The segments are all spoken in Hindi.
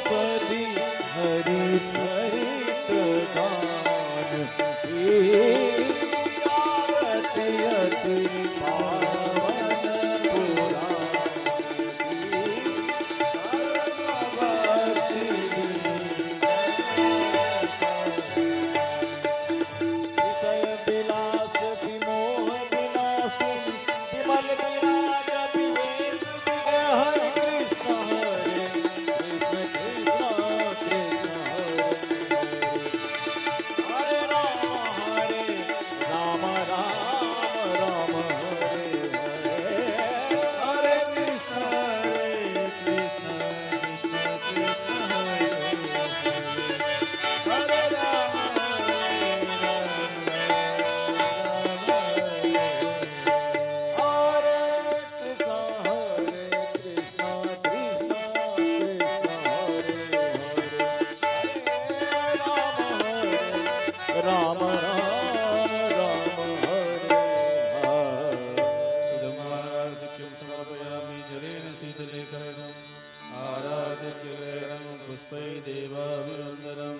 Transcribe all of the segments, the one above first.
सदी हरि चरित्र गान आरती अति पावन पुरानी विषय विलास विमोह विनाशिनी विमल विराज विवेक हरि कृष्ण हरे कृष्ण कृष्ण कृष्ण हरे हरे राम राम राम हरे हरे हरे कृष्ण कृष्ण कृष्ण हरे हरे राम राम राम राम हरे इदमादिक्यं समर्पयामि जलेन शीतलेकरणम् आराध्यं पुष्पै देवाभिवन्दनं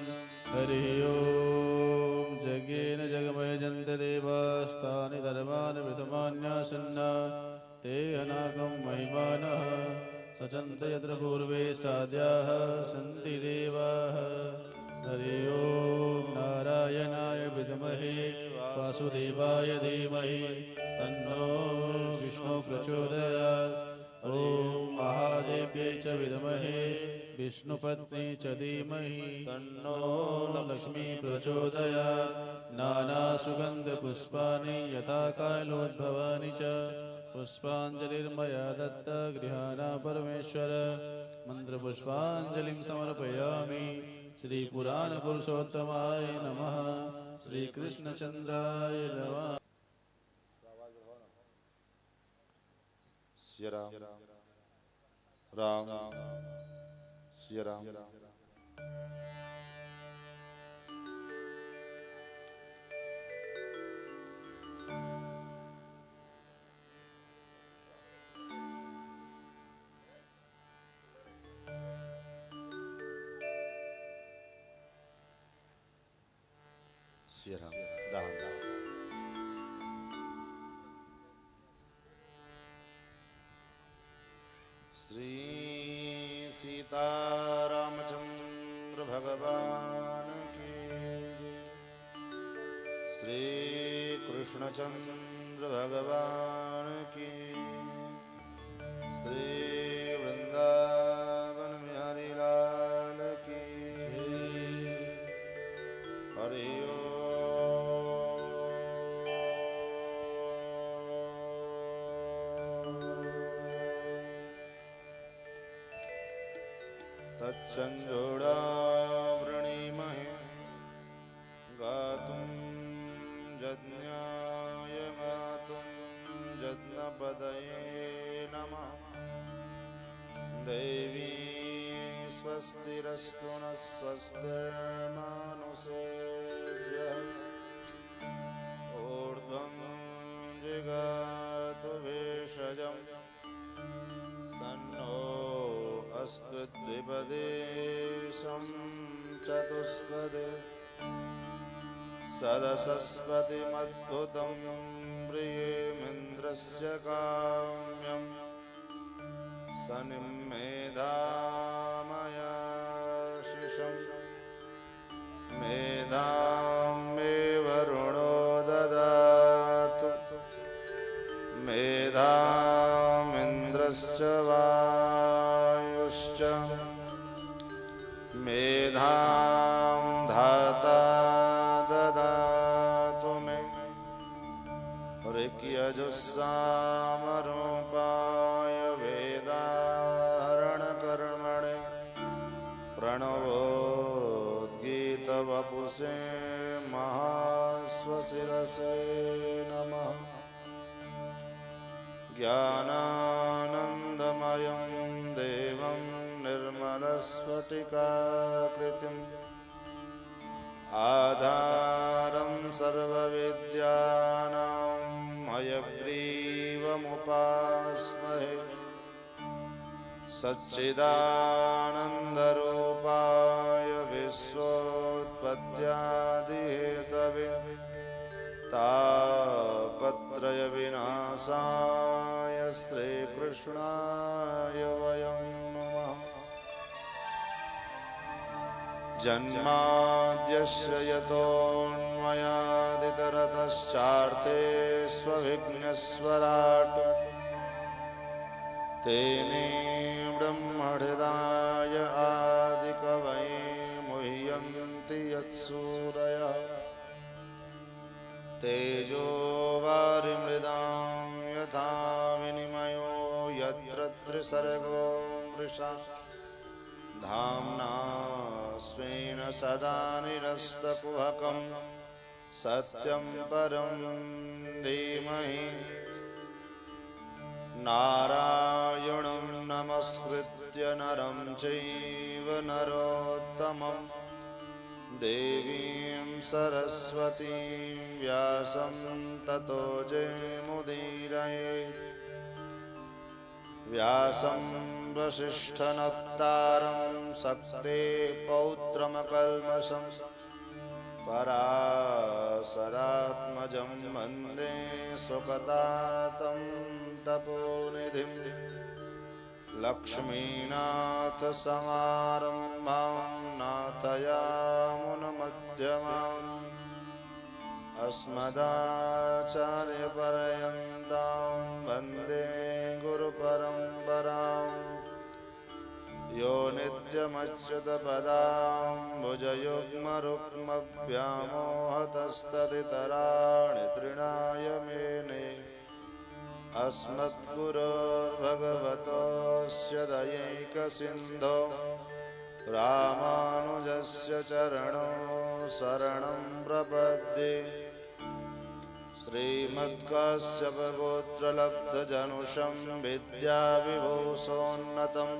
हरिः ओं जगेन जगमयजन्त देवास्तानि धर्मानि प्रथमान्यासन्ना ते अनागं महिमानः सचन्त यत्र पूर्वे साद्याः सन्ति देवाः हरि ओं नारायणाय विद्महे वासुदेवाय धीमहि तन्नो विष्णु प्रचोदयात् ॐ महादेव्यै च विद्महे विष्णुपत्नी च धीमहि तन्नो लक्ष्मी प्रचोदयात् नानासुगन्धपुष्पाणि यथा कालोद्भवानि च पुष्पाञ्जलिर्मया दत्त गृहाणा परमेश्वर मन्त्रपुष्पाञ्जलिं समर्पयामि श्री पुराण पुरुषोत्तमाय नमः श्री कृष्णचंद्राय नमः। श्री राम राम श्री राम श्री राम राम राम श्री सीतारामचंद्र भगवान की श्री कृष्णचंद्र भगवान की श्री वृंदावन बिहारी लाल की हरि तच्चंजोड़ावृणीमहे गातुं यज्ञाय गातुं यज्ञपदये नमः देवी स्वस्तिरस्तु नः स्वस्तिर्मानुषेभ्यः ऊर्ध्वं जिगातु भेषजम् सन्नो अस्तु द्विपदे चतुष्पदे सदसस्पतिमद्भुतं प्रियेमिन्द्रस्य काम्यं सनिमेधामयाशिषं मेधां मे वरुणो ददातु मेधामिन्द्रश्च वायुश्च मेधां धाता ददातु मे ऋक्यजुस्सामरूपाय वेदाहरणकर्मणे प्रणवोद्गीतवपुषे महाश्वशिरसे नमः ज्ञानानन्दमयं देवं निर्मलस्फटिकाकृतिम् आधारं सर्वविद्यानां हयग्रीवमुपास्महे सच्चिदानन्दरूपाय विश्वोत्पत्त्यादिहेतवे तापत्रयविनाशाय श्रीकृष्णाय वयं नमः जन्माद्यस्य यतोऽन्वयादितरतश्चार्थे स्वविघ्नस्वराट् तेने ब्रह्महृदाय आदिकवये मुह्यन्ति यत्सूरयः तेजो वारिमृदां यथा विनिमयो यत्र त्रिसर्गो मृषा धाम्ना स्वेन सदा निरस्तकुहकं सत्यं परं धीमहि नारायणं नमस्कृत्य नरं चैव नरोत्तमं देवीं सरस्वतीं व्यासं ततो जयमुदीरयेत् व्यासं वसिष्ठनप्तारं सक्ते पौत्रमकल्मषं पराशरात्मजं वन्दे सुकतातं तपोनिधिं लक्ष्मीनाथसमारम्भां नाथयामुनमध्यमाम् अस्मदाचार्यपर्यन्तां वन्दे गुरुपरम्पराम् यो नित्यमच्युतपदाम्बुजयुग्मरुक्मव्यामोहतस्तदितराणि तृणाय मेने अस्मद्गुरोर्भगवतोऽस्य दयैकसिन्धो रामानुजस्य चरणो शरणं प्रपद्ये श्रीमत्काश्यपगोत्रलब्धजनुषं विद्याविभूषोन्नतं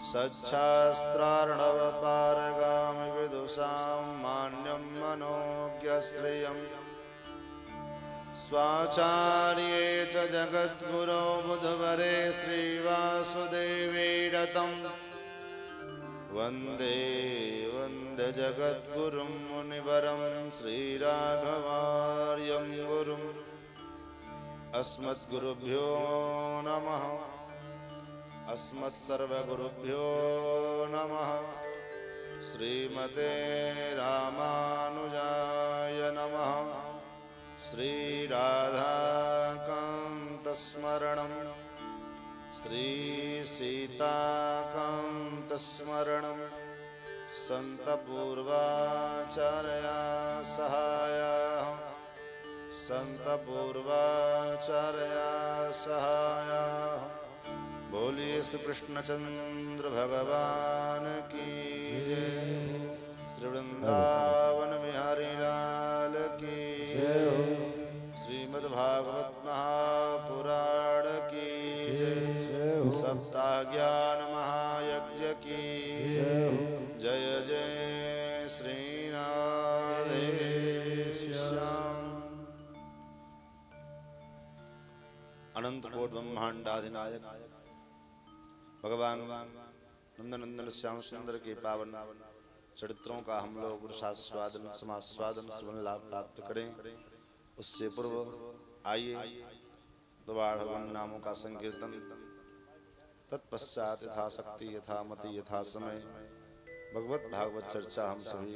सच्छास्त्रार्णवपारगामिविदुषां मान्यं मनोज्ञश्रियं स्वाचार्ये च जगद्गुरो बुधवरे श्रीवासुदेवीरतं वन्दे वन्दे जगद्गुरुं मुनिवरं श्रीराघवार्यं गुरुम् अस्मद्गुरुभ्यो नमः अस्मत्सर्वगुरुभ्यो नमः श्रीमते रामानुजाय नमः श्रीराधाकान्तस्मरणं श्रीसीताकान्तस्मरणं सन्तपूर्वाचार्या सहायाः सन्तपूर्वाचार्या सहायाः बोलिए श्री कृष्णचंद्र भगवान की जय श्री वृंदावन बिहारी लाल की जय श्रीमद्भागवत महापुराण की जय सप्ताह ज्ञान महायज्ञ की जय जय श्री राधे श्याम अनंत कोट ब्रह्मांडाधिनायक भगवान नंदनंदन श्याम सुंदर के पावन चरित्रों का हम लोग रसास्वादन समास्वादन सुवन लाभ प्राप्त करें। उससे पूर्व आइए द्वार भगवान नामों का संकीर्तन, तत्पश्चात यथाशक्ति यथा मति यथा समय भगवत भागवत चर्चा हम सभी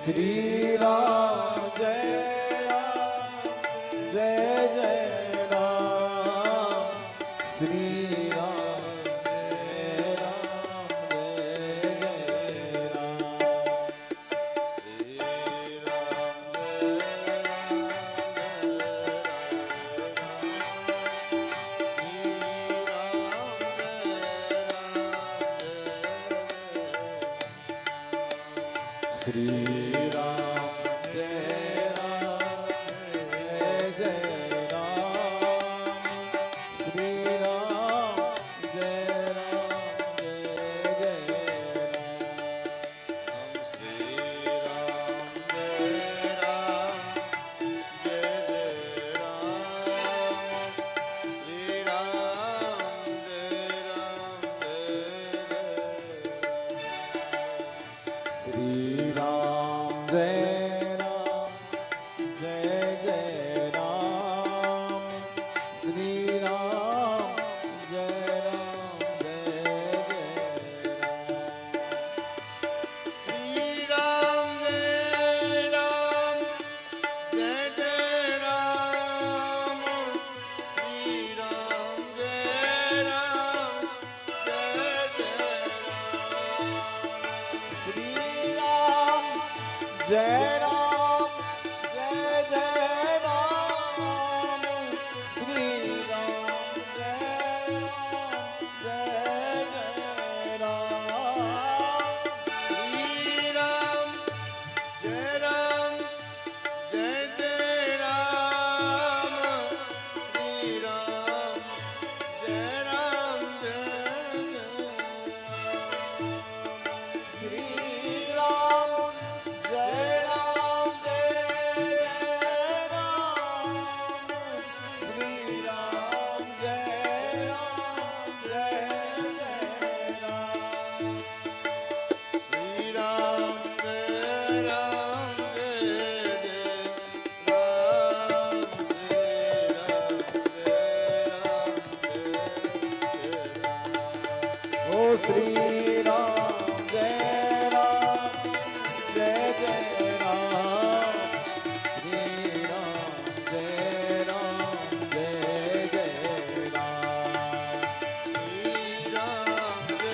श्री राम जय जय राम श्री राम जय राम श्री राम श्री राम जय राम श्री राम जय श्री राम जय राम श्री राम जय राम श्री राम जय राम जय राम जय हो श्री राम जय राम जय राम श्री राम जय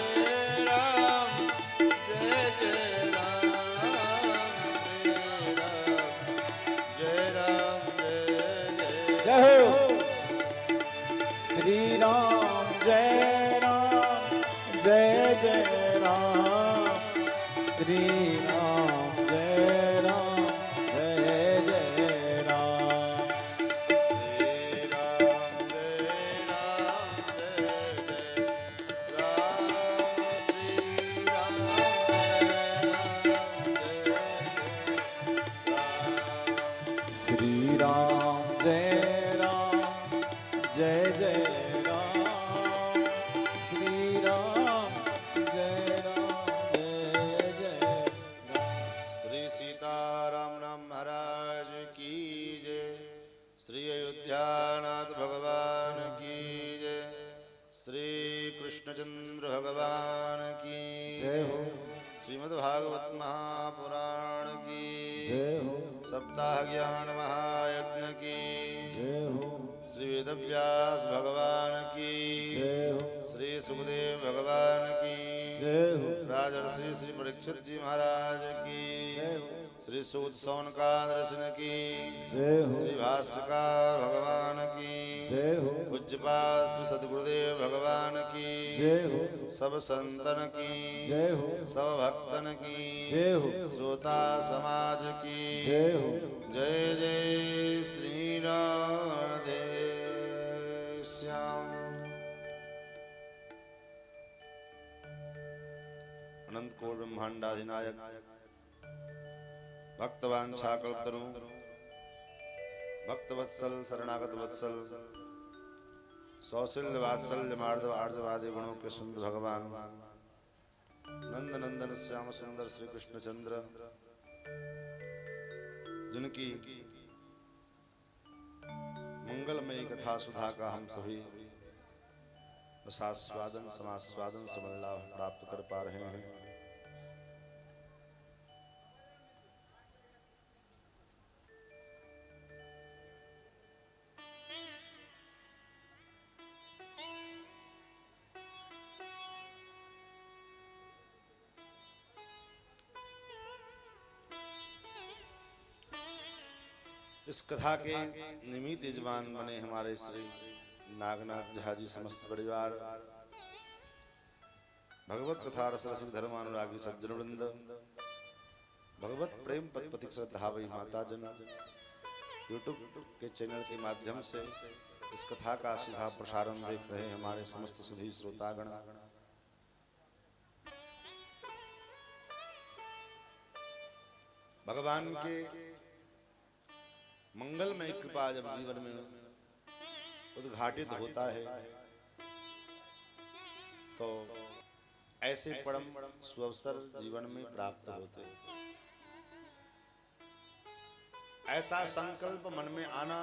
राम जय राम श्री राम जय राम श्री श्री राम जय राम जय राम श्री राम जय राम श्री सीताराम राम महाराज की जय। श्री अयोध्यानाथ भगवान की जय। श्री कृष्णचंद्र भगवान की जय हो श्रीमद्भागवत महापुराण की जय हो सप्ताह ज्ञान महायज्ञ की जय हो श्री वेदव्यास भगवान की जय हो श्री सुखदेव भगवान की जय हो राजर्षि श्री परीक्षित जी महाराज की जय हो श्री सूत सौनकादर्शन की जय हो श्री भाष्यकार भगवान की जय हो पूज्यपाद श्री सद्गुरुदेव भगवान की जय हो सब संतन की जय हो सब भक्तन की जय हो श्रोता समाज की जय हो जय जय श्री राधे श्याम। अनंत कोट ब्रह्मांडाधिनायक भक्तवांछा कल्पतरु भक्तवत्सल शरणागत वत्सल सौशील्य वात्सल्य मार्दव आर्जवादी गुणों के सुंदर भगवान नंद नंदन श्याम सुंदर श्री कृष्णचंद्र जिनकी मंगलमयी कथा सुधा का हम सभी रसास्वादन समास्वादन समल लाभ प्राप्त कर पा रहे हैं। इस कथा के निमित्त यजमान बने हमारे श्री नागनाथ झा जी समस्त परिवार, भगवत कथा रस रसिक धर्मानुरागी सज्जन वृंद, भगवत प्रेम पदपति श्रद्धा वही माता जन, यूट्यूब के चैनल के माध्यम से इस कथा का सीधा प्रसारण देख रहे हमारे समस्त सुधी श्रोतागण, भगवान के मंगलमय कृपा जब जीवन में उद्घाटित होता है तो ऐसे परम सुअवसर जीवन में प्राप्त होते हैं। ऐसा संकल्प मन में आना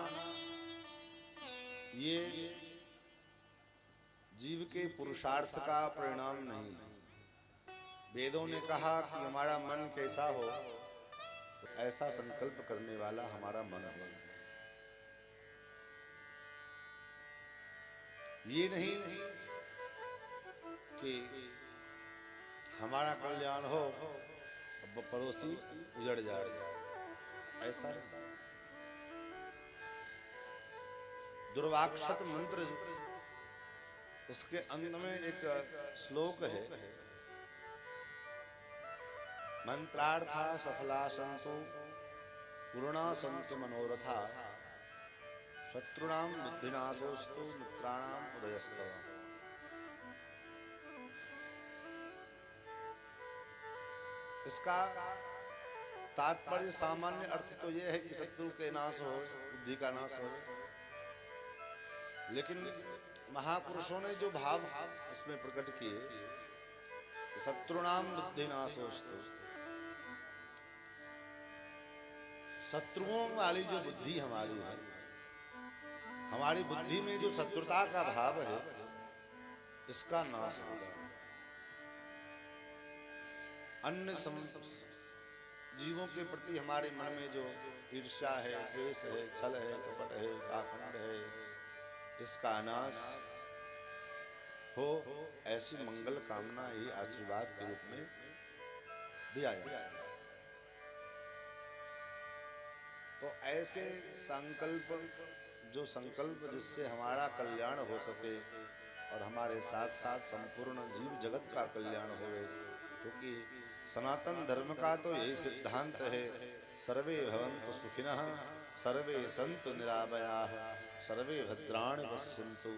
ये जीव के पुरुषार्थ का परिणाम नहीं है। वेदों ने कहा कि हमारा मन कैसा हो, तो ऐसा संकल्प करने वाला हमारा मन है। ये नहीं कि हमारा कल्याण हो अब पड़ोसी उजड़ जाए, ऐसा नहीं। दुर्वाक्षत मंत्र उसके अंत में एक श्लोक है, मंत्रार्था सफला संतो पूर्णा संतु मनोरथा शत्रुणाम बुद्धिनाशोस्तु मित्राणाम उदयस्तव। इसका तात्पर्य सामान्य अर्थ तो यह है कि शत्रु के नाश हो, बुद्धि का नाश हो, लेकिन महापुरुषों ने जो भाव इसमें प्रकट किए, शत्रुणाम बुद्धिनाशोस्तु, शत्रुओं वाली जो बुद्धि हमारी है, हमारी बुद्धि में जो शत्रुता का भाव है, इसका नाश होगा। अन्य जीवों के प्रति हमारे मन में जो ईर्ष्या है, द्वेष है, छल है, कपट है, पाखंड है, इसका नाश हो, ऐसी मंगल कामना ही आशीर्वाद के रूप में दिया जाए। तो ऐसे संकल्प, जो संकल्प जिससे हमारा कल्याण हो सके और हमारे साथ साथ संपूर्ण जीव जगत का कल्याण होवे, क्योंकि सनातन धर्म का तो यही सिद्धांत है, सर्वे भवन्तु सुखिनः सर्वे सन्तु निरामयाः सर्वे भद्राणि पश्यन्तु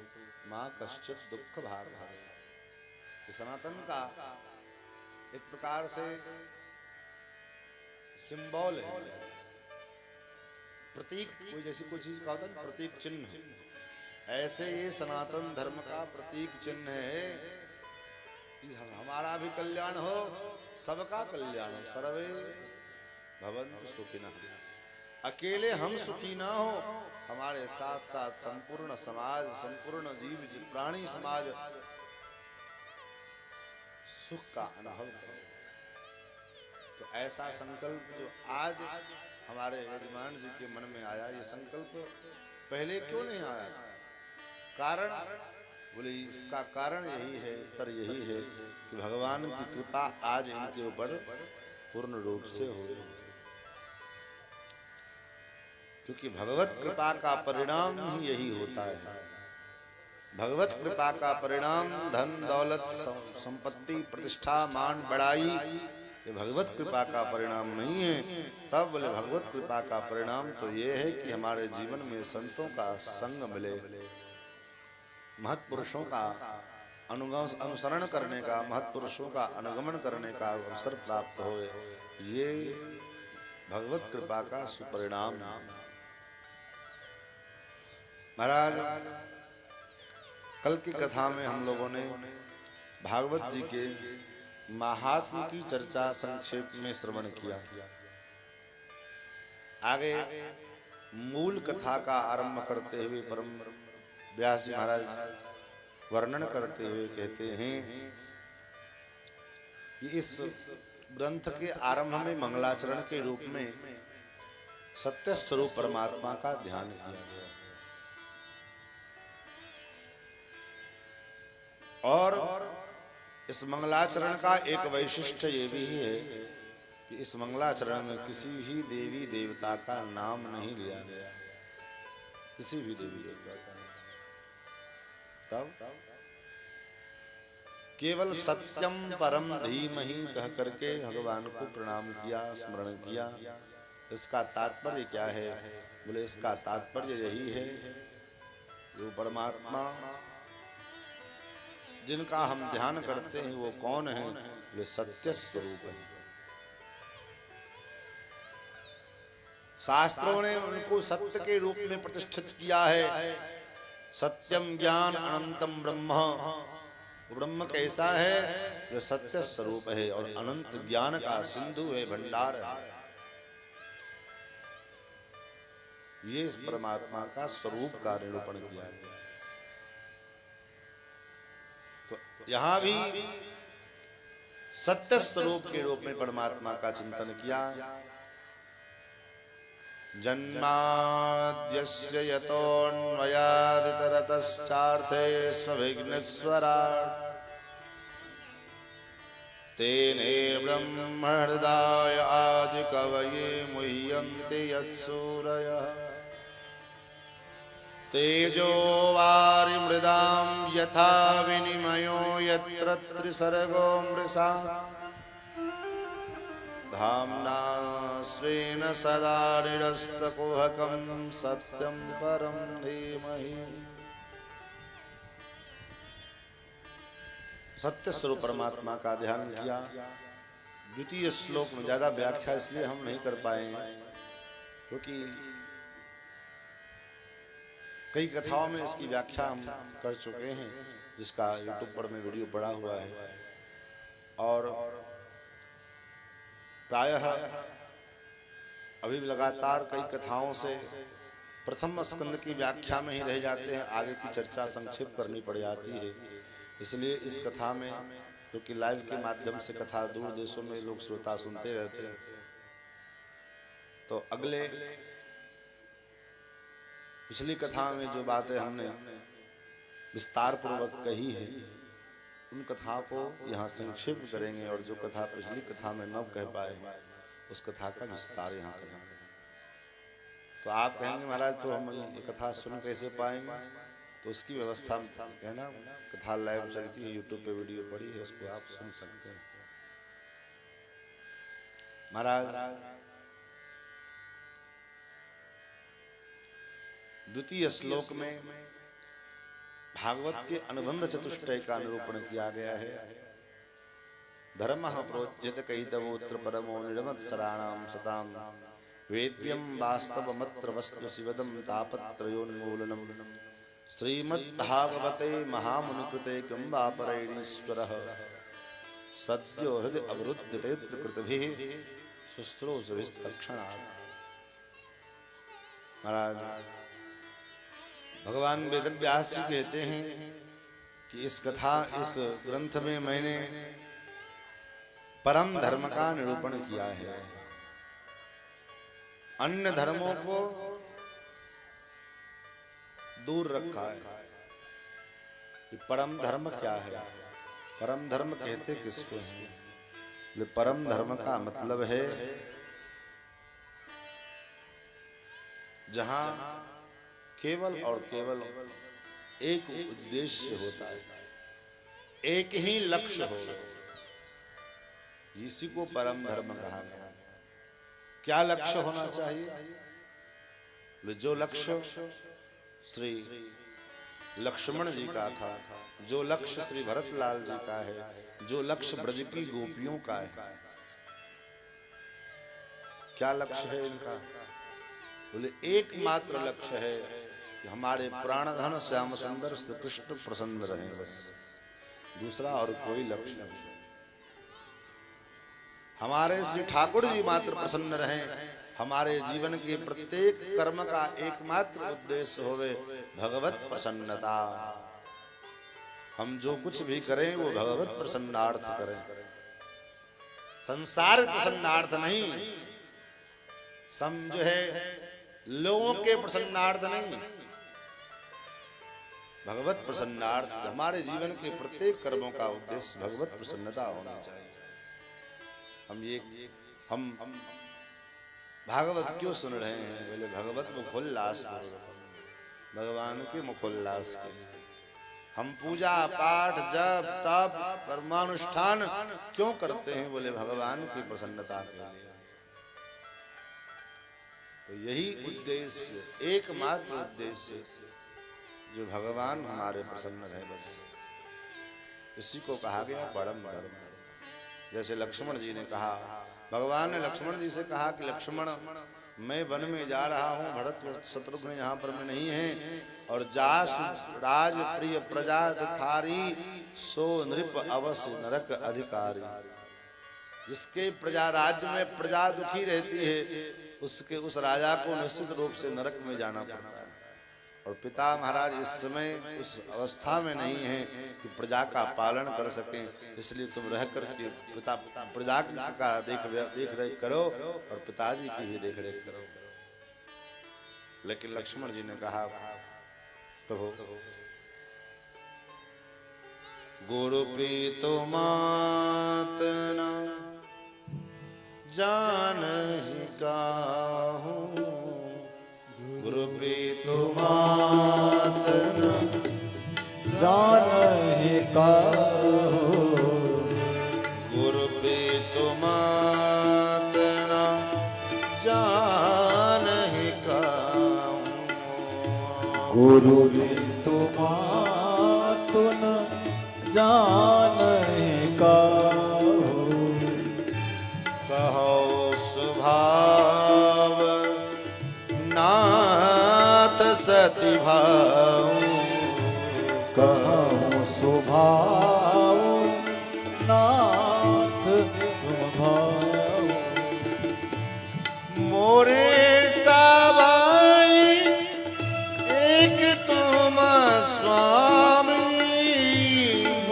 माँ कश्चित् दुःख भाग भवेत्। सनातन का एक प्रकार से सिंबल है, प्रतीक, कोई जैसी कोई चीज का होता है प्रतीक चिन्ह, ऐसे ये सनातन धर्म का प्रतीक चिन्ह है कि हमारा भी कल्याण हो, सबका कल्याण हो। सर्वे भवन्तु सुखिनः, अकेले हम सुखी ना हो, हमारे साथ साथ संपूर्ण समाज, संपूर्ण जीव प्राणी समाज सुख का अनुभव करे। तो ऐसा संकल्प जो आज हमारे यजमान जी के मन में आया, ये संकल्प पहले क्यों नहीं आया? कारण बोले इसका कारण यही है, उत्तर यही है कि भगवान की कृपा आज इनके ऊपर पूर्ण रूप से हो, क्योंकि भगवत कृपा का परिणाम ही यही होता है। भगवत कृपा का परिणाम धन दौलत संपत्ति प्रतिष्ठा मान बड़ाई, ये भगवत कृपा का परिणाम नहीं है। तब बोले भगवत कृपा का परिणाम तो ये है कि हमारे जीवन में संतों का संग मिले, महत्पुरुषों का अनुसरण करने का, महत्पुरुषों का अनुगमन करने का अवसर प्राप्त हो, ये भगवत कृपा का सुपरिणाम। महाराज कल की कथा में हम लोगों ने भागवत जी के महात्म की चर्चा संक्षेप में श्रवण किया। आगे मूल कथा का आरंभ करते हुए परम व्यास जी महाराज वर्णन करते हुए कहते हैं कि इस ग्रंथ के आरंभ में मंगलाचरण के रूप में सत्य स्वरूप परमात्मा का ध्यान किया गया। और इस मंगलाचरण का एक वैशिष्ट्य ये भी है कि कि इस मंगलाचरण में किसी भी देवी देवता का नाम नहीं लिया गया, किसी भी देवी देवता का। तब केवल सत्यम परम धीमहि कह करके भगवान को प्रणाम किया, स्मरण किया। इसका तात्पर्य क्या है? बोले इसका तात्पर्य यही है, जो परमात्मा जिनका हम ध्यान करते हैं वो कौन है? वे सत्य स्वरूप है। शास्त्रों ने उनको सत्य के रूप में प्रतिष्ठित किया है। सत्यम ज्ञान अनंतम ब्रह्म। ब्रह्म कैसा है? जो सत्य स्वरूप है और अनंत ज्ञान का सिंधु है, भंडार है। ये इस परमात्मा का स्वरूप का निरूपण किया गया। तो यहां भी सत्य स्वरूप के रूप में परमात्मा का चिंतन किया। जन्माद्यस्य यतोऽन्वयादितरतश्चार्थे स्वविघ्नेश्वरात् तेने ब्रह्महृदाय आदिकवये मुह्यन्ति यत्सूरयः तेजो वारिमृदां यथा विनिमयो यत्र त्रिसर्गो मृषा धाम्ना स्वेन सदा निरस्तकुहकं सत्यं परं धीमहि। सत्य स्वरूप परमात्मा का ध्यान किया। द्वितीय श्लोक में ज्यादा व्याख्या इसलिए हम नहीं कर पाएंगे क्योंकि कई कथाओं में इसकी व्याख्या हम कर चुके हैं, जिसका यूट्यूब पर में वीडियो पड़ा हुआ है। और प्रायः अभी लगातार कई कथाओं से प्रथम स्कंद की व्याख्या में ही रह जाते हैं, आगे की चर्चा संक्षेप करनी पड़ जाती है। इसलिए इस कथा में, क्योंकि लाइव के माध्यम से कथा दूर देशों में लोग श्रोता सुनते रहते हैं, तो अगले पिछली कथा में जो बातें हमने विस्तार पूर्वक कही है उन कथा को यहाँ संक्षेप करेंगे, और जो कथा पिछली कथा में न कह पाए उस कथा का विस्तार यहाँ करेंगे। तो आप कहेंगे महाराज तो हम ये कथा सुन कैसे पाएंगे? तो उसकी व्यवस्था कहना, कथा लाइव चलती है, यूट्यूब पे वीडियो पड़ी है, उसको आप सुन सकते हैं। महाराज द्वितीय श्लोक में भागवत के अनुबंध चतुष्टय का निरूपण किया गया है। धर्मः प्रोच्यते कैतवोत्र परमो निर्मत्सराणां सतां वेद्यं वास्तवमत्र वस्तु शिवदं तापत्रयोन्मूलनम् श्रीमद्भागवते महामुनिकृते किं वा परैरीश्वरः सद्यो हृदय अवरुध्यते कृतभिः शुश्रूषभिस्तक्षणात्। महाराज भगवान वेदव्यास जी कहते हैं कि इस कथा, इस ग्रंथ में मैंने परम धर्म का निरूपण किया है। अन्य धर्मों को दूर रखा है। कि परम धर्म क्या है? परम धर्म कहते किसको हैं? परम धर्म का मतलब है जहां केवल और केवल एक उद्देश्य होता है, एक ही लक्ष्य हो, इसी को परम धर्म कहा गया। क्या लक्ष्य होना चाहिए? जो लक्ष्य श्री लक्ष्मण जी का था, जो लक्ष्य श्री भरतलाल जी का है, जो लक्ष्य ब्रज की गोपियों का है। क्या लक्ष्य है इनका? बोले एकमात्र लक्ष्य है कि हमारे प्राणधन श्याम सुंदर श्री कृष्ण प्रसन्न रहे, बस। दूसरा और कोई लक्ष्य नहीं। हमारे श्री ठाकुर जी मात्र प्रसन्न रहें। हमारे जीवन के प्रत्येक कर्म का एकमात्र उद्देश्य होवे भगवत प्रसन्नता। हम जो कुछ भी करें वो भगवत प्रसन्नार्थ करें, संसार प्रसन्नार्थ नहीं। जो है लोगों के प्रसन्नार्थ नहीं, भगवत प्रसन्नार्थ। हमारे जीवन के प्रत्येक कर्मों का उद्देश्य भगवत प्रसन्नता होना चाहिए। हम ये हम भागवत क्यों सुन रहे हैं? बोले भगवत मुखोल्लास, भगवान के मुखोल्लास के। हम पूजा पाठ जप तप कर्मानुष्ठान क्यों करते हैं? बोले भगवान की प्रसन्नता के लिए। तो यही उद्देश्य, एकमात्र उद्देश्य, जो भगवान हमारे प्रसन्न रहे, बस इसी को कहा गया परम धर्म। जैसे लक्ष्मण जी ने कहा, भगवान ने लक्ष्मण जी से कहा कि लक्ष्मण, मैं वन में जा रहा हूँ, भरत शत्रुघ्न यहाँ पर में नहीं है, और जासु राज प्रिय प्रजा दुखारी, सो नृप अवश्य नरक अधिकारी। जिसके प्रजा राज्य में प्रजा दुखी रहती है, उसके उस राजा को निश्चित रूप से नरक में जाना पड़ता है। और पिता महाराज इस समय उस अवस्था में नहीं है कि प्रजा का पालन कर सकें, इसलिए तुम रह कर के पिता प्रजा का देख रेख करो और पिताजी की भी देख रेख करो। लेकिन लक्ष्मण जी ने कहा, प्रभु गुरु प्रीतो मात न जानहि काहू, गुरु प्रीतो मात न जानहि काहू, गुरु प्रीतो मात न जानहि काहू, गुरु प्रीतो मात न जानहि काहू, कहो स्वभाव नाथ सति भाऊ, कहूँ स्वभाव नाथ स्वभाव, मोरे सवाई एक तुम स्वामी,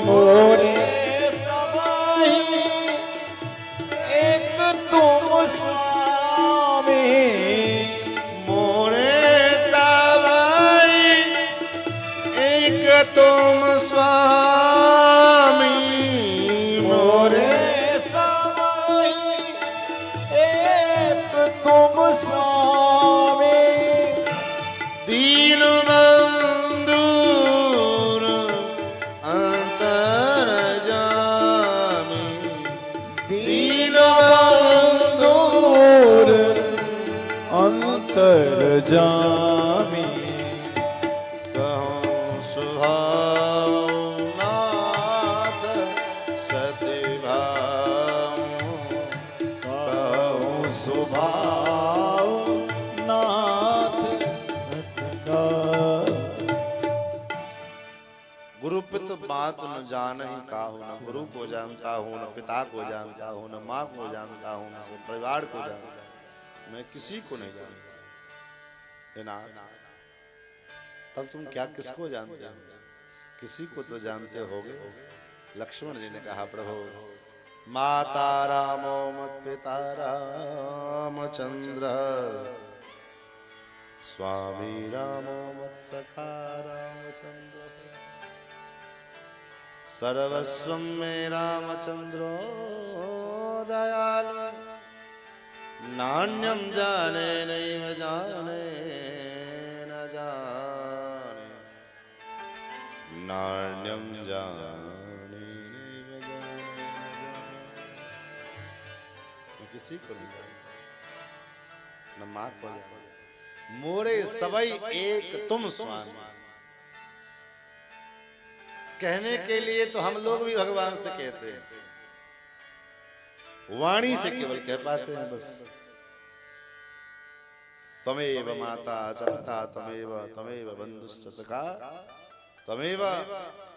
मोरे सवाई एक तुम स्वामी, मोरे सवाई एक तुम स्वामी, मोरे मोरे सवाई एक तुम स्वामी, दीन बंधु अंतर जामी, दीन बंधुर अंतर जामी, कहूँ स्वभाव नाथ सति भाऊ, कहूँ स्वभाव नाथ सतका। गुरु पित मात न जानहि काहू, न गुरु को जानता हूँ, न पिता को जानता हूँ, न माँ को जानता हूँ, न परिवार को जानता हूँ, मैं किसी को नहीं जानता। हे नाथ, तब तुम क्या किसको जानते हो? किसी को तो जानते होगे। लक्ष्मण जी ने कहा, प्रभु माता रामो मत पिता रामचंद्र, स्वामी रामो मत सखा रामचंद्र, सर्वस्वं मे रामचंद्रो दयालु, नान्यं जाने नैव जाने न जाने, नान्यं जाने नैव जाने न जाने। मैं किसी को नहीं जानता, न माँ को जानता। मोरे सबई एक तुम स्वामी, कहने के लिए तो हम लोग भी भगवान से कहते हैं, वाणी से केवल कह पाते हैं बस। त्वमेव माता च पिता त्वमेव त्वमेव बंधुश्च सखा त्वमेव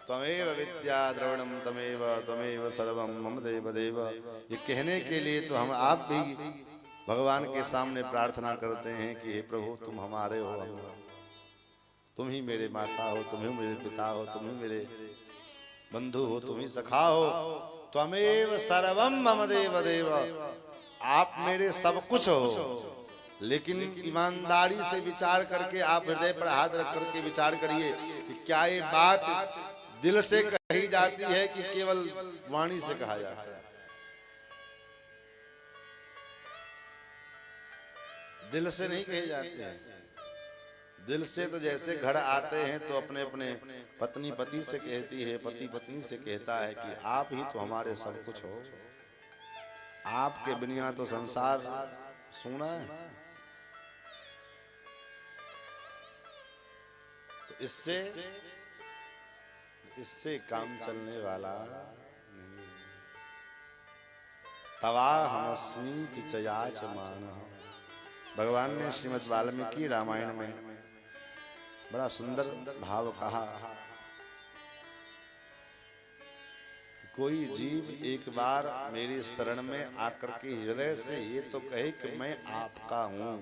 त्वमेव विद्या द्रविणम त्वमेव त्वमेव सर्वम मम देव देव। ये कहने के लिए तो हम आप भी भगवान के सामने प्रार्थना करते हैं कि हे प्रभु तुम हमारे हो, तुम ही मेरे माता हो, तुम ही मेरे पिता हो, तुम ही मेरे बंधु हो, तुम ही सखा हो। त्वमेव सर्वम मम देव देव, आप मेरे सब कुछ हो। लेकिन ईमानदारी से विचार करके आप हृदय पर हाथ रख करके विचार करिए कि क्या ये बात दिल से कही जाती है कि केवल वाणी से कहा जाता है। दिल से नहीं कहे जाते हैं। दिल से तो जैसे घर आते हैं तो अपने अपने पत्नी पति से कहती है, पति पत्नी से कहता है कि आप ही तो हमारे सब कुछ हो, आपके बिना तो संसार सूना है। तो इससे काम चलने वाला नहीं। तवा हमस्मीति चयाच मान। भगवान ने श्रीमद् वाल्मीकि रामायण में बड़ा सुंदर भाव कहा, कोई जीव एक बार मेरे शरण में आकर के हृदय से ये तो कहे कि मैं आपका हूं।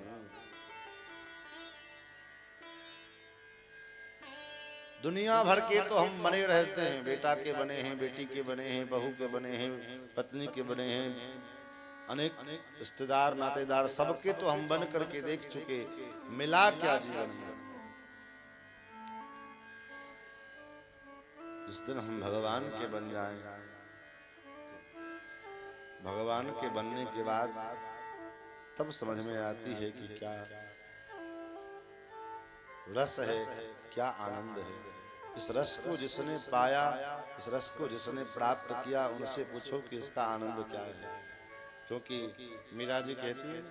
दुनिया भर के तो हम बने रहते हैं, बेटा के बने हैं, बेटी के बने हैं, बहू के बने हैं, पत्नी के बने हैं, अनेक रिश्तेदार नातेदार सबके तो हम बन करके देख चुके, मिला क्या जीवन में। जिस दिन हम भगवान के बन जाएं, भगवान के बनने के बाद तब समझ में आती है कि क्या रस है, क्या आनंद है। इस रस को जिसने पाया, इस रस को जिसने प्राप्त किया, उनसे पूछो कि इसका आनंद क्या है। क्योंकि मीरा जी कहती है,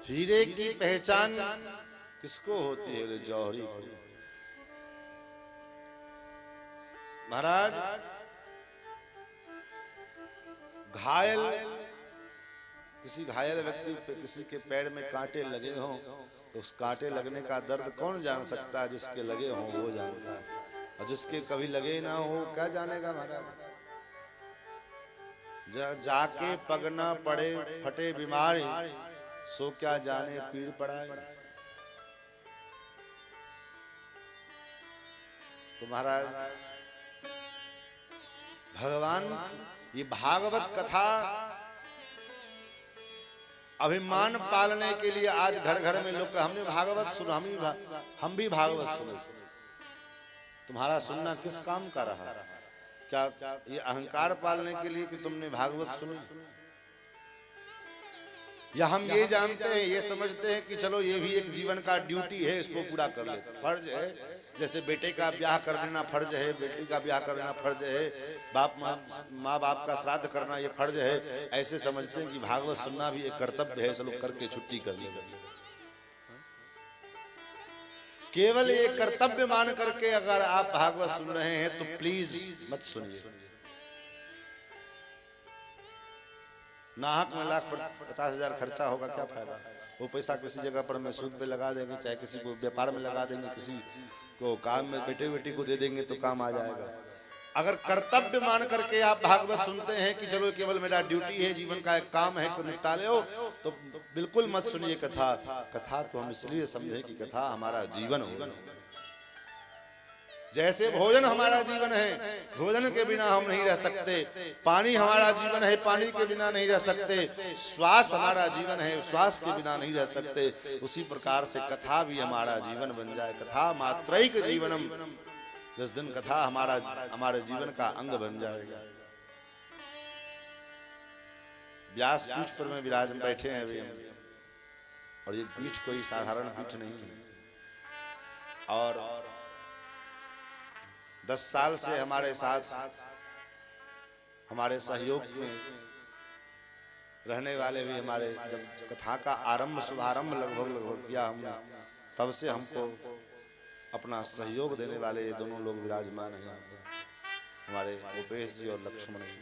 हीरे की पहचान किसको होती है? जौहरी को। महाराज, घायल किसी घायल व्यक्ति पे किसी के पैर में कांटे लगे हों तो उस कांटे लगने का दर्द कौन जान सकता है? जिसके लगे हों वो जानता है, और जिसके कभी लगे ना हो क्या जानेगा महाराज। जाके पग न पड़े फटे बीमारी, सो क्या जाने पीड़ पड़ाए। तो महाराज भगवान, ये भागवत कथा अभिमान पालने के लिए आज घर घर में लोग, हमने भागवत सुना, हम भी भागवत सुने। तुम्हारा सुनना किस काम का रहा? क्या ये अहंकार पालने के लिए कि तुमने भागवत सुनी? या हम ये जानते हैं, ये समझते हैं कि चलो ये भी एक जीवन का ड्यूटी है, इसको पूरा कर लेते, फर्ज है। जैसे बेटे का ब्याह कर लेना फर्ज है, बेटी का ब्याह कर लेना फर्ज है, माँ बाप का श्राद्ध करना ये फर्ज है। ऐसे समझते हैं कि भागवत सुनना भी एक कर्तव्य है, चलो करके छुट्टी कर ले। केवल ये कर्तव्य मान करके अगर आप भागवत सुन रहे हैं तो प्लीज मत सुनिए। नाहक में लाख 50,000 खर्चा होगा, क्या फायदा? वो पैसा किसी जगह पर मैं सूद पे लगा देंगे, चाहे किसी को व्यापार में लगा देंगे, किसी को काम में बेटे को दे देंगे तो काम आ जाएगा। अगर कर्तव्य मान करके आप भागवत सुनते हैं कि चलो केवल मेरा ड्यूटी है, जीवन का एक काम है, को निपटा ले हो, तो बिल्कुल मत सुनिए कथा। कथा तो हम इसलिए समझे कि कथा हमारा जीवन हो। जैसे भोजन हमारा जीवन है, भोजन के बिना हम नहीं रह सकते। पानी हमारा जीवन है, पानी के बिना नहीं रह सकते। श्वास हमारा जीवन है, श्वास के बिना नहीं रह सकते। उसी प्रकार से कथा भी हमारा जीवन बन जाए। कथा मात्रैक जीवनम। जिस दिन कथा हमारे जीवन का अंग बन जाएगा। व्यास पीठ पर में विराज बैठे हैं अभी, और ये पीठ कोई साधारण पीठ नहीं है। और 10 साल से हमारे साथ, हमारे सहयोग में रहने वाले भी, हमारे जब कथा का आरंभ शुभारंभ लगभग किया हमने, तब से हमको अपना सहयोग देने वाले ये दोनों लोग विराजमान हैं, हमारे भूपेश जी और लक्ष्मण जी,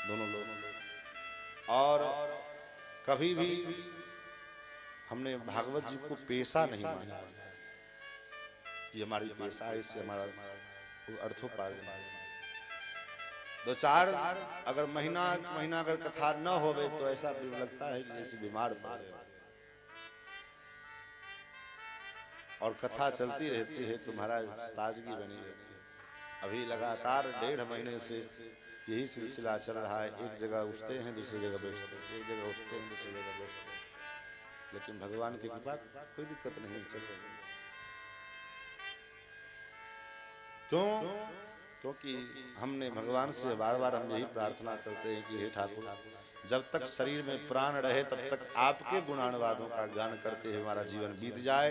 दोनों लोग। और कभी भी हमने भागवत जी को पेशा नहीं माना। ये हमारी पेशा है, इससे हमारा अर्थोपार्जन। 2-4 अगर महीना अगर कथा न होवे तो ऐसा लगता है कि जैसे बीमार पड़ गए। और कथा चलती रहती है, तुम्हारा ताजगी बनी रहती है। अभी लगातार 1.5 महीने से यही सिलसिला चल रहा है। एक जगह उठते हैं, दूसरी जगह बैठते हैं, एक जगह उठते हैं, दूसरी जगह बैठते हैं। लेकिन भगवान की कृपा कोई दिक्कत नहीं चल रही। क्यों? क्योंकि हमने भगवान से बार बार हम यही प्रार्थना करते हैं कि हे ठाकुर, जब तक शरीर में प्राण रहे तब तक आपके गुणानुवादों का गान करते हुए हमारा जीवन बीत जाए,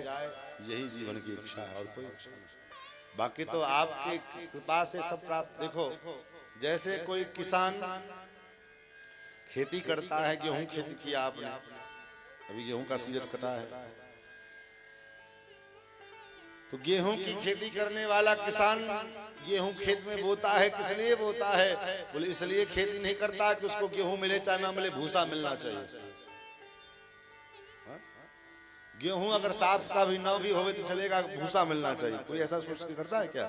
यही जीवन की इच्छा है और कोई इच्छा नहीं। बाकी तो आपकी कृपा से सब प्राप्त। देखो जैसे कोई किसान खेती करता है, गेहूं खेती किया आपने, अभी गेहूं का सीजन कटा है, तो गेहूं की खेती करने वाला किसान गेहूं खेत में बोता है, किस लिए बोता है? बोले इसलिए खेती नहीं करता कि उसको गेहूं मिले चाहे ना मिले, भूसा मिलना चाहिए। गेहूं अगर साफ का भी ना भी होवे तो चलेगा, भूसा मिलना चाहिए। कोई ऐसा सोच के करता है क्या?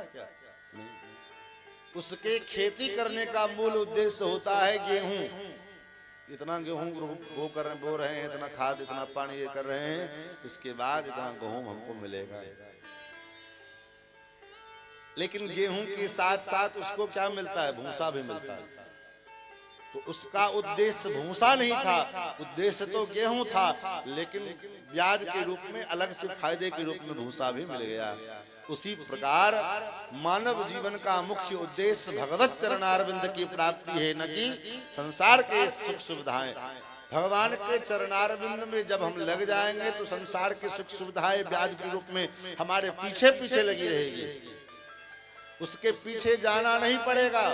उसके खेती करने का मूल उद्देश्य होता है गेहूं। इतना गेहूं बो रहे हैं, इतना खाद, इतना पानी ये कर रहे हैं, इसके बाद इतना गेहूं हमको मिलेगा। लेकिन गेहूं के साथ साथ उसको क्या मिलता है? भूसा भी मिलता है। तो उसका उद्देश्य भूसा नहीं था, उद्देश्य तो गेहूं था, लेकिन ब्याज के रूप में, अलग से फायदे के रूप में भूसा भी मिल गया। उसी प्रकार मानव जीवन का मुख्य उद्देश्य भगवत चरणारविंद की प्राप्ति है, न कि संसार के सुख सुविधाएं। भगवान के चरणारविंद में जब हम लग जाएंगे तो संसार की सुख सुविधाएं ब्याज के रूप में हमारे पीछे पीछे लगी रहेगी, उसके पीछे जाना नहीं पड़ेगा।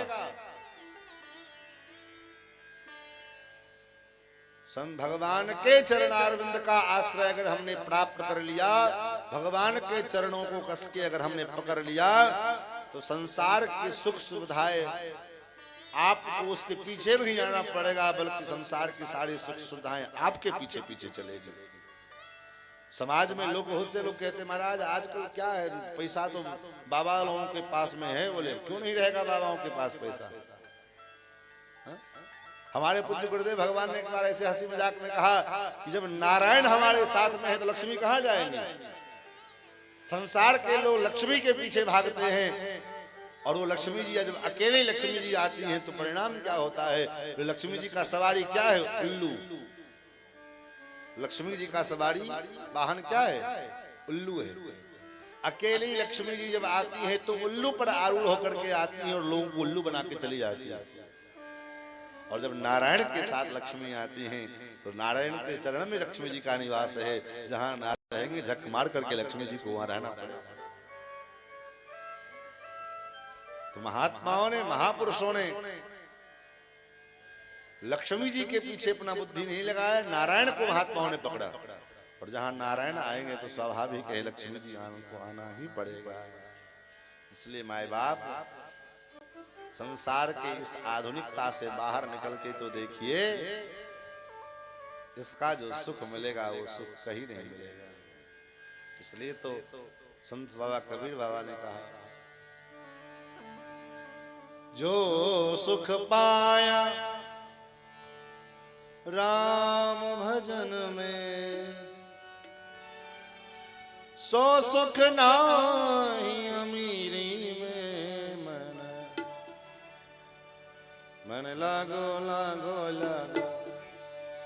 भगवान के चरणारविंद का आश्रय अगर हमने प्राप्त कर लिया, भगवान के चरणों को कस के अगर हमने पकड़ लिया, तो संसार की सुख सुविधाएं आपको उसके पीछे नहीं जाना पड़ेगा, बल्कि संसार की सारी सुख सुविधाएं आपके पीछे पीछे चलेगी। समाज में लोग, बहुत से लोग कहते महाराज आजकल क्या है, पैसा तो बाबा लोगों के पास में है। बोले क्यों नहीं रहेगा बाबाओं के पास पैसा? हमारे पूज्य गुरुदेव भगवान ने एक बार ऐसे हंसी मजाक में कहा कि जब नारायण हमारे साथ में है तो लक्ष्मी कहाँ जाएंगे? संसार के लोग लक्ष्मी के पीछे भागते हैं, और वो लक्ष्मी जी जब अकेले लक्ष्मी जी आती हैं तो परिणाम क्या होता है? लक्ष्मी जी का सवारी क्या है? उल्लू। लक्ष्मी जी का सवारी वाहन क्या है? उल्लू है। अकेली लक्ष्मी जी जब आती है तो उल्लू पर आरूढ़ होकर के आती है और लोगों को उल्लू बना के चली जाती है। और जब नारायण के साथ लक्ष्मी आती हैं तो नारायण के चरण में लक्ष्मी जी का निवास है, जहां नारायण रहेंगे झक मार करके लक्ष्मी जी को वहां रहना पड़ेगा। तो महात्माओं ने, महापुरुषों ने लक्ष्मी जी के पीछे अपना बुद्धि नहीं लगाया, नारायण को महात्माओं ने पकड़ा। और जहां नारायण आएंगे तो स्वाभाविक है लक्ष्मी जी को आना ही पड़ेगा। इसलिए माए बाप संसार के इस आधुनिकता से बाहर निकल के तो देखिए, इसका जो सुख मिलेगा वो सुख कहीं नहीं मिलेगा। इसलिए तो संत बाबा कबीर बाबा ने कहा, जो सुख पाया राम भजन में, सो सुख नाही अमीरी में। मन लागो लागो लागो,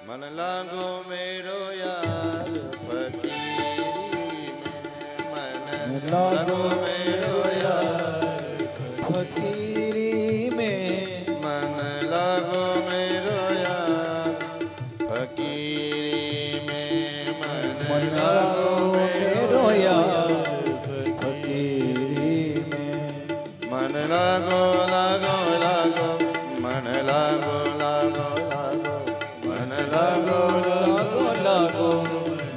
मन लागो मेरो यार फकीरी में। मन लागो मेरो यार फकीरी में, मन लागो मेरो यार फकीरी में। मन लागो मेरो यार फकीरी में। मन लागो लागो लागो, मन लागो लागो लागो, मन लागो लागो लागो,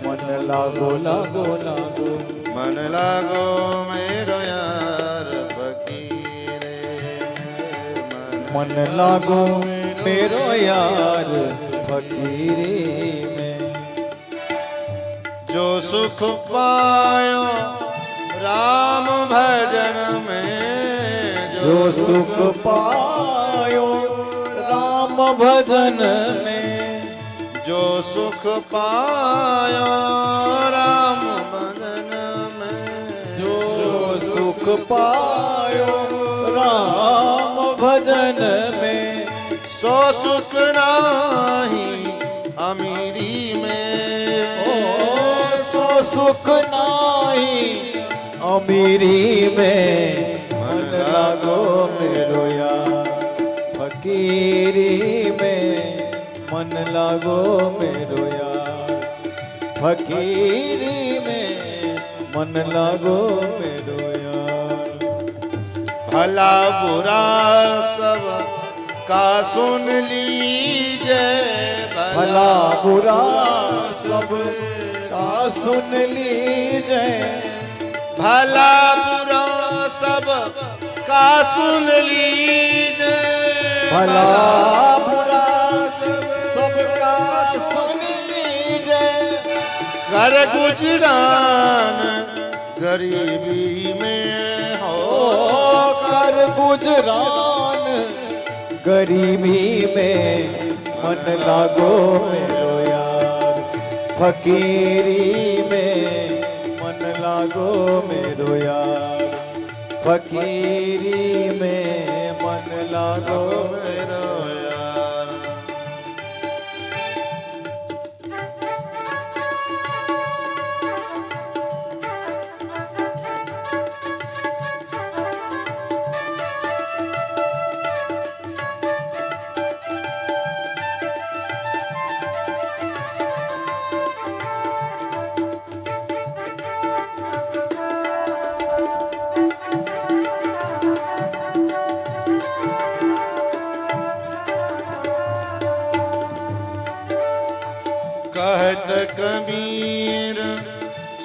मन लागो लागो लागो, मन लागो मेरो यार फकीरे में। मन लागो मेरो यार फकीरी में। जो सुख पायो राम भजन में, जो सुख पायो राम भजन में, जो सुख पायो राम भजन में, जो सुख पायो राम भजन में, सो सुख नाही अमीरी में। ओ सो सुख नाही अमीरी में। मन लागो मेरो यार फकीरी में मन लागो मेरो यार फकीरी में मन लागो मेरो यार भला बुरा सब का सुन लीजिए भला बुरा सब का सुन लीजिए भला बुरा सब का सुन लीजिए भला बुरा सबका सुन लीजिए कर गुजरान गरीबी में हो कर गुजरान गरीबी में मन लागो मेरो यार फकीरी में मन लागो मेरो यार फकीरी में मन लागो मेरो यार कहत कबीर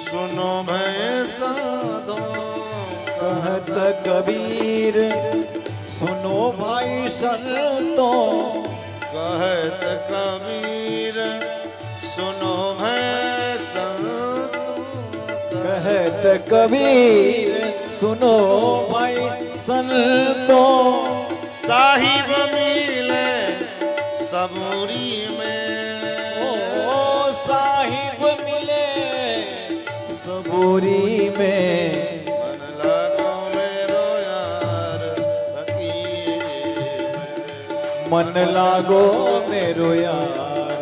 सुनो भय साधो कहत कबीर सुनो भाई संतों कहत कबीर सुनो भय संतो कहत कबीर सुनो भाई संतों साहिब मिले सबूरी में ओ साहिब मिले सबूरी में मन लागो मेरो यार फकीरी मन लागो मेरो यार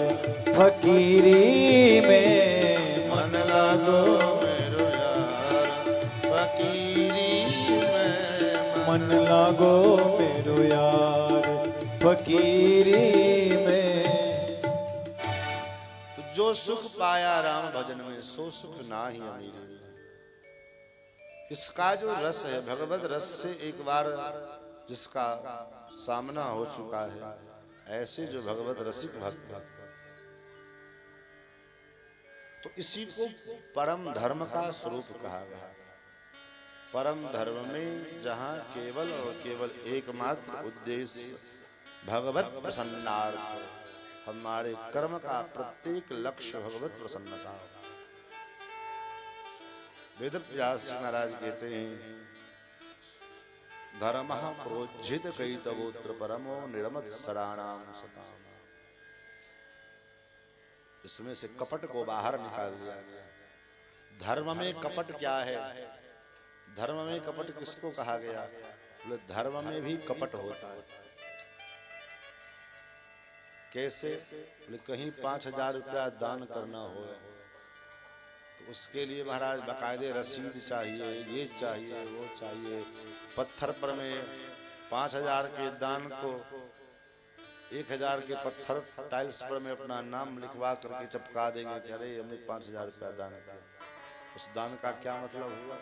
फकीरी में मन लागो मेरो यार फकीरी में मन लागो मेरो यार फकीरी में जो सुख पाया राम भजन में सो सुख ना ही अमीरी। इसका जो रस है भगवत रस से एक बार जिसका सामना हो चुका है ऐसे जो भगवत रसिक भक्त है तो इसी को परम धर्म का स्वरूप कहा गया। परम धर्म में जहां केवल और केवल एकमात्र उद्देश्य भगवत प्रसन्नार्थ हमारे कर्म का प्रत्येक लक्ष्य भगवत प्रसन्नता। वेद व्यास जी महाराज कहते हैं धर्म प्रोज्झित कैतवोत्र परमो निर्मत सराणाम सताम। इसमें से कपट को बाहर निकाल दिया गया। धर्म में कपट क्या है? धर्म में कपट किसको कहा गया? बोले धर्म में भी कपट होता है। कैसे? बोले कहीं 5,000 रुपया दान करना हो तो उसके लिए महाराज बाकायदे रसीद चाहिए, ये चाहिए, वो चाहिए। पत्थर पर में 5,000 के दान को 1,000 के पत्थर टाइल्स पर में अपना नाम लिखवा करके चपका देंगे कि अरे हमने 5,000 रुपया दान किया। उस दान का क्या मतलब हुआ?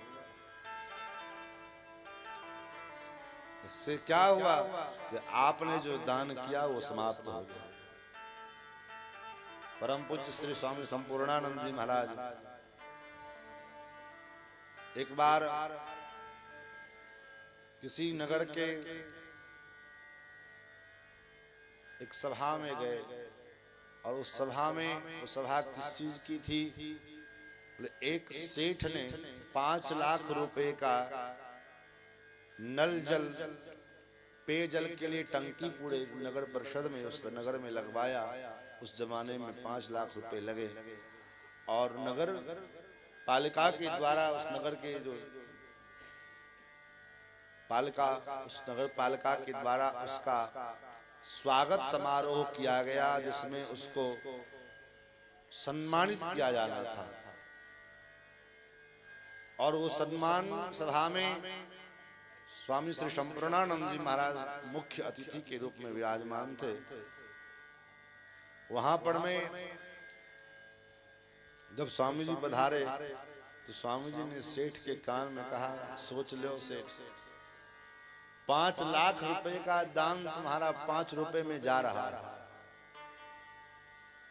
इससे क्या हुआ कि आपने जो दान किया वो समाप्त हो गया। परम पूज्य श्री स्वामी संपूर्णानंद जी महाराज एक बार किसी नगर के एक सभा में गए और उस सभा में वो सभा किस चीज की थी? एक सेठ ने 5 लाख रुपए का नल जल पेयजल के लिए टंकी पूरे नगर परिषद में उस नगर में लगवाया। उस जमाने में 5 लाख रुपए लगे और नगर पालिका के द्वारा उस नगर के जो पालिका उस नगर पालिका के द्वारा उसका स्वागत समारोह किया गया जिसमें उसको सम्मानित किया जाना था। और वो सम्मान सभा में स्वामी श्री संपूर्णानंद जी महाराज मुख्य अतिथि के रूप में विराजमान थे। वहां पर में जब स्वामी जी पधारे तो स्वामी जी ने सेठ के कान में कहा, सोच लो सेठ, 5 लाख रुपए का दान तुम्हारा 5 रुपए में जा रहा है।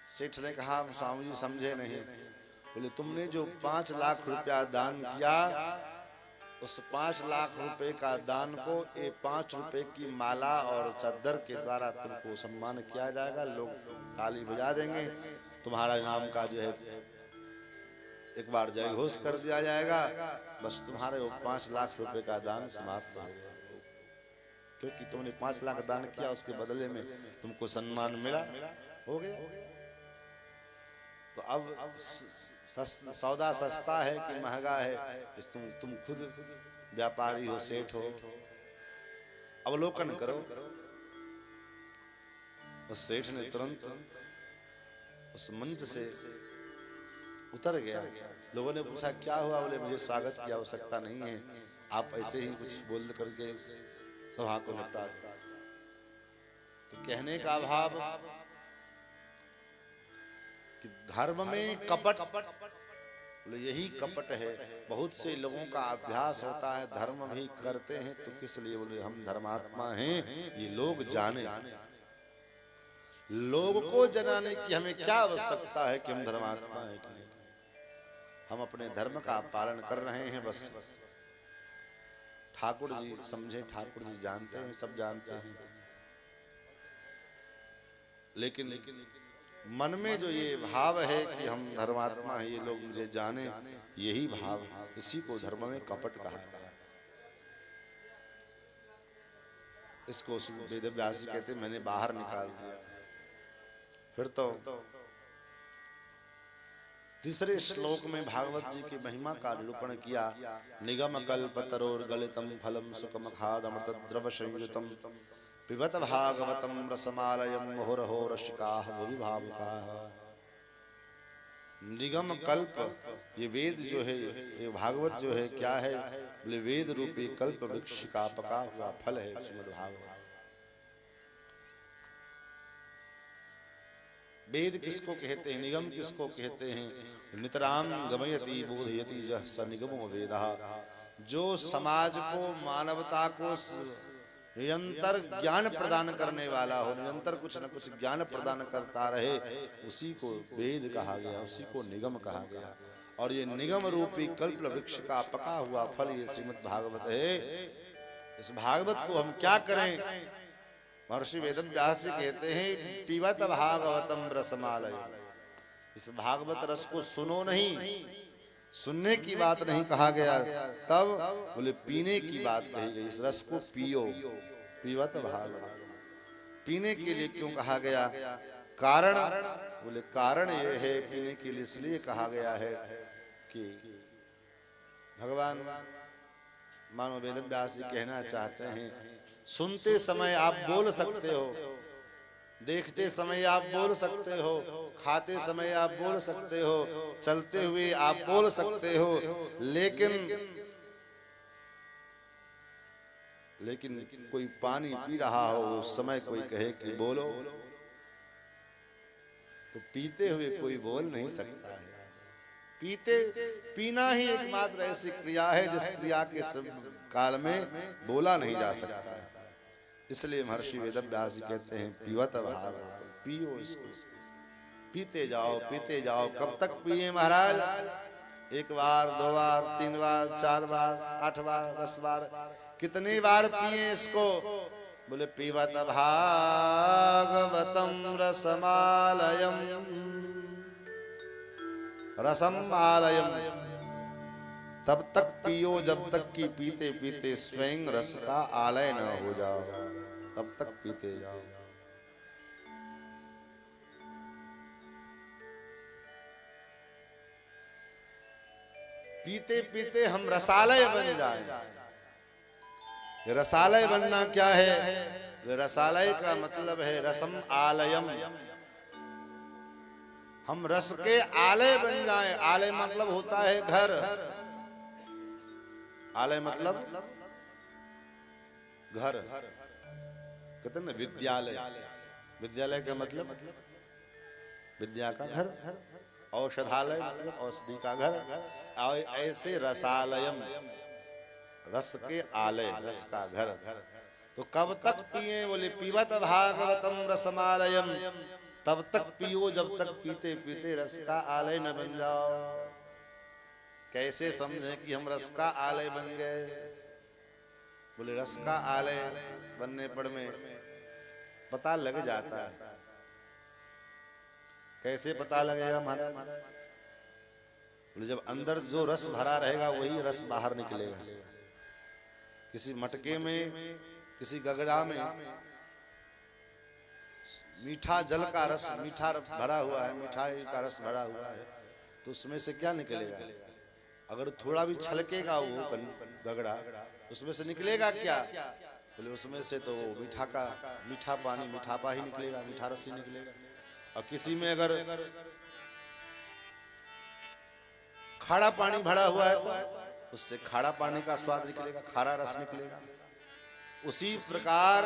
सेठ ने कहा, स्वामी जी समझे नहीं। बोले, तुमने जो 5 लाख रुपया दान किया, उस 5 लाख रुपए का दान को ये 5 रुपए की माला और चादर के द्वारा तुमको सम्मान किया जाएगा। लोग ताली बजा देंगे, तुम्हारा इनाम का जो है एक बार जय घोष कर दिया जाएगा। बस तुम्हारे वो 5 लाख रुपए का दान समाप्त हो गया, क्योंकि तुमने 5 लाख दान किया, उसके बदले में तुमको सम्मान मिला, हो गया। तो अब सौदा सस्ता है कि महंगा है, इस तुम खुद व्यापारी हो, सेठ हो, अवलोकन करो। उस सेठ ने तुरंत उस मंच से उतर गया। लोगों ने पूछा, क्या हुआ? बोले, मुझे स्वागत की आवश्यकता नहीं है, आप ऐसे ही कुछ बोल करके सभा को निपटा दो। तो कहने का भाव कि धर्म में कपट, बोले यही कपट है। बहुत से लोगों का अभ्यास होता है, धर्म भी करते हैं तो किस लिए? बोले, हम धर्मात्मा हैं, ये लोग जाने। लोग को जनाने की हमें क्या आवश्यकता है कि हम धर्मात्मा हैं? हम अपने धर्म का पालन कर रहे हैं, बस। ठाकुर जी समझे, ठाकुर जी जानते हैं, सब जानते हैं। लेकिन मन में जो ये भाव है कि हम धर्मात्मा हैं, ये लोग मुझे जाने, यही भाव, इसी को धर्म में कपट कहा है। इसको वेद व्यास जी कहते, मैंने बाहर निकाल दिया। फिर तो तीसरे श्लोक में भागवत जी की महिमा का निरूपण किया। निगम कल्पतरोर गलितम फलम सुखमखाद अमृत द्रव संयुतम पिबत भागवतम रसमालयम मुहुरहो रसिकाः भुवि भावुकाः। निगम कल्प, ये वेद जो है, ये भागवत जो है, क्या है? बोले, वेद रूपी कल्प वृक्ष का पका हुआ फल है श्रीमद् भागवत। वेद किसको कहते हैं? निगम किसको कहते हैं? नितराम गमयति बोधयति जह स निगमो वेदः। जो समाज को, मानवता को निरंतर ज्ञान प्रदान करने वाला हो, निरंतर कुछ न कुछ ज्ञान प्रदान करता रहे, उसी को वेद कहा गया, उसी को निगम कहा गया। और ये निगम रूपी कल्प वृक्ष का पका हुआ फल ये श्रीमद् भागवत है। इस भागवत को हम क्या करें? महर्षि वेदव्यास जी कहते हैं, पीबत भागवतम रसमालय। इस भागवत रस को सुनो नहीं, सुनने की बात नहीं कहा गया, तब बोले पीने की बात कही गई। इस रस को पियो, पीबत भागवत। पीने के लिए क्यों कहा गया? कारण, बोले कारण ये है पीने के लिए इसलिए कहा गया है कि भगवान मानो वेदव्यास जी कहना चाहते हैं, सुनते समय आप बोल सकते हो, देखते समय आप बोल सकते हो, खाते समय आप बोल सकते हो, चलते हुए आप बोल सकते हो, लेकिन कोई पानी पी रहा हो उस समय कोई कहे कि बोलो, तो पीते हुए कोई बोल नहीं सकता है। पीना ही एकमात्र ऐसी क्रिया है जिस क्रिया के सब काल में बोला नहीं जा सकता है। इसलिए महर्षि वेदव्यास जी कहते हैं, पीवत भागवत, पियो इसको, पीते जाओ, पीते जाओ। कब तक पिए महाराज? 1 बार, 2 बार, 3 बार, 4 बार, 8 बार, 10 बार, कितनी बार पिए इसको? बोले पीवत भागवतम रसमालयम, रसमालयम। तब तक पियो जब तक कि पीते पीते स्वयं रस का आलय न हो जाओ, तब तक पीते जाओ। पीते पीते हम रसालय बन जाएं। रसालय बनना क्या है? रसालय का मतलब है रसम आलयम। हम रस के आलय बन जाएं। आलय मतलब होता है घर। आलय मतलब घर कहते हैं ना विद्यालय, विद्यालय का मतलब विद्या का घर, औषधालय मतलब औषधि का घर, और ऐसे रसालयम रस के आलय, रस का घर। तो कब तक पिए, बोले पीवत भागवतम रसमालयम, तब तक पियो जब तक पीते पीते रस का आलय न बन जाओ। कैसे समझे कि हम रस का आलय बन गए? बोले रस का आलय बनने पर में पता लग जाता है। कैसे पता लगेगा महाराज? बोले जब अंदर जो रस भरा रहेगा वही रस बाहर निकलेगा। किसी मटके में, किसी गगड़ा में मीठा जल का रस, मीठा भरा हुआ है, मिठाई का रस भरा हुआ है, तो उसमें से क्या निकलेगा? अगर थोड़ा भी छलकेगा वो गगड़ा, उसमें से निकलेगा क्या? बोले उसमें से तो मीठा का मीठा पानी, मीठा पा ही निकलेगा, मीठा रस ही निकलेगा। और किसी में अगर खारा पानी भरा हुआ है तो उससे खारा पानी का स्वाद निकलेगा, खारा रस निकलेगा। उसी प्रकार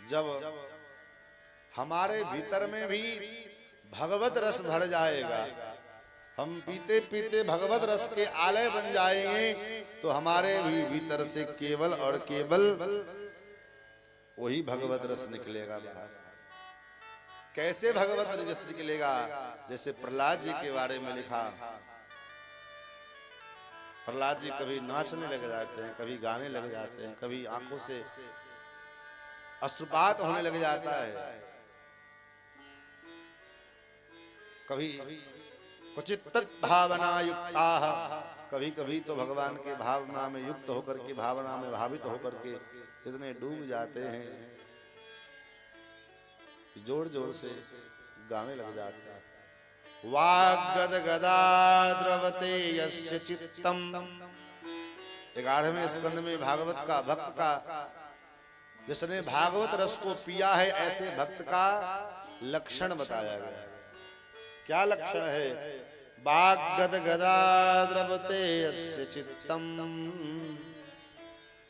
जब हमारे भीतर में भी भगवत रस भर जाएगा, हम पीते पीते भगवत रस के आलय बन जाएंगे, तो हमारे भी भीतर से केवल और केवल वही भगवत रस निकलेगा बाहर। कैसे भगवत रस निकलेगा? जैसे प्रहलाद जी के बारे में लिखा, प्रहलाद जी कभी नाचने लग जाते हैं, कभी गाने लग जाते हैं, कभी आंखों से अश्रुपात होने लग जाता है, कभी क्वचित भावना युक्ता, कभी कभी तो भगवान के भावना में युक्त होकर के, भावना में भावित होकर के इतने डूब जाते हैं, जोर जोर से गाने लग जाते हैं। वाग्गद गदा द्रवते यस्य चित्तम, 11वें स्कंद में भागवत का, भक्त का, जिसने भागवत रस को पिया है, ऐसे भक्त का लक्षण बताया गया। क्या लक्षण है? वाग्गद गदा द्रवते यस्य चित्तम,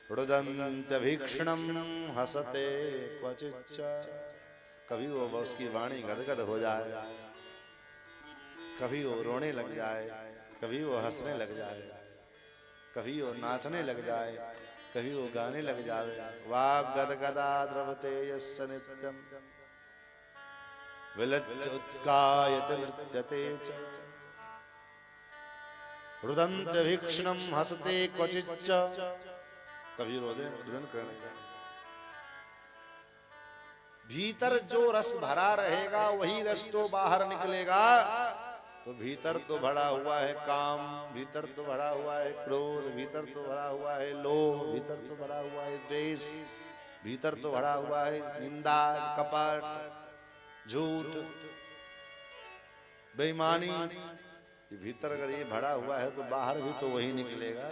रुदन्त्यभीक्ष्णं हसते क्वचिच्च, कभी वो उसकी वाणी गदगद हो जाए, कभी वो रोने लग जाए, कभी वो हंसने लग जाए, कभी वो नाचने लग जाए, कभी वो गाने लग जाए। वाग्गद गदा द्रवते यस्य नित्यं, विलज्ज उत्कायते नृत्यते च, रुदन्त्यभीक्ष्णं हसते क्वचिच्च, कभी रुदन करने। भीतर जो रस भरा रहेगा वही रस तो बाहर निकलेगा। तो भीतर तो भरा हुआ है काम, भीतर तो भरा हुआ है क्रोध, भीतर तो भरा हुआ है लोभ, भीतर तो भरा हुआ है द्वेष, भीतर तो भरा हुआ है निंदा, कपट, झूठ, बेईमानी। भीतर अगर ये भरा हुआ है तो बाहर भी तो वही निकलेगा।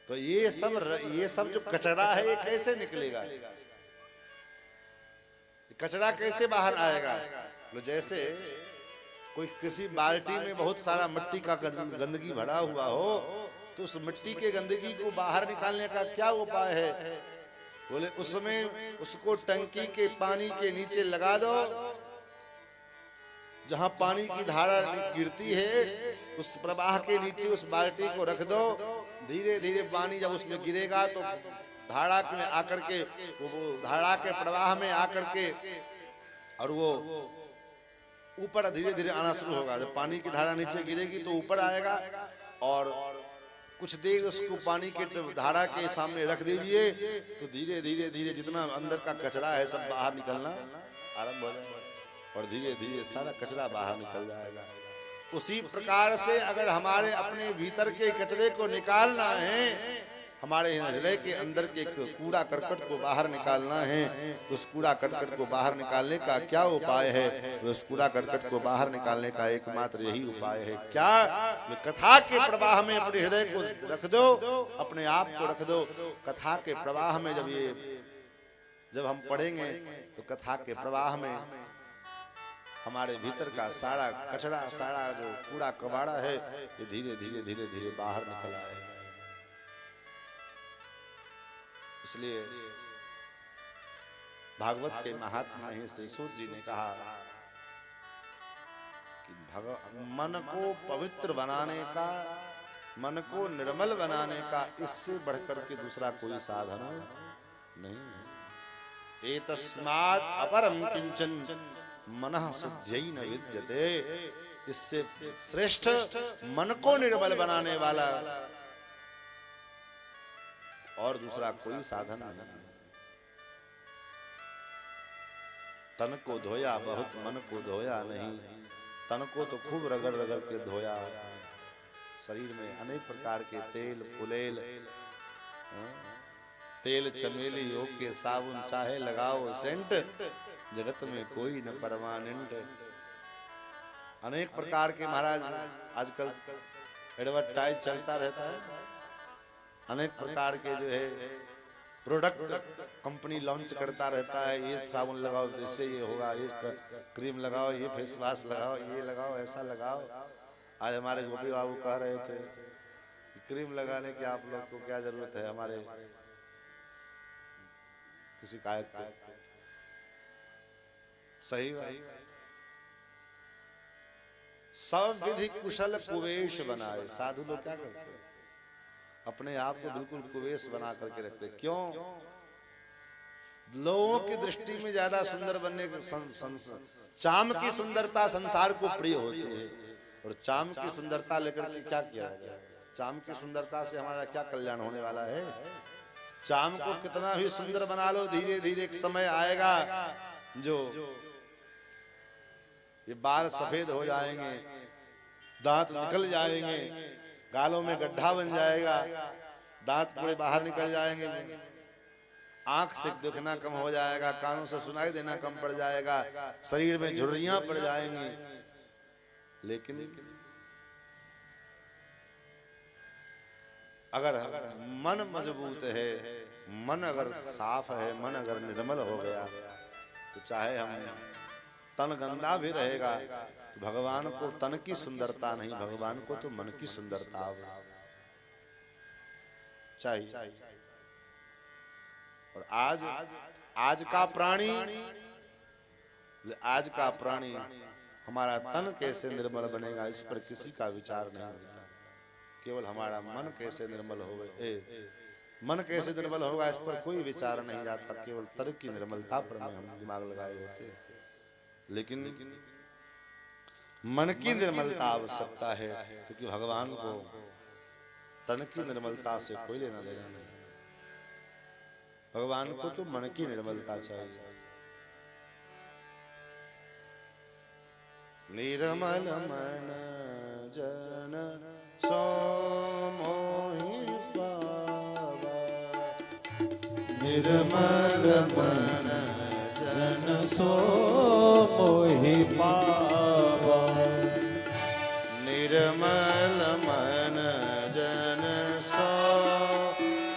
तो ये सब जो कचरा है ये कैसे निकलेगा? कचरा कैसे बाहर आएगा? जैसे कोई किसी बाल्टी में बहुत सारा मिट्टी का गंदगी भरा हुआ हो, तो उस मिट्टी के गंदगी को बाहर निकालने का क्या उपाय है? बोले उसमें उसको टंकी के पानी के नीचे लगा दो, जहां पानी की धारा गिरती है उस प्रवाह के नीचे उस बाल्टी को रख दो। धीरे धीरे पानी जब उसमें गिरेगा तो धारा में आकर के, वो धारा के प्रवाह में आकर के, और वो ऊपर धीरे धीरे आना शुरू होगा। जब पानी की धारा नीचे गिरेगी तो ऊपर आएगा, और कुछ देर उसको पानी के धारा के सामने रख दीजिए, तो धीरे धीरे धीरे जितना अंदर का कचरा है सब बाहर निकलना आरंभ हो जाएगा, और धीरे धीरे सारा कचरा बाहर निकल जाएगा। उसी प्रकार से अगर हमारे अपने भीतर के कचरे को निकालना है, हमारे हृदय के अंदर के कूड़ा करकट को बाहर निकालना है, उस कूड़ा करकट को बाहर निकालने का क्या उपाय है? उस कूड़ा करकट को बाहर निकालने का एकमात्र यही उपाय है। क्या? कथा के प्रवाह में अपने हृदय को रख दो, अपने आप को रख दो। कथा के प्रवाह में जब हम पढ़ेंगे तो कथा के प्रवाह में हमारे भीतर का सारा कचरा, सारा जो कूड़ा कबाड़ा है, ये धीरे धीरे धीरे धीरे बाहर निकल आएगा। इसलिए भागवत के महात्मा ही श्री सूत जी ने कहा कि मन को पवित्र बनाने का, मन को निर्मल बनाने का इससे बढ़कर के दूसरा कोई साधन नहीं है। एतस्मात् अपरम किंचन मनः शुद्ध्यै न विद्यते। इससे श्रेष्ठ मन को निर्मल बनाने वाला और दूसरा कोई साधन नहीं। तन को धोया बहुत, मन को धोया नहीं। तन को तो खूब रगड़ रगड़ के धोया। शरीर में अनेक प्रकार के तेल फुलेल, तेल चमेली योग के साबुन चाहे लगाओ सेंट, जगत में कोई न परमानेंट। अनेक प्रकार के महाराज आजकल एडवर्टाइज चलता रहता है। अनेक प्रकार के जो है प्रोडक्ट कंपनी लॉन्च करता रहता है। ये साबुन लगाओ तो इससे ये होगा, ये क्रीम लगाओ, ये फेस वॉश लगाओ, ये लगाओ, ऐसा लगाओ। आज हमारे गोपी बाबू कह रहे थे क्रीम लगाने की आप लोग को क्या जरूरत है, हमारे किसी गायक को। सही बात। सब विधि कुशल कुवेश बनाए। साधु लोग क्या करते हैं, अपने आप को बिल्कुल कुवेश बना करके रखते। क्यों? लोगों की दृष्टि में ज्यादा सुंदर बनने चाम की सुंदरता संसार को प्रिय होती है। और चाम की सुंदरता लेकर के क्या किया गया? चाम की सुंदरता से हमारा क्या कल्याण होने वाला है? चाम को कितना भी सुंदर बना लो, धीरे धीरे एक समय आएगा जो ये बाल सफेद हो जाएंगे, दांत निकल जाएंगे, गालों में गड्ढा बन जाएगा, दांत पूरे बाहर निकल जाएंगे, आंख से दिखना कम हो जाएगा, कानों से सुनाई देना कम पड़ जाएगा, शरीर में झुर्रियां पड़ जाएंगी। लेकिन अगर मन मजबूत है, मन अगर साफ है, मन अगर निर्मल हो गया, तो चाहे हम तन गंदा भी रहेगा तो भगवान को तन की सुंदरता नहीं, भगवान को तो मन की सुंदरता चाहिए। और आज का प्राणी हमारा तन कैसे निर्मल बनेगा, इस पर किसी का विचार नहीं होता। केवल हमारा मन कैसे निर्मल होगा, मन कैसे निर्मल होगा, इस पर कोई विचार नहीं जाता। केवल तर्क की निर्मलता पर हम दिमाग लगाए होते हैं। लेकिन मन की निर्मलता आवश्यकता है, क्योंकि भगवान को तन की निर्मलता से कोई लेना देना नहीं। भगवान को तो मन की निर्मलता चाहिए। निर्मल मन जन सो मोहि पावा, निर्मल मन जन सो मोहि पावा, निर्मल मन जन सो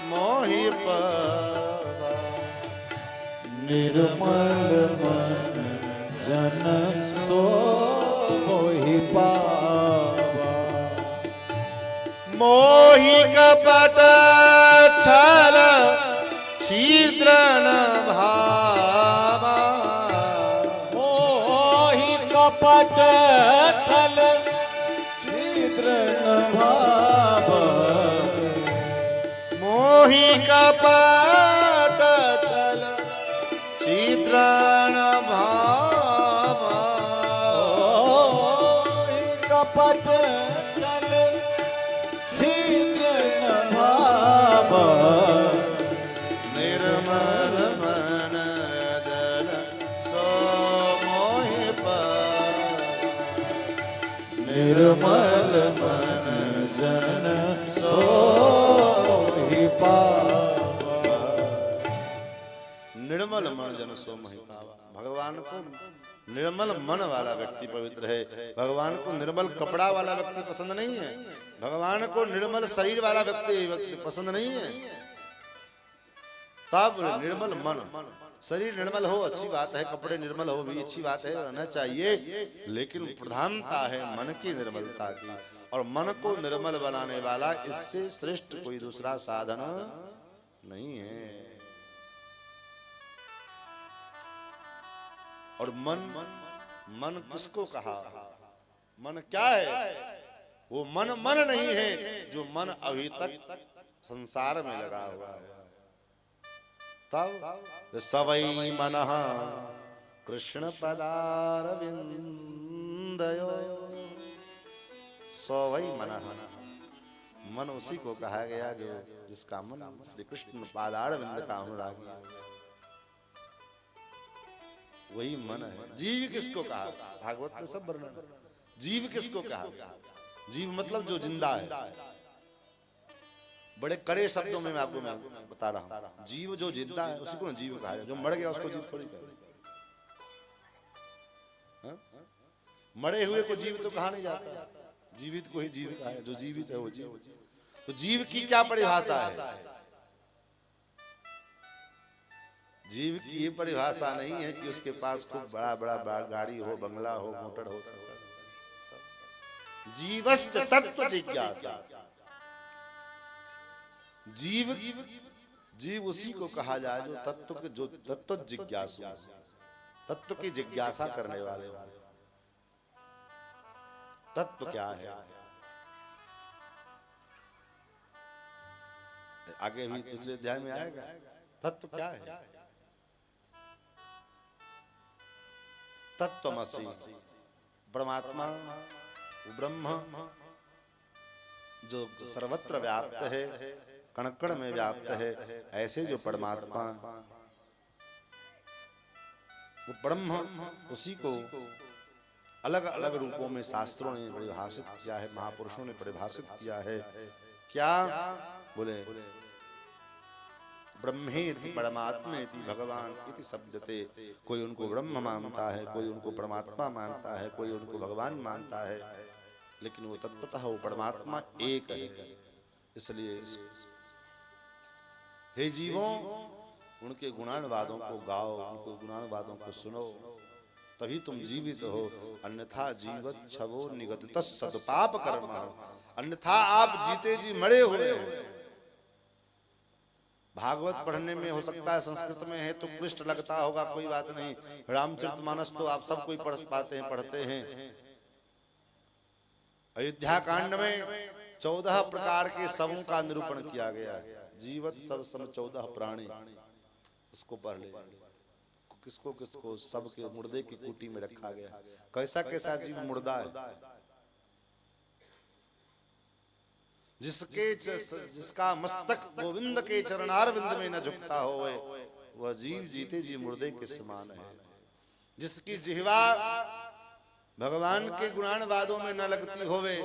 मोहि पावा, निर्मल मन जन सो मोहि पावा। मोहि कपट छल छिद्र न भावा, मोहि कपट छल छिद्र न भावा, मोहि कपट छल छिद्र न भावा, मोहि कपट छल छिद्र न भावा, निर्मल मन जन सो मोहि पावा, निर्मल मन जन सो मोहि पावा। निर्मल मन जन सो मोहि पावा। भगवान को निर्मल मन वाला व्यक्ति पवित्र है। भगवान को निर्मल कपड़ा वाला व्यक्ति पसंद नहीं है। भगवान को निर्मल शरीर वाला व्यक्ति पसंद नहीं है। तब निर्मल मन, शरीर निर्मल हो अच्छी बात है, कपड़े निर्मल हो भी अच्छी बात है, रहना चाहिए, लेकिन प्रधानता है मन की निर्मलता की। और मन को निर्मल बनाने वाला इससे श्रेष्ठ कोई दूसरा साधन नहीं है। और मन मन किसको कहा? मन क्या है? वो मन नहीं है जो मन अभी तक संसार में लगा हुआ है। तब सवै मनः कृष्ण पदारविंदयो, सवै मनः, मन उसी को कहा गया जो जिसका मन श्री कृष्ण पादारविंद का अनुरागी है, वही मन है। जीव किसको कहा? भागवत में सब वर्णन। जीव किसको कहा? जीव मतलब जो जिंदा है। बड़े कड़े शब्दों में मैं आपको बता रहा हूं। जीव जो जिंदा है उसी को ना जीव कहा है। जो मर गया उसको जीव थोड़ी कहा। मरे हुए को जीव तो कहा नहीं जाता, जीवित को ही जीव कहा है। जो जीवित है वो जीव। तो जीव की क्या परिभाषा है? जीव की ये परिभाषा नहीं है कि उसके पास खूब बड़ा बड़ा गाड़ी हो, बंगला हो, मोटर हो। जीवस्य तत्व जिज्ञासा। जीव उसी को कहा जाए जो तत्व जिज्ञासु, तत्व की जिज्ञासा करने वाले। तत्व क्या है? आगे भी दूसरे अध्याय में आएगा। तत्व क्या है? तत्वमसि, परमात्मा ब्रह्म जो सर्वत्र व्याप्त है, कण कण में व्याप्त है। ऐसे जो परमात्मा वो ब्रह्म, उसी को अलग अलग रूपों में शास्त्रों ने परिभाषित किया है, महापुरुषों ने परिभाषित किया है। क्या बोले? ब्रह्मेति परमात्मेति भगवान इति शब्दते। कोई उनको ब्रह्म मानता है, कोई उनको परमात्मा मानता है, कोई उनको भगवान मानता है, लेकिन वो तत्वतः वो परमात्मा एक है। इसलिए हे जीवों, उनके गुणानुवादों को गाओ, उनको गुणानुवादों को सुनो, तभी तुम जीवित हो। अन्यथा जीवत छवो निगत सदपाप कर्म, अन्यथा आप जीते जी मरे हुए हो। भागवत पढ़ने में हो सकता है संस्कृत में है तो क्लिष्ट लगता होगा, कोई बात नहीं। रामचरितमानस तो आप सब कोई पढ़ पाते हैं, पढ़ते हैं। अयोध्या कांड में 14 प्रकार के शवों का निरूपण किया गया है। जीवत सब सम 14 प्राणी, उसको पढ़ ले। किसको किसको सबके मुर्दे की कुटी में रखा गया। कैसा कैसा जीव मुर्दा है, जिसका मस्तक गोविंद के चरणारविंद में न झुकता हो, वह जीव जीते जी मुर्दे के समान है। जिसकी जिह्वा भगवान के गुणानुवादों में न लगती होवे,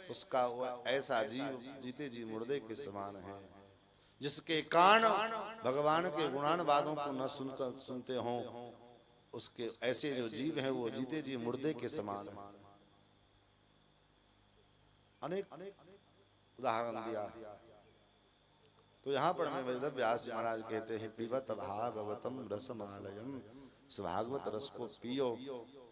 उसका वह ऐसा जीव जीते जी मुर्दे के समान है। जिसके कान भगवान के गुणानुवादों को न सुनते हों, उसके ऐसे जो जीव हैं वो जीते जी मुर्दे के समान है। अनेक उदाहरण दिया। तो यहाँ पर में वेद व्यास महाराज कहते हैं, पीबत भागवतम रसमालयम, भागवत रस को पियो।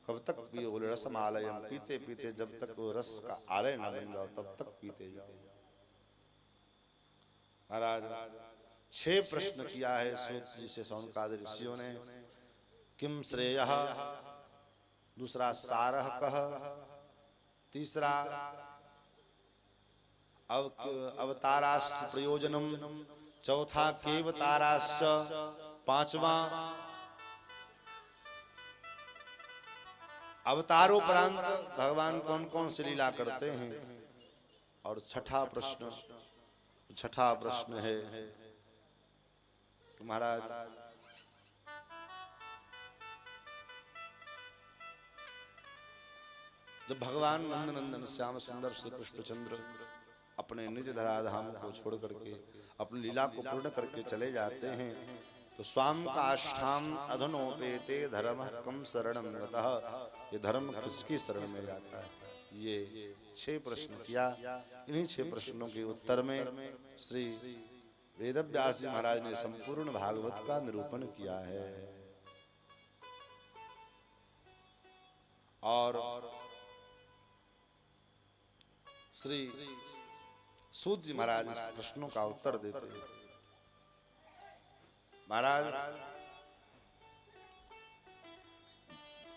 कब तक पियो? बोले रसमालयम, पीते पीते जब तक वो रस का आलय न बन जाओ तब तक पीते जाओ। महाराज 6 प्रश्न किया है सूत जी से शौनकादि ऋषियों ने। किम श्रेयः, दूसरा सारः कः, तीसरा अवताराश्च प्रयोजनम, चौथा केवताराश्च, पांचवा अवतारोपरांत भगवान कौन कौन सी लीला करते हैं, और छठा प्रश्न है महाराज जब भगवान नंदनंदन श्याम सुंदर श्री कृष्णचंद्र अपने निज धराधाम को छोड़ करके अपनी लीला को पूर्ण करके चले जाते हैं, तो स्वाम काष्ठाम अधनोपेते धर्म कम शरणम रतः, ये धर्म किसकी शरण में जाता है? ये 6 प्रश्न किया। इन्हीं 6 प्रश्नों के उत्तर में श्री वेदव्यास जी महाराज ने संपूर्ण भागवत का निरूपण किया है। और श्री सूत जी महाराज इस प्रश्नों का उत्तर देते हैं। महाराज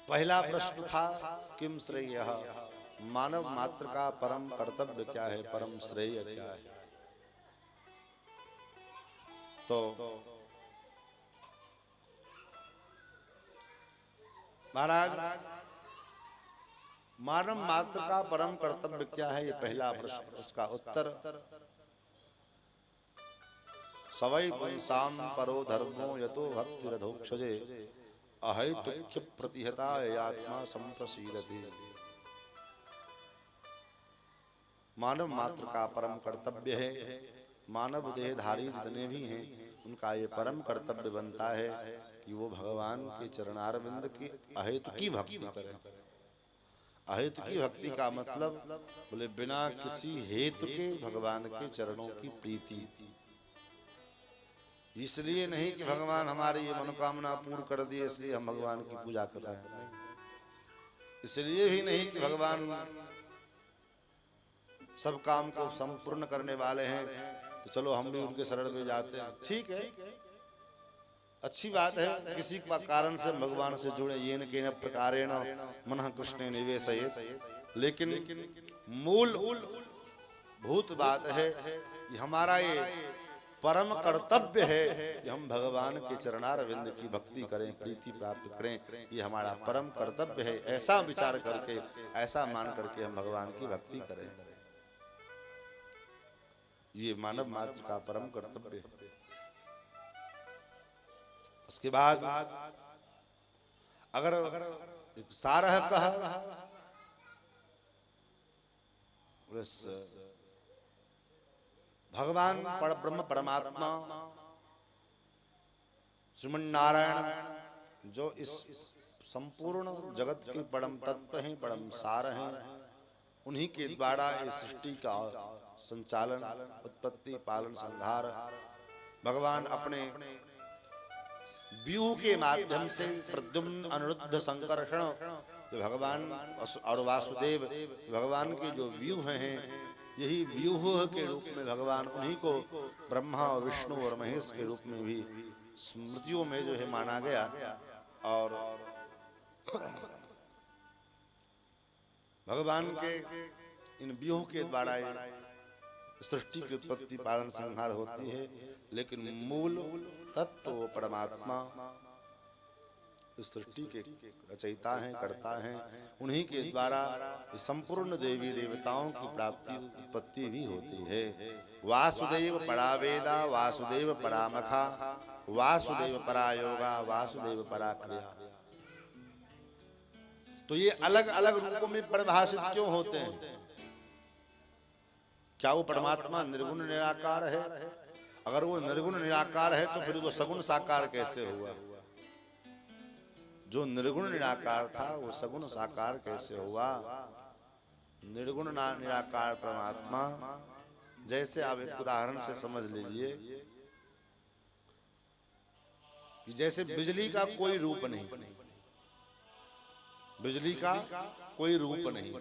पहला प्रश्न था किम श्रेय, मानव मात्र का परम कर्तव्य क्या है, परम श्रेय क्या है। तो महाराज मानव मात्र का परम कर्तव्य क्या है, ये पहला प्रश्न। उसका उत्तर सवै पुंसाम परो धर्मो यतो भक्तिरधोक्षजे अहैतुक्य प्रतिहता आत्मा संप्रसीदति। मानव मात्र का परम कर्तव्य है, मानव देहधारी जितने भी हैं उनका ये परम कर्तव्य बनता है कि वो भगवान के चरणारविंद की अहेतु की भक्ति करें। अहेतु की भक्ति का मतलब बोले बिना किसी हेतु के भगवान के चरणों की प्रीति। इसलिए नहीं कि भगवान हमारी ये मनोकामना पूर्ण कर दिए इसलिए हम भगवान की पूजा कर रहे हैं, इसलिए भी नहीं कि भगवान सब काम को संपूर्ण करने वाले हैं तो चलो हम भी उनके शरण में जाते हैं। ठीक है, अच्छी बात है, किसी कारण से भगवान से जुड़े, ये न केन प्रकारेण मनः कृष्णे निवेशयेत्। लेकिन मूल भूत बात है कि हमारा ये परम कर्तव्य है कि हम भगवान के चरणारविंद की भक्ति करें, प्रीति प्राप्त करें। ये हमारा परम कर्तव्य है। ऐसा विचार करके, ऐसा मान करके हम भगवान की भक्ति करें, ये मानव मात्र का परम कर्तव्य है। उसके बाद अगर सारह कहा भगवान ब्रह्म परमात्मा श्रीमन नारायण जो इस संपूर्ण जगत के परम तत्व हैं, परम सार हैं, उन्हीं के द्वारा इस सृष्टि का संचालन, उत्पत्ति, पालन, संहार भगवान अपने व्यूह के माध्यम से प्रद्युम्न अनिरुद्ध संकर्षण भगवान और वासुदेव भगवान के जो व्यूह हैं, यही व्यूह के रूप में भगवान उन्हीं को ब्रह्मा और विष्णु और महेश के रूप में भी स्मृतियों में जो है माना गया। और भगवान के इन व्यूह के द्वारा सृष्टि की उत्पत्ति, पालन, संहार होती है। लेकिन मूल तत्व परमात्मा सृष्टि के रचयिता हैं, करता हैं, उन्हीं के द्वारा संपूर्ण देवी देवताओं की प्राप्ति, उत्पत्ति भी होती है। वासुदेव परा वेदा, वासुदेव परा मखा, वासुदेव परा योगा, वासुदेव परा क्रिया। तो ये अलग अलग रूपों में परिभाषित क्यों होते हैं? क्या वो परमात्मा निर्गुण निराकार है? अगर वो निर्गुण निराकार है तो फिर वो सगुण साकार कैसे हुआ? जो निर्गुण निराकार था वो सगुण साकार कैसे हुआ? निर्गुण निराकार परमात्मा, जैसे आप एक उदाहरण से समझ लीजिए कि जैसे बिजली का कोई रूप नहीं, बिजली का कोई रूप नहीं,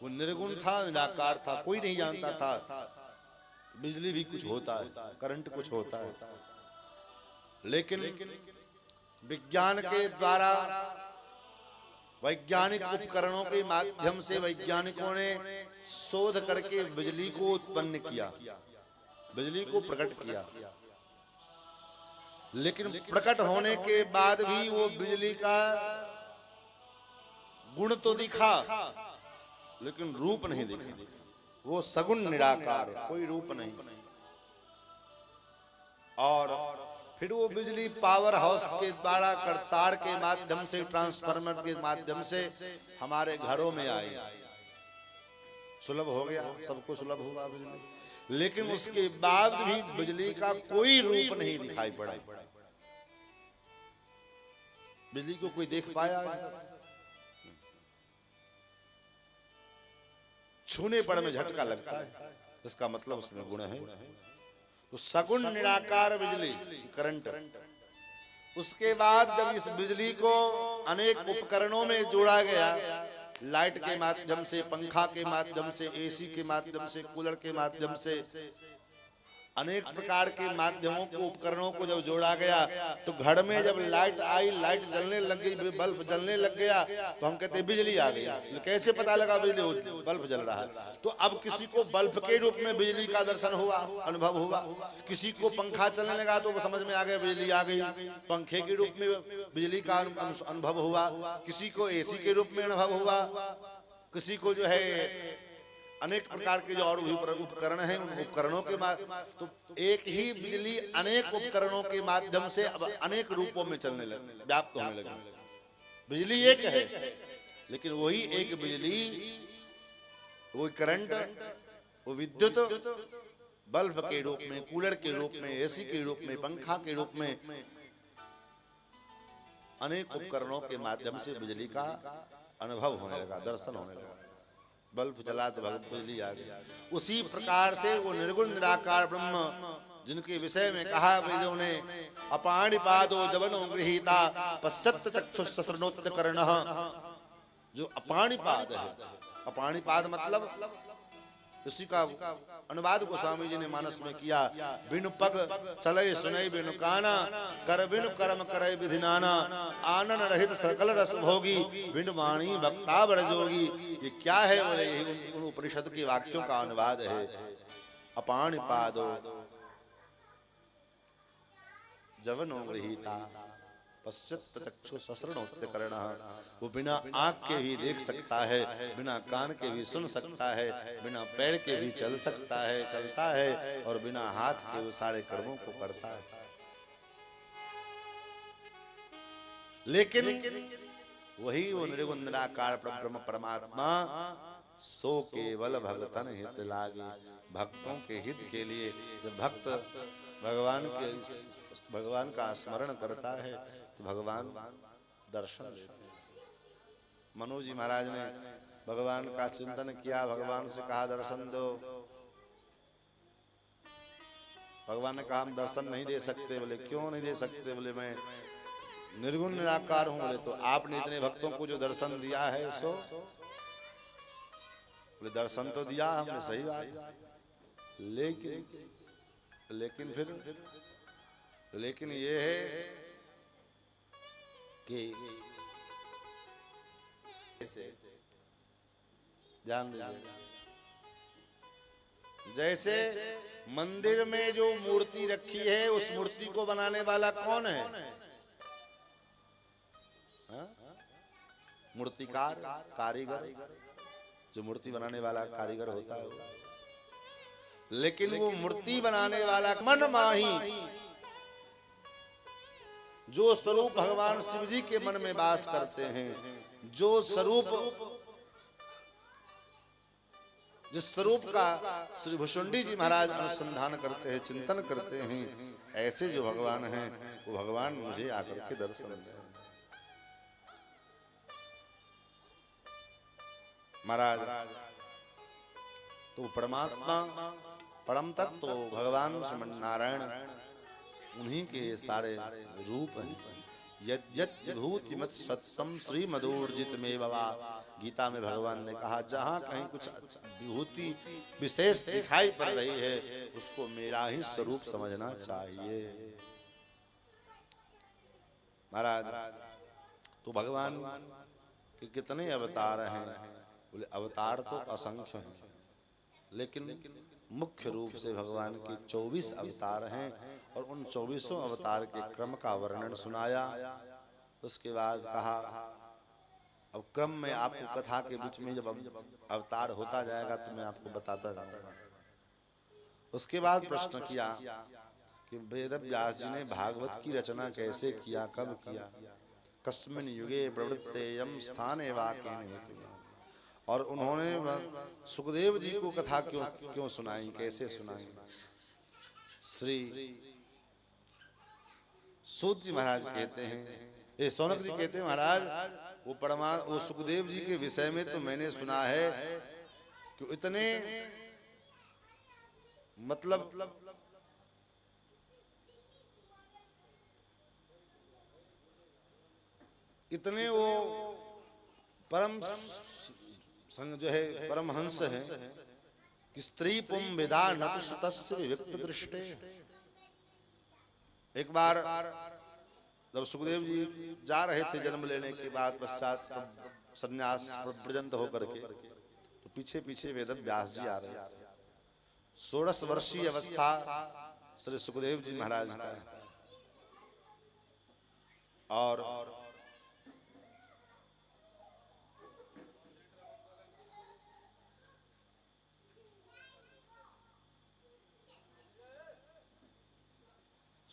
वो निर्गुण था, निराकार था, कोई नहीं जानता था बिजली भी कुछ होता है, करंट कुछ होता है। लेकिन विज्ञान के द्वारा, वैज्ञानिक उपकरणों के माध्यम से वैज्ञानिकों ने शोध करके बिजली को उत्पन्न किया, बिजली को प्रकट किया। लेकिन प्रकट होने के बाद भी वो बिजली का गुण तो दिखा लेकिन रूप नहीं दिखा। वो सगुण निराकार है, कोई रूप नहीं। और फिर वो बिजली पावर हाउस के द्वारा करतार के माध्यम से, ट्रांसफार्मर के माध्यम से हमारे घरों में आई, सुलभ हो गया, सबको सुलभ हुआ बिजली। लेकिन उसके बाद भी बिजली का कोई रूप नहीं दिखाई पड़ा। बिजली को कोई देख पाया? छूने पर में झटका लगता है, इसका मतलब उसमें गुण है। तो सगुण निराकार बिजली, करंट। उसके बाद जब इस बिजली को अनेक उपकरणों में जोड़ा गया, लाइट के माध्यम से, पंखा के माध्यम से, एसी के माध्यम से, कूलर के माध्यम से, अनेक प्रकार के माध्यमों को उपकरणों को जब जोड़ा गया तो घर में जब लाइट आई, लाइट जलने लग गई, बल्ब जलने लग गया तो हम कहते बिजली आ गई। कैसे पता लगा बिजली, बल्ब जल रहा है। तो अब किसी को बल्ब के रूप में बिजली का दर्शन हुआ, अनुभव हुआ, किसी को पंखा चलने लगा तो वो समझ में आ गया बिजली आ गई, पंखे के रूप में बिजली का अनुभव हुआ, किसी को एसी के रूप में अनुभव हुआ, किसी को जो है अनेक प्रकार के जो और उपकरण हैं उन उपकरणों के तो एक ही बिजली अनेक उपकरणों के माध्यम से अब अनेक रूपों में चलने लगे, व्याप्त होने लगे। बिजली एक है लेकिन वही एक बिजली, वो करंट, वो विद्युत बल्ब के रूप में, कूलर के रूप में, एसी के रूप में, पंखा के रूप में अनेक उपकरणों के माध्यम से बिजली का अनुभव होने लगा, दर्शन होने लगा। बल्ब जला तो बिजली आ गई। उसी प्रकार से वो निर्गुण निराकार ब्रह्म जिनके विषय में कहा वेदों ने अपाणिपादो जवनो गृहीता पश्चात चक्षुष ससृणोत्य कर्णः, जो अपाणिपाद है, अपाणिपाद मतलब उसी का अनुवाद गोस्वामी जी ने मानस में किया। बिनु पग चले सुनई बिनु काना, कर बिनु कर्म करे विधि नाना, आनन रहित सकल रस भोगी, बिनु वाणी वक्ता बर जोगी। ये क्या है? बोले उन उपनिषद के वाक्यों का अनुवाद है। अपाणिपादो जवनो गृहीता पश्चात चक्षु ससृणोत्य कर्णः, वो बिना आँख के भी देख सकता है, बिना कान के भी सुन सकता है, बिना पैर के भी चल सकता है, चलता है, और बिना हाथ के वो सारे कर्मों को करता है। लेकिन वही वो निर्गुण निराकार ब्रह्म परमात्मा सो केवल भगतन हित लागे, भक्तों के हित के लिए जब भक्त भगवान का स्मरण करता है तो भगवान दर्शन देते हैं। मनोज जी महाराज ने भगवान का चिंतन किया, भगवान से कहा दर्शन दो। भगवान ने कहा हम दर्शन नहीं दे सकते। बोले क्यों नहीं दे सकते? बोले मैं निर्गुण निराकार हूं। बोले तो आपने इतने भक्तों को जो दर्शन दिया है सो, बोले दर्शन तो दिया हमने, सही बात, लेकिन ये है कि ध्यान दीजिए, जैसे मंदिर में जो मूर्ति रखी है उस मूर्ति को बनाने वाला कौन है? मूर्तिकार, कारीगर, जो मूर्ति बनाने वाला कारीगर होता है। लेकिन वो मूर्ति बनाने वाला मन माही, जो स्वरूप भगवान शिव जी के मन में वास करते हैं, जो स्वरूप, जिस स्वरूप का श्री भुषुंडी जी महाराज अनुसंधान करते हैं, चिंतन करते हैं, ऐसे जो भगवान हैं वो भगवान मुझे आकर के दर्शन दें। महाराज तो परमात्मा परम तत्व तो भगवान श्रीमन नारायण उन्हीं के सारे रूप हैं। यद्यत विभूति मत सत्सम श्री मधुर्जित में बाबा, गीता में भगवान ने कहा जहाँ कहीं कुछ विभूति विशेष दिखाई पड़ रही है उसको मेरा ही स्वरूप समझना चाहिए। महाराज तो भगवान के कितने अवतार हैं? बोले अवतार तो असंख्य हैं, लेकिन मुख्य रूप से भगवान के 24 अवतार हैं और उन 24 अवतार के क्रम का वर्णन सुनाया। उसके बाद कहा अब क्रम में आपको कथा के बीच में जब अवतार होता जाएगा तो मैं आपको बताता जाऊंगा। उसके बाद प्रश्न किया कि वेद व्यास जी ने भागवत की रचना कैसे किया, कब किया, कस्मिन युगे प्रवृत्तेयम स्थाने वाक्येन हेतु, और उन्होंने सुखदेव जी को कथा क्यों सुनाई, कैसे सुनाई। श्री सूत जी महाराज कहते हैं, ये सौनक जी कहते हैं महाराज वो सुखदेव जी के विषय में तो मैंने सुना है कि इतने मतलब इतने वो परम संग जो है परमहंस है कि स्त्री पुम विदा न तो सुतस्य विविक्त दृष्टे। एक बार जब सुखदेव जी जा रहे थे जन्म लेने के बाद पश्चात संन्यास पर्यंत होकर के, तो पीछे पीछे वेद व्यास जी आ रहे थे। 16 वर्षीय अवस्था श्री सुखदेव जी महाराज का है। और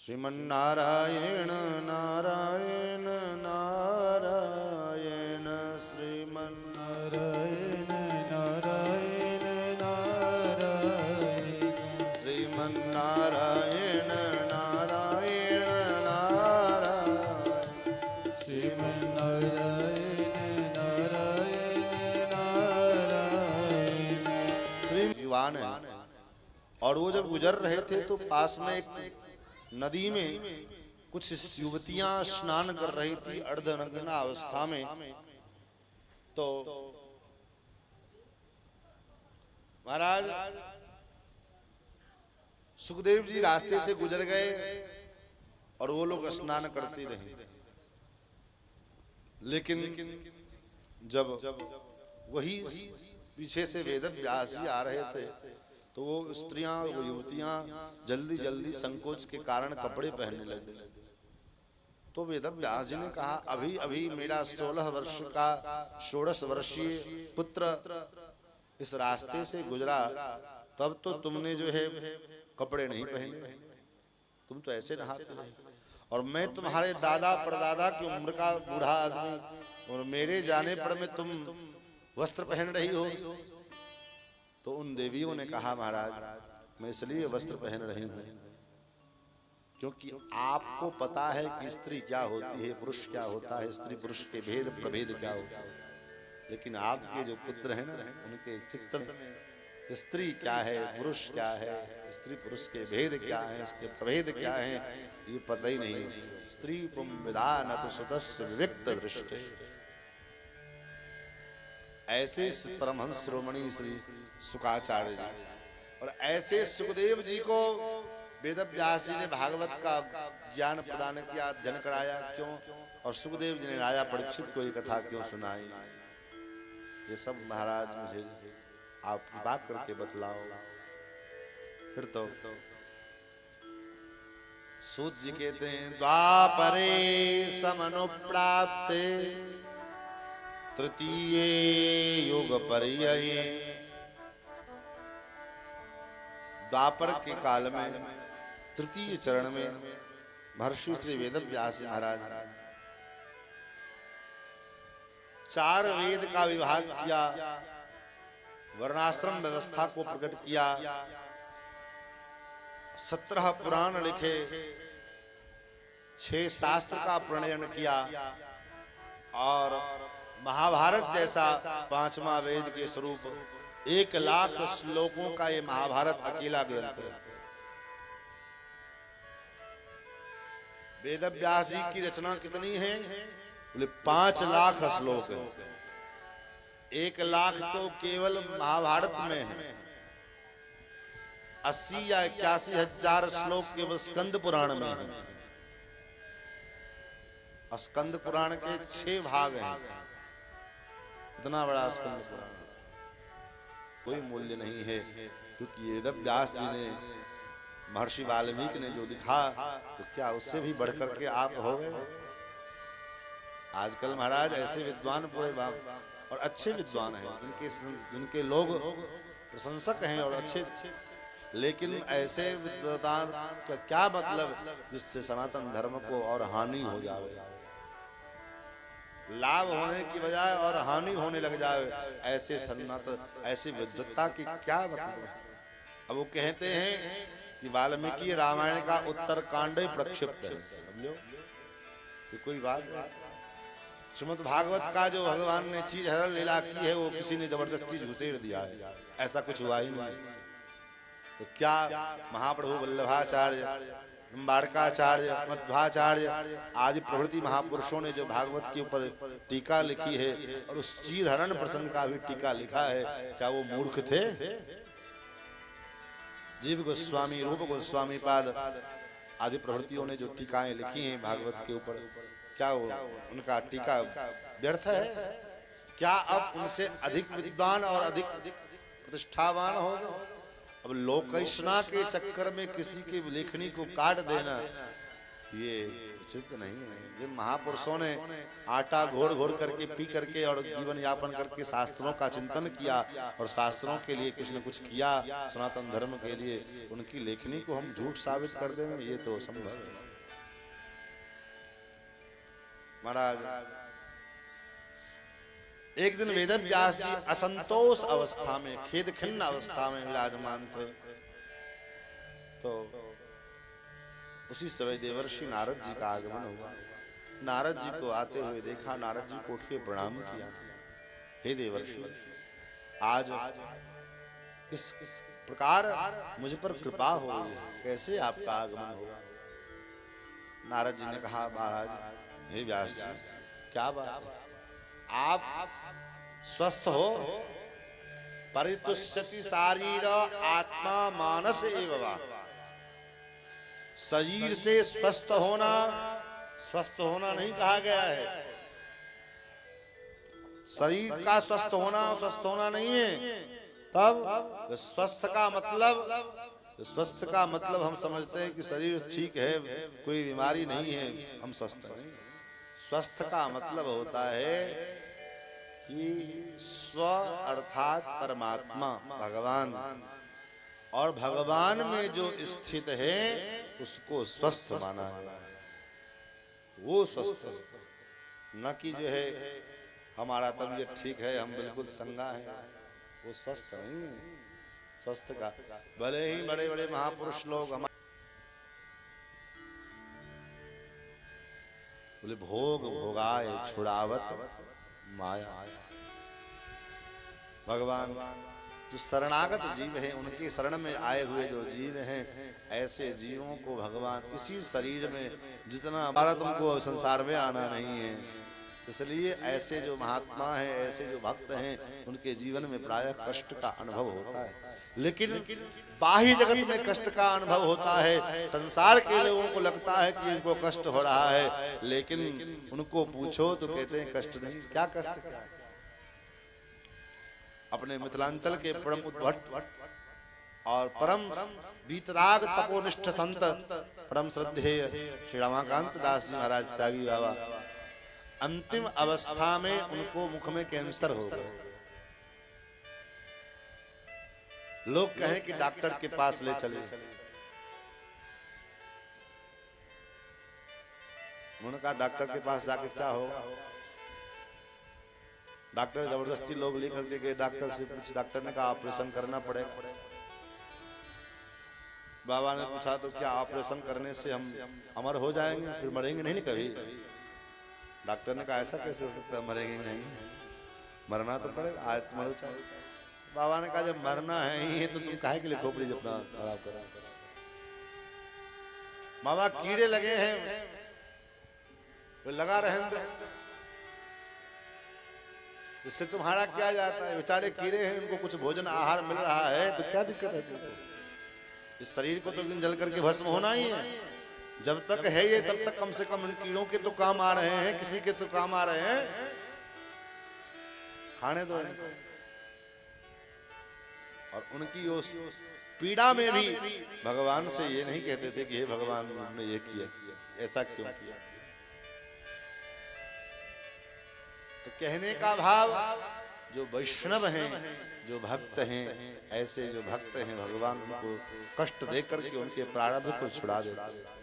श्रीमन्नारायण नारायण नारायण श्रीमन्नारायण नारायण नारायण श्रीमन्नारायण नारायण नारायण श्रीमन्नारायण नारायण नारायण। श्री युवान है। और वो जब गुजर रहे थे तो पास में एक नदी में कुछ युवतियां स्नान कर रही थी अर्धनग्न अवस्था में। तो महाराज सुखदेव जी रास्ते से गुजर गए और वो लोग स्नान करती रही। लेकिन जब वही पीछे से वेद व्यास जी आ रहे थे तो वो स्त्रियां, वो युवतियां जल्दी जल्दी संकोच के कारण कपड़े पहनने लगी। तो वेद व्यास जी ने कहा, अभी अभी मेरा 16 वर्ष का 16 वर्षीय पुत्र इस रास्ते से गुजरा, तब तो तुमने जो है कपड़े नहीं पहने, तुम तो ऐसे नहाते हो। और मैं तुम्हारे दादा परदादा की उम्र का बूढ़ा आदमी, और मेरे जाने पर में तुम वस्त्र पहन रही हो। तो उन देवियों ने कहा, महाराज मैं इसलिए वस्त्र पहन रही हूं क्योंकि आपको पता है कि स्त्री क्या होती है, पुरुष क्या होता है, स्त्री पुरुष के भेद प्रभेद क्या होता है। लेकिन आपके जो पुत्र हैं ना, उनके चित्त में स्त्री क्या है, पुरुष क्या है, स्त्री पुरुष के भेद क्या है, इसके प्रभेद क्या है, ये पता ही नहीं। स्त्री पुम विदान तो सुतस्य विविक्त दृष्टे। ऐसे परमहंस शिरोमणि श्री शुकाचार्य जी और ऐसे सुखदेव जी को वेद व्यास जी ने भागवत का ज्ञान प्रदान किया, अध्ययन कराया। क्यों? और सुखदेव जी ने राजा परीक्षित को ये कथा क्यों सुनाई, ये सब महाराज मुझे आप बात करके बतलाओ। फिर तो सूत जी कहते हैं, द्वापरे समनुप्राप्ते तृतीय योग पर्याये। द्वापर के काल में तृतीय चरण में महर्षि श्री वेद व्यास महाराज 4 वेद का विभाग किया, वर्णाश्रम व्यवस्था को प्रकट किया, 17 पुराण लिखे, 6 शास्त्र का प्रणयन किया और महाभारत जैसा 5वां वेद के स्वरूप 1 लाख श्लोकों का ये महाभारत अकेला ग्रंथ है। वेद व्यास जी की रचना कितनी है? बोले 5 लाख श्लोक है। 1 लाख तो केवल महाभारत में है। 80 या 81 हजार श्लोक केवल स्कंद पुराण में है। स्कंद पुराण के 6 भाग हैं। इतना बड़ा स्कंद पुराण, कोई मूल्य नहीं है, क्योंकि वेद व्यास जी ने, महर्षि वाल्मीकि ने जो लिखा, तो क्या उससे भी बढ़कर के आप हो गए। आजकल महाराज ऐसे विद्वान पूरे और अच्छे विद्वान हैं, जिनके लोग प्रशंसक हैं और अच्छे, लेकिन ऐसे विद्वान का क्या मतलब जिससे सनातन धर्म को और हानि हो जाए, लाभ होने की बजाय और हानि होने लग जाए। ऐसे सनातन, ऐसी विद्वत्ता की क्या मतलब। अब वो कहते हैं कि वाल्मीकि रामायण का उत्तर कांड प्रक्षिप्त है, समझो ये कोई बात है। श्रीमद् भागवत का जो भगवान ने चीज हरण लीला की है, वो किसी ने जबरदस्ती झुसेड़ दिया है, ऐसा कुछ हुआ ही नहीं। तो क्या महाप्रभु वल्लभाचार्य, निम्बाड़काचार्य, मध्वाचार्य आदि प्रभृति महापुरुषों ने जो भागवत के ऊपर टीका लिखी है और उस चीर हरण प्रसंग का भी टीका लिखा है, क्या वो मूर्ख थे? जीव गोस्वामी, रूप गोस्वामी पाद आदि प्रवृत्तियों ने जो टीकाएं लिखी हैं भागवत के ऊपर, क्या वो उनका टीका व्यर्थ है? क्या अब उनसे अधिक विद्वान और अधिक प्रतिष्ठावान होगा? अब लोकैषणा के चक्कर में किसी की लेखनी को काट देना ये उचित नहीं है। जिन महापुरुषों ने आटा घोड़ घोड़ करके पी करके और जीवन यापन करके शास्त्रों का चिंतन किया और शास्त्रों के लिए कुछ न कुछ किया सनातन धर्म के लिए, उनकी लेखनी को हम झूठ साबित कर दें, ये तो संभव है। महाराज एक दिन वेद व्यास जी असंतोष अवस्था में, खेद खिन्न अवस्था में विराजमान थे, तो उसी समय देवर्षि नारद जी का आगमन हुआ। नारद जी को आते हुए देखा, नारद जी को उठ के प्रणाम किया, हे देवर्षि, आज इस प्रकार मुझ पर कृपा हो, कैसे आपका आगमन हुआ? नारद जी ने कहा, महाराज हे व्यास जी, क्या बात है, आप स्वस्थ हो? परितुष्यति शारीर आत्मा मानस एवं वा। शरीर से स्वस्थ होना नहीं कहा गया है। शरीर का स्वस्थ होना नहीं है। तब स्वस्थ का मतलब हम समझते हैं कि शरीर ठीक है, कोई बीमारी नहीं है, हम स्वस्थ हैं। स्वस्थ का मतलब होता है कि स्व अर्थात परमात्मा भगवान, और भगवान में जो स्थित है उसको स्वस्थ माना है, वो स्वस्थ, न कि जो है हमारा तबीयत ठीक है, हम बिल्कुल चंगा है, वो स्वस्थ नहीं है। स्वस्थ का भले ही बड़े बड़े महापुरुष लोग हमारे बोले भोग भोगाए छुड़ावत माया, भगवान जो शरणागत जीव है, उनके शरण में आए हुए जो जीव हैं, ऐसे जीवों को भगवान इसी शरीर में, जितना बार तुमको संसार में आना नहीं है, इसलिए ऐसे जो महात्मा हैं, ऐसे जो भक्त हैं, उनके जीवन में प्रायः कष्ट का अनुभव होता है। लेकिन बाह्य जगत में कष्ट का अनुभव होता है, संसार के लोगों को लगता है कि इनको कष्ट हो रहा है, लेकिन उनको पूछो तो कहते हैं कष्ट नहीं। क्या कष्ट क्या? अपने मिथिलांचल के परम उद्भट और परम वीतराग तपोनिष्ठ संत परम श्रद्धेय श्री रमाकांत दास जी महाराज त्यागी बाबा, अंतिम अवस्था में उनको मुख में कैंसर हो गया। लोग कहें कि डॉक्टर के पास ले चले, उन्होंने कहा डॉक्टर के पास जाके क्या होगा? डॉक्टर जबरदस्ती लोग लेकर के गए डॉक्टर से, डॉक्टर ने कहा ऑपरेशन करना पड़ेगा। बाबा ने पूछा तो क्या ऑपरेशन करने से हम अमर हो जाएंगे, फिर मरेंगे नहीं कभी? डॉक्टर ने कहा ऐसा कैसे हो सकता है, मरेंगे नहीं, मरना तो पड़ेगा, आज तुम मरो चाहे। बाबा ने कहा जब मरना है ही तो तुम काहे के लिए खोपड़ी अपना खराब करा? बाबा कीड़े लगे हैं, वे लगा रहेंगे, इससे तुम्हारा क्या जाता है? बेचारे कीड़े हैं, उनको कुछ भोजन आहार मिल रहा है तो क्या दिक्कत है तुमको? इस शरीर को तो दिन जल करके भस्म होना ही है। जब तक है ये तब तक कम से कम इन कीड़ों के तो काम आ रहे हैं, किसी के तो काम आ रहे हैं, खाने दो। और उनकी उस पीड़ा में भी भगवान से ये नहीं कहते थे कि हे भगवान हमने ये किया, ऐसा क्यों किया? तो कहने का भाव, जो वैष्णव हैं, जो भक्त हैं, ऐसे जो भक्त हैं, भगवान उनको कष्ट दे करके उनके प्रारब्ध को छुड़ा देते हैं।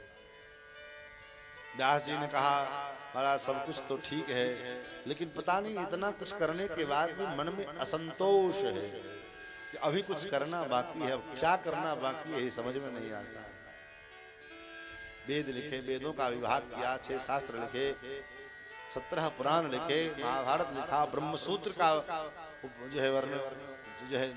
व्यास जी ने कहा महाराज सब कुछ तो ठीक है, लेकिन पता नहीं इतना कुछ करने के बाद भी मन में असंतोष है कि अभी कुछ करना बाकी है, क्या करना बाकी है समझ में नहीं आता। वेद लिखे, वेदों का विभाग किया, 6 शास्त्र लिखे, 17 पुराण लिखे, महाभारत लिखा, ब्रह्मसूत्र का जो है वर्ण जो है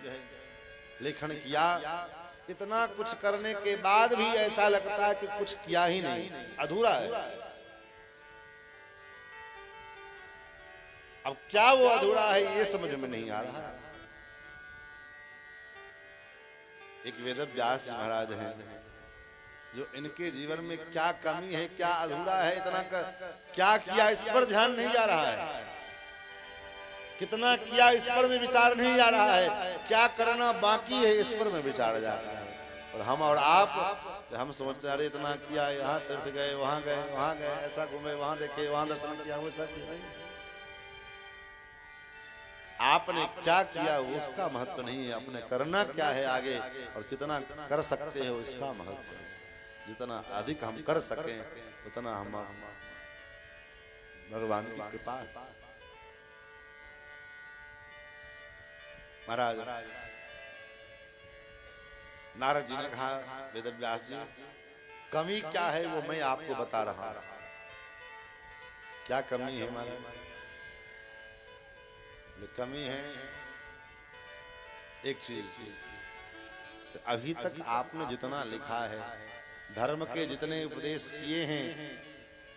लेखन किया, इतना कुछ करने के बाद भी ऐसा लगता है कि कुछ किया ही नहीं, अधूरा है। अब क्या वो अधूरा है ये समझ में नहीं आ रहा है। एक वेद व्यास जी महाराज हैं, जो इनके जीवन में क्या कमी है, क्या अधूरा है, क्या किया इस पर ध्यान नहीं जा रहा है, कितना किया इस पर में विचार नहीं जा रहा है, क्या करना बाकी है इस पर में विचार जा रहा है। और हम और आप, हम समझते हैं अरे इतना किया, यहाँ तीर्थ गए, वहां गए, ऐसा घूमे, वहां देखे, वहां दर्शन किया, वो सब कुछ नहीं। आपने क्या किया उसका महत्व नहीं है, आपने करना क्या है आगे और कितना कर सकते हो इसका महत्व है। जितना अधिक हम कर सकें उतना हम भगवान की कृपा है। महाराज नारद जी ने कहा, वेद व्यास जी कमी क्या है वो मैं आपको बता रहा हूं। क्या कमी है महाराज? कमी है एक चीज, अभी तक आपने जितना लिखा है, धर्म के जितने उपदेश किए हैं,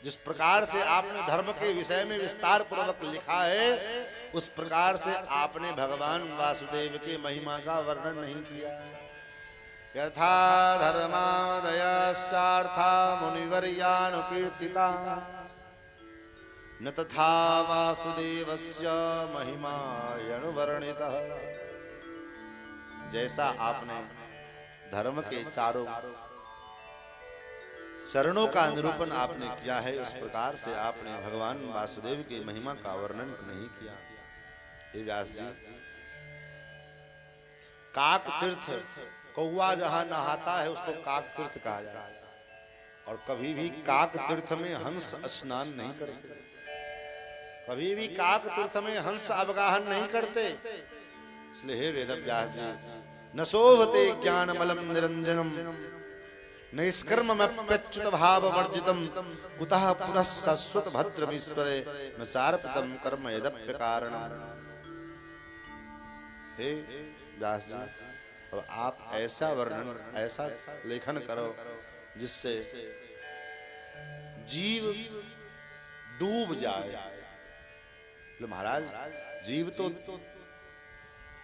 जिस प्रकार से आपने धर्म के विषय में विस्तार पूर्वक लिखा है, उस प्रकार से आपने भगवान वासुदेव के महिमा का वर्णन नहीं किया। यथा धर्मादयश्चार्था मुनिवर्यानुकीर्तिता न तथा वासुदेवस्य महिमा यनुवर्णितः। जैसा आपने धर्म के चारों चरणों का निरूपण आपने किया है, उस प्रकार से आपने भगवान वासुदेव की महिमा का वर्णन नहीं किया। हे व्यास जी, काक तीर्थ, कौवा जहां नहाता है उसको काक तीर्थ कहा जाता है, और कभी भी काक तीर्थ में हंस स्नान नहीं करते, कभी भी काक तीर्थ में हंस अवगाहन नहीं करते। इसलिए हे वेद व्यास जी, न शोभते ज्ञानमलम निरंजनम नैष्कर्ममप्यच्युत भाव वर्जितम कुतः पुनः शाश्वत भद्रमीश्वरे न चार्पितम कर्म यदप्य कारणम। हे व्यास जी, अब आप ऐसा वर्णन, ऐसा लेखन करो जिससे जीव डूब जाए। महाराज, जीव तो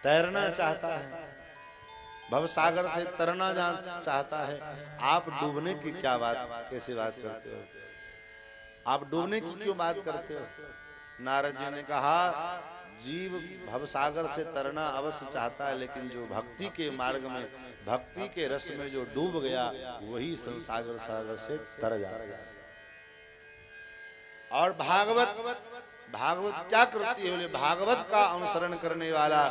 तैरना चाहता है, भवसागर से तरना चाहता है, आप डूबने की क्या बात, कैसी बात करते हो? आप डूबने की क्यों बात करते हो? नारद जी ने कहा, जीव भवसागर से तरना अवश्य चाहता है, लेकिन जो भक्ति के मार्ग में, भक्ति के रस में जो डूब गया, वही संसागर सागर से तर जाएगा। और भागवत क्या करती है? बोले भागवत का अनुसरण करने वाला,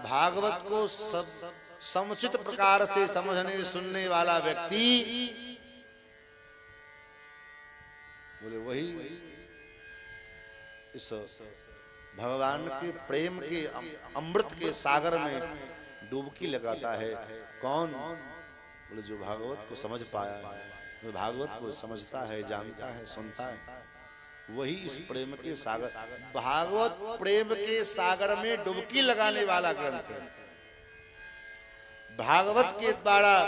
भागवत को सब समुचित प्रकार से समझने सुनने वाला व्यक्ति, बोले वही इस भगवान के प्रेम के अमृत के सागर में डुबकी लगाता है। कौन? बोले जो भागवत को समझ पाया है, जो भागवत को समझता है, जानता है, सुनता है, वही इस प्रेम के सागर, भागवत प्रेम के सागर में डुबकी लगाने वाला ग्रंथ है। भागवत के द्वारा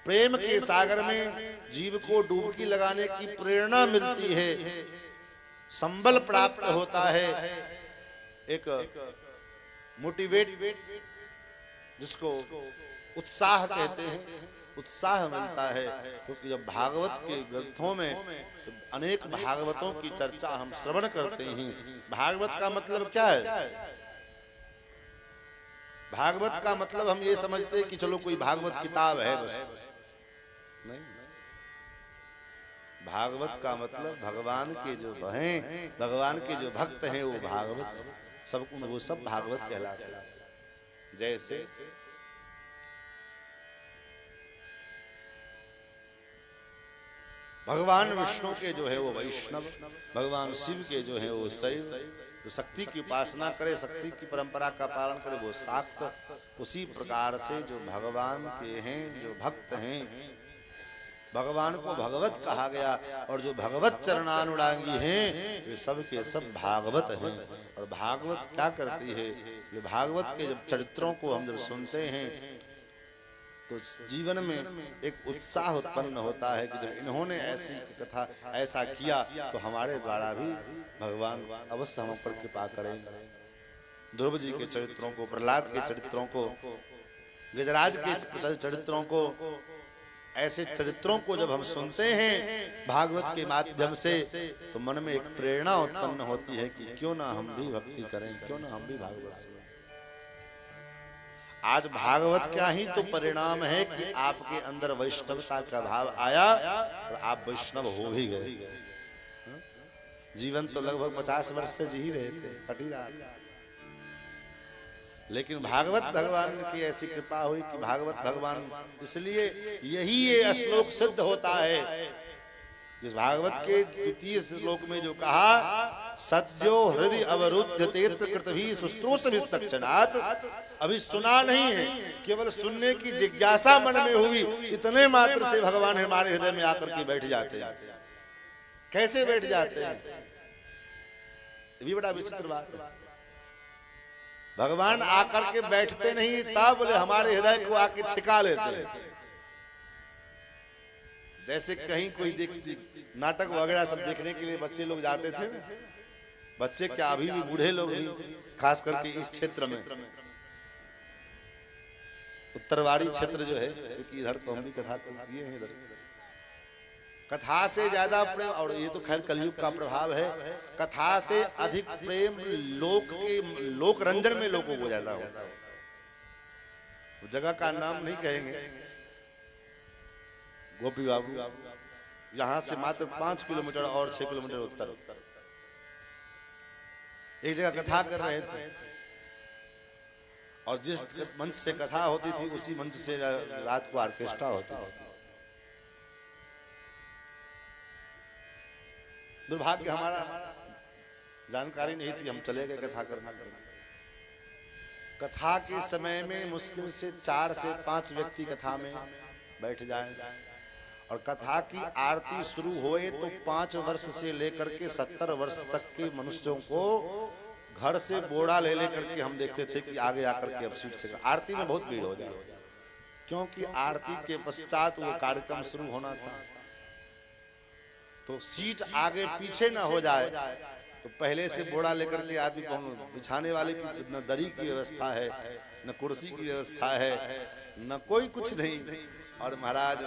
प्रेम के सागर में जीव को डुबकी लगाने की प्रेरणा मिलती है, संबल प्राप्त होता है, एक मोटिवेट, जिसको उत्साह कहते हैं, उत्साह मिलता है। क्योंकि जब भागवत के ग्रंथों में अनेक भागवतों की चर्चा हम श्रवण करते हैं, भागवत का मतलब क्या है? भागवत का मतलब हम ये समझते हैं कि चलो कोई भागवत किताब है, बस नहीं। भागवत का मतलब भगवान के जो हैं, भगवान के जो भक्त हैं, वो भागवत, सबको वो सब भागवत कहलाते हैं। जैसे भगवान विष्णु के जो है वो वैष्णव, भगवान शिव के जो है वो शैव, जो शक्ति की उपासना करे, शक्ति की परंपरा का पालन करे, वो शाक्त। उसी प्रकार से जो भगवान के हैं, जो भक्त हैं, भगवान को भगवत कहा गया, और जो भगवत चरणानुरागी हैं, वे सब के सब भागवत हैं। और भागवत क्या करती है? ये भागवत के जब चरित्रों को हम जब सुनते हैं तो जीवन में एक उत्साह उत्पन्न होता है कि जब इन्होंने ऐसी कथा, ऐसा किया, तो हमारे द्वारा भी भगवान अवश्य हम पर कृपा करेंगे। ध्रुव जी के चरित्रों को, प्रहलाद के चरित्रों को गजराज के चरित्रों को, ऐसे चरित्रों को जब हम सुनते हैं भागवत के माध्यम से, तो मन में एक प्रेरणा उत्पन्न होती है कि क्यों ना हम भी भक्ति करें, क्यों ना हम भी भागवत सुनें। आज भागवत का ही तो परिणाम है कि आपके अंदर वैष्णवता का भाव आया और आप वैष्णव हो भी गए। जीवन तो लगभग 50 वर्ष से जी ही रहे थे, कट ही रहा था, लेकिन भागवत भगवान की ऐसी कृपा हुई कि भागवत भगवान, इसलिए यही ये श्लोक सिद्ध होता है। इस भागवत के द्वितीय श्लोक में जो कहा, सद्यो हृदय अवरुद्ध तेत्र कृतभि सुश्रूष विस्तक्षणात्, अभी सुना नहीं है, केवल सुनने की जिज्ञासा मन में हुई, इतने मात्र से भगवान हमारे हृदय में आकर के बैठ जाते हैं। कैसे बैठ जाते हैं, ये भी बड़ा विचित्र बात है। भगवान आकर के बैठते नहीं, तब बोले हमारे हृदय को आके छिका लेते हैं। जैसे कहीं कोई नाटक वगैरह सब देखने के लिए बच्चे लोग जाते थे, बच्चे क्या अभी भी बूढ़े लोग भी, खास करके इस क्षेत्र में उत्तरवाड़ी क्षेत्र जो है, क्योंकि इधर तो हम भी कथा किए हैं, इधर कथा से ज्यादा प्रेम, और ये तो खैर कलयुग का प्रभाव है, कथा से अधिक प्रेम लोक रंजन में लोगों को ज्यादा होता है। वो जगह का नाम नहीं कहेंगे, गोपी बाबू यहां से मात्र 5 किलोमीटर और 6 किलोमीटर उत्तर एक जगह कथा कर रहे थे, और जिस मंच से कथा होती थी उसी मंच से रात को ऑर्केस्ट्रा होता था। दुर्भाग्य हमारा जानकारी नहीं थी, हम चले गए कथा करना। कथा के समय में मुश्किल से 4 से 5 व्यक्ति कथा में बैठ जाएं, और कथा की आरती शुरू होए तो 5 वर्ष से लेकर के 70 वर्ष तक के मनुष्यों को घर से बोड़ा ले लेकर के हम देखते थे कि आगे आकर के अब सीट से आरती में बहुत भीड़ हो जाए, क्योंकि आरती के पश्चात वो कार्यक्रम शुरू होना था। तो सीट आगे पीछे ना हो जाए, तो पहले से बोड़ा लेकर के आदमी को, बिछाने वाले की न दरी की व्यवस्था है, न कुर्सी की व्यवस्था है, न कोई कुछ नहीं, और महाराज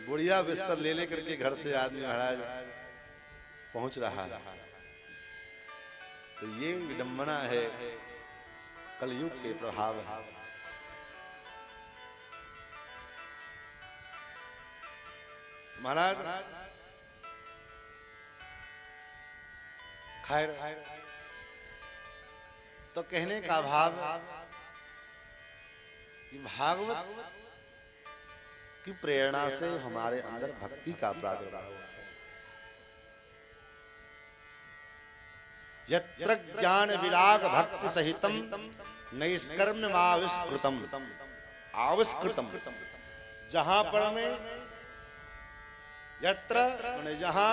बुढ़िया बिस्तर ले लेकर के घर से आदमी महाराज पहुंच रहा है। तो ये विडंबना है, कलयुग के प्रभाव है। महाराज खैर, तो कहने का भाव कि भागवत की प्रेरणा से हमारे अंदर भक्ति का प्रादुर्भाव होता है। यत्र ज्ञान विराग भक्ति सहितम नैष्कर्म्यम आविष्कृतम, जहां पर में यत्र माने जहां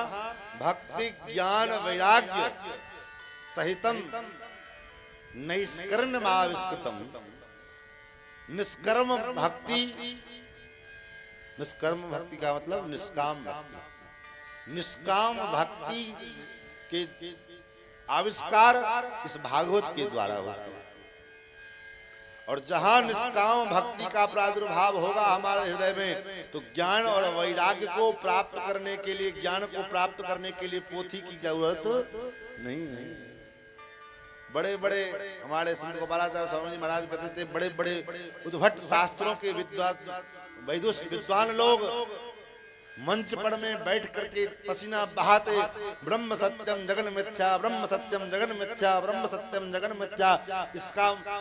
भक्ति ज्ञान वैराग्य सहितम नैष्कर्म्यम आविष्कृतम, निष्कर्म भक्ति, निष्कर्म भक्ति का मतलब निष्काम भक्ति, निष्काम भक्ति के आविष्कार इस भागवत के द्वारा होता है। और जहां निष्काम भक्ति का प्रादुर्भाव होगा हमारे हृदय में, तो ज्ञान और वैराग्य को प्राप्त करने के लिए, ज्ञान को प्राप्त करने के लिए पोथी की जरूरत नहीं है। बड़े बड़े हमारे संत गोपालाचार्य स्वामी जी महाराज कहते थे, बड़े बड़े उद्भट शास्त्रों के विद्वान लोग मंच पर में बैठ करके पसीना बहाते, ब्रह्म सत्यम जगन मिथ्या, ब्रह्म सत्यम जगन मिथ्या, ब्रह्म सत्यम जगन मिथ्या,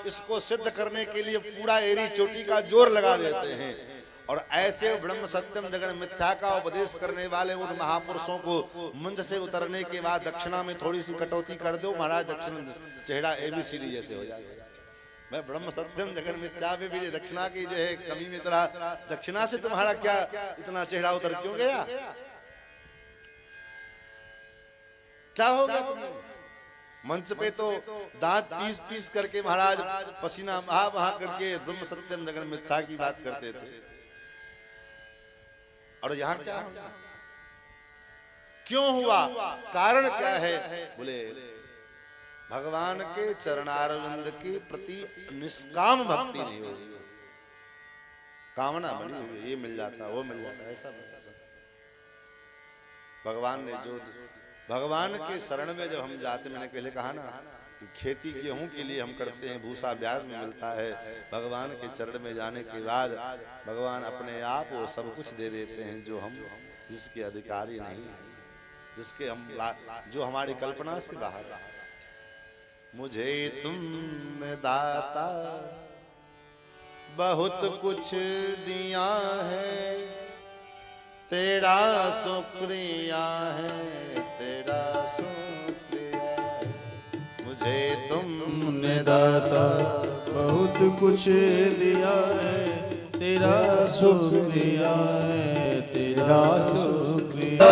इसको सिद्ध करने के लिए पूरा एरी चोटी का जोर लगा देते हैं। और ऐसे ब्रह्म सत्यम जगन मिथ्या का उपदेश करने वाले उन महापुरुषों को मंच से उतरने के बाद दक्षिणा में थोड़ी सी कटौती कर दो, महाराज दक्षिण चेहरा ABCD जैसे हो जाए। मैं ब्रह्म सत्यम जगन मिथ्या में भी दक्षिणा की जो है कमी में तरह, दक्षिणा से तुम्हारा क्या इतना चेहरा उतर क्यों गया, क्या हो गया तुम्हें? मंच पे तो दांत पीस पीस करके महाराज पसीना बहा करके ब्रह्म सत्यम जगन मिथ्या की बात करते थे, और यहाँ क्या हुआ, क्यों हुआ, कारण क्या है? बोले भगवान के चरणारविंद के प्रति निष्काम भक्ति नहीं होगी, कामना बनी हुई, ये मिल जाता वो मिल जाता, ऐसा भगवान ने जो भगवान के शरण में जब हम जाते, मैंने पहले कहा ना कि खेती गेहूं के लिए हम करते हैं, भूसा ब्याज में मिलता है, भगवान के चरण में जाने के बाद भगवान अपने आप वो सब कुछ दे देते हैं जो हम जिसके अधिकारी नहीं, जिसके हम जो हमारी कल्पना से बाहर। मुझे तुमने दाता बहुत कुछ दिया है, तेरा शुक्रिया है, तेरा शुक्रिया है। मुझे तुमने दाता बहुत कुछ दिया है, तेरा शुक्रिया है, तेरा शुक्रिया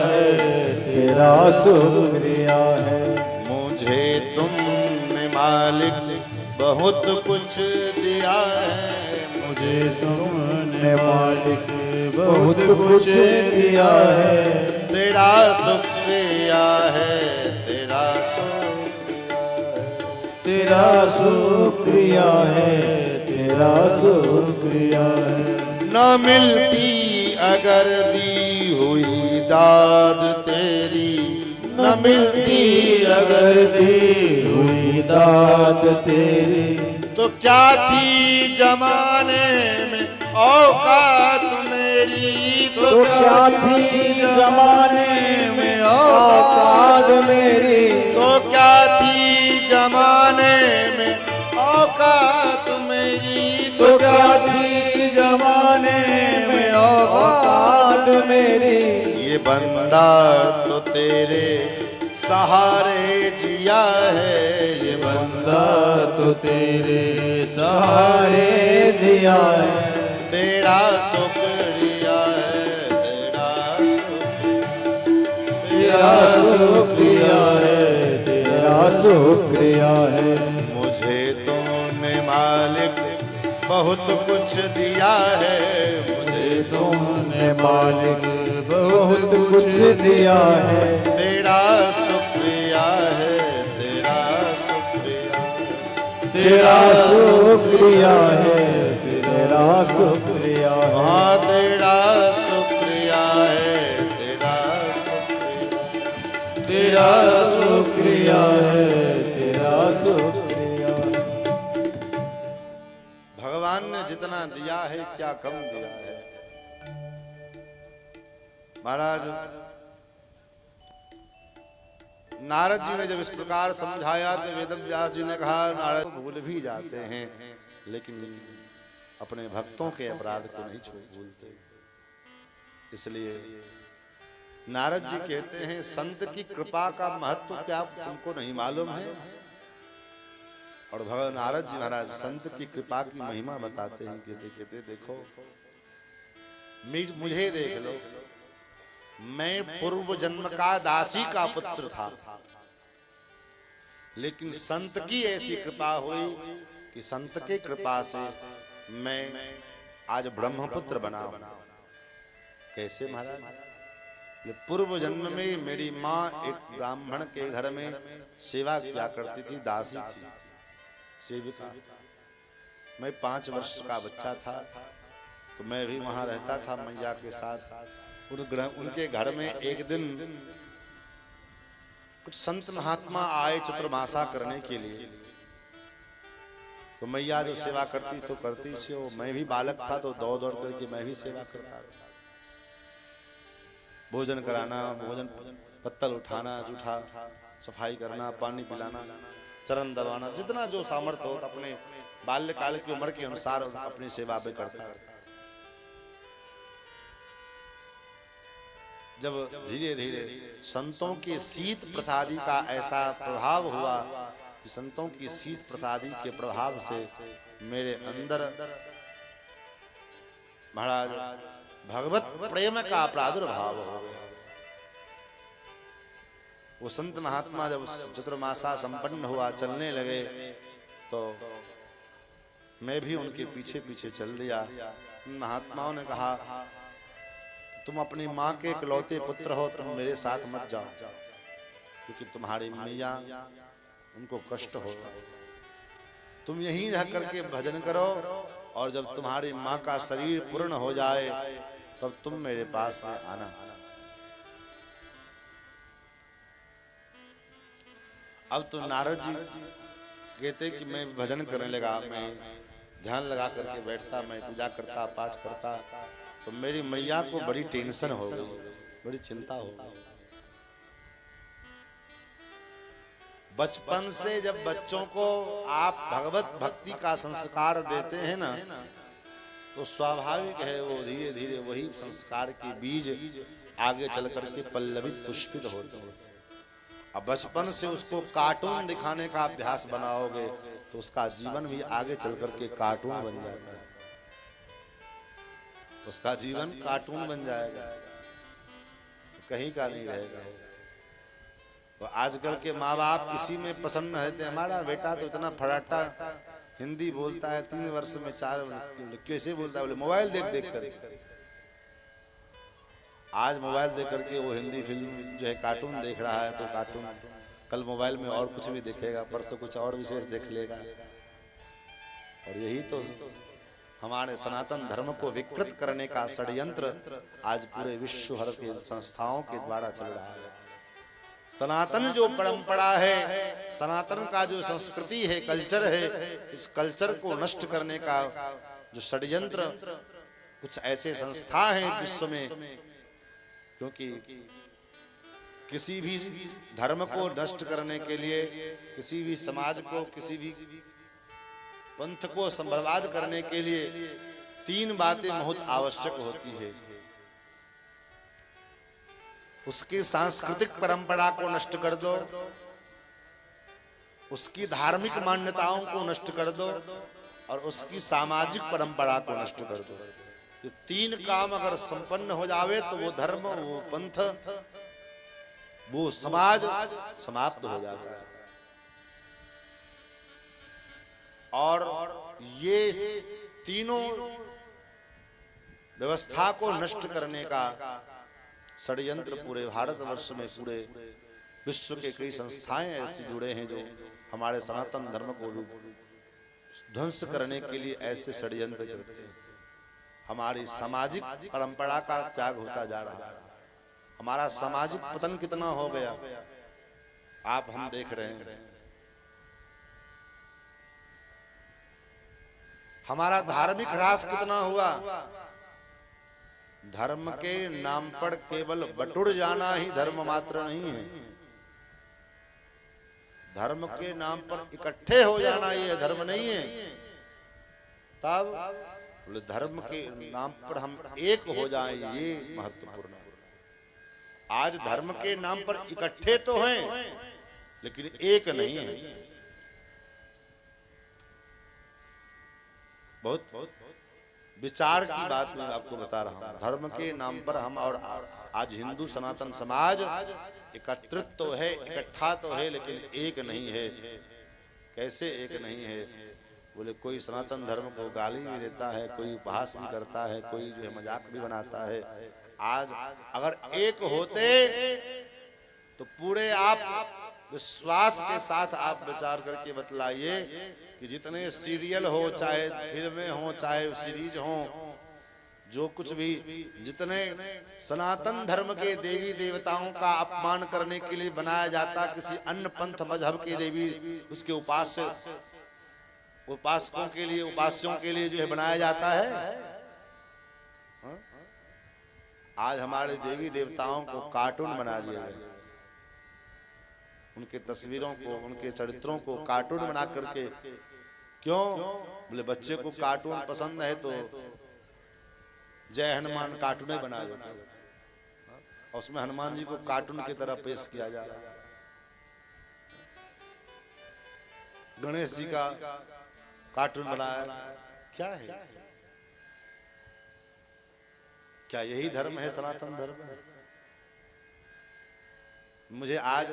है, तेरा शुक्रिया है। मुझे तुमने मालिक बहुत कुछ दिया है, मुझे तुमने मालिक बहुत कुछ दिया है, तेरा शुक्रिया है, तेरा शुक्रिया है, तेरा शुक्रिया है, तेरा शुक्रिया है। न मिलती अगर दी हुई दाद तेरी, न मिलती अगर दी हुई दात तेरी, तो क्या थी जमाने में औकात मेरी, तो क्या थी जमाने में औकात मेरी, तो क्या थी जमाने में औकात मेरी, तो क्या थी जमाने में औकात मेरी। ये बंदा तो तेरे सहारे जिया है, ये बंदा तो तेरे सहारे जिया है, तेरा शुक्रिया है, तेरा शुक्रिया है, तेरा शुक्रिया है। मुझे तुमने मालिक बहुत कुछ दिया है, मुझे तुमने मालिक बहुत कुछ दिया है, तेरा शुक्रिया है, तेरा शुक्रिया, तेरा शुक्रिया है, तेरा शुक्रिया है। हाँ तेरा शुक्रिया है, तेरा शुक्रिया, तेरा शुक्रिया है, तेरा शुक्रिया। भगवान ने जितना दिया है क्या कम दिया है। महाराज नारद जी ने जब इस प्रकार समझाया तो वेदव्यास जी ने कहा नारद भूल भी जाते हैं लेकिन अपने भक्तों के अपराध को नहीं भूलते। इसलिए नारद जी कहते हैं संत की कृपा का महत्व क्या तुमको नहीं मालूम है। और भगवान नारद जी महाराज संत की कृपा की महिमा बताते हैं। कहते देखो मुझे देख लो, मैं पूर्व जन्म का दासी का पुत्र था, लेकिन संत की ऐसी कृपा हुई कि संत के कृपा से मैं आज ब्रह्मपुत्र बना। कैसे महाराज? ये पूर्व जन्म में मेरी माँ एक ब्राह्मण के घर में सेवा किया करती थी, दासी थी, सेविका। मैं 5 वर्ष का बच्चा था तो मैं भी वहां रहता था मैया के साथ। उनके घर में एक दिन कुछ संत महात्मा आए चतुर्मासा करने के लिए। तो मैया जो सेवा करती तो करती से वो, मैं भी बालक था तो दौड़ दौड़ करके मैं भी सेवा करता था। भोजन कराना, भोजन पत्तल उठाना, जूठा सफाई करना, पानी पिलाना, चरण दबाना, जितना जो सामर्थ्य हो अपने बाल्यकाल की उम्र के अनुसार अपनी सेवा पे करता था। जब धीरे धीरे संतों के शीत प्रसादी का ऐसा प्रभाव हुआ कि संतों की शीत प्रसादी के प्रभाव से मेरे अंदर महाराज भगवत प्रेम का प्रादुर्भाव हो गया। वो संत महात्मा जब चतुर्मासा संपन्न हुआ, चलने लगे, तो मैं भी उनके पीछे पीछे चल दिया। महात्माओं ने कहा तुम अपनी माँ के इकलौते पुत्र हो, तुम मेरे साथ मत जाओ। क्योंकि तुम्हारी मैया उनको कष्ट होगा। तुम यहीं रह करके भजन करो और जब तुम्हारी माँ का शरीर पूर्ण हो जाए तब तुम मेरे पास में आना। अब तो नारद जी कहते कि मैं भजन करने लगा, मैं ध्यान लगा करके बैठता, मैं पूजा करता, पाठ करता, तो मेरी मैया को बड़ी टेंशन हो गई, बड़ी चिंता हो गई। बचपन से जब बच्चों को आप भगवत भक्ति का संस्कार देते हैं ना, तो स्वाभाविक है वो धीरे धीरे वही संस्कार के बीज आगे चल करके पल्लवित पुष्पित होते हैं। अब बचपन से उसको कार्टून दिखाने का अभ्यास बनाओगे तो उसका जीवन भी आगे चल करके कार्टून बन जाता है, उसका जीवन कार्टून बन जाएगा, कहीं का नहीं रहेगा। तो आजकल के माँ बाप किसी में पसंद रहते, हमारा बेटा तो इतना फटाटा हिंदी बोलता है, 3 वर्ष में 4 कैसे बोलता है, बोले मोबाइल देख देख कर। आज मोबाइल देख करके वो हिंदी फिल्म जो है कार्टून देख रहा है, तो कार्टून कल मोबाइल में और कुछ भी देखेगा, परसों कुछ और विशेष देख लेगा। और यही तो हमारे सनातन धर्म को विकृत करने का षड्यंत्र आज पूरे विश्व भर के संस्थाओं के द्वारा चल रहा है। सनातन जो परंपरा है, सनातन का जो संस्कृति है, कल्चर है, इस कल्चर को नष्ट करने का जो षड्यंत्र कुछ ऐसे संस्था हैं विश्व में, क्योंकि किसी भी धर्म को नष्ट करने के लिए, किसी भी समाज को, किसी भी पंथ को बर्बाद करने के लिए 3 बातें बहुत आवश्यक होती है। उसकी सांस्कृतिक परंपरा को नष्ट कर दो, उसकी धार्मिक मान्यताओं को नष्ट कर दो और उसकी सामाजिक परंपरा को नष्ट कर दो। ये 3 काम अगर संपन्न हो जावे तो वो धर्म, वो पंथ, वो समाज समाप्त हो जाता है। और ये तीनों व्यवस्था को नष्ट करने का षड्यंत्र पूरे भारतवर्ष में, पूरे विश्व के कई संस्थाएं ऐसे जुड़े हैं जो हमारे सनातन धर्म को ध्वंस करने के लिए ऐसे षड्यंत्र करते हैं। हमारी सामाजिक परंपरा का त्याग होता जा रहा है, हमारा सामाजिक पतन कितना हो गया आप हम देख रहे हैं। हमारा धार्मिक ह्रास कितना हुआ। धर्म के नाम पर केवल बटुर जाना ही धर्म मात्र नहीं है, धर्म के नाम पर इकट्ठे हो जाना ये धर्म नहीं है। तब धर्म के नाम पर हम एक हो जाएं, ये महत्वपूर्ण है। आज धर्म के नाम पर इकट्ठे तो हैं लेकिन एक नहीं है। बहुत विचार की बात मैं आपको बता रहा हूं। धर्म के नाम पर हम, और आज हिंदू सनातन समाज एकत्रित तो है, इकट्ठा तो है, लेकिन एक नहीं है। कैसे एक नहीं है? बोले कोई सनातन धर्म को गाली भी देता है, कोई उपहास भी करता है, कोई जो है मजाक भी बनाता है। आज अगर एक होते तो पूरे आप विश्वास के साथ आप विचार करके बतलाइए कि जितने सीरियल हो, चाहे फिल्में हो, चाहे सीरीज हो, जो कुछ भी, जितने सनातन धर्म के देवी देवताओं का अपमान करने के लिए बनाया जाता, किसी अन्य पंथ मजहब के देवी उसके उपासकों के लिए, उपास्यों के लिए जो है बनाया जाता है। आज हमारे देवी देवताओं को कार्टून बना दिया गया, उनके तस्वीरों को, उनके चरित्रों को कार्टून बना करके। क्यों? बोले बच्चे को कार्टून पसंद है तो जय हनुमान कार्टून बना देते और उसमें हनुमान जी को कार्टून की तरह पेश किया जा रहा है। गणेश जी का कार्टून बनाया, क्या है? क्या यही धर्म है? सनातन धर्म है? मुझे आज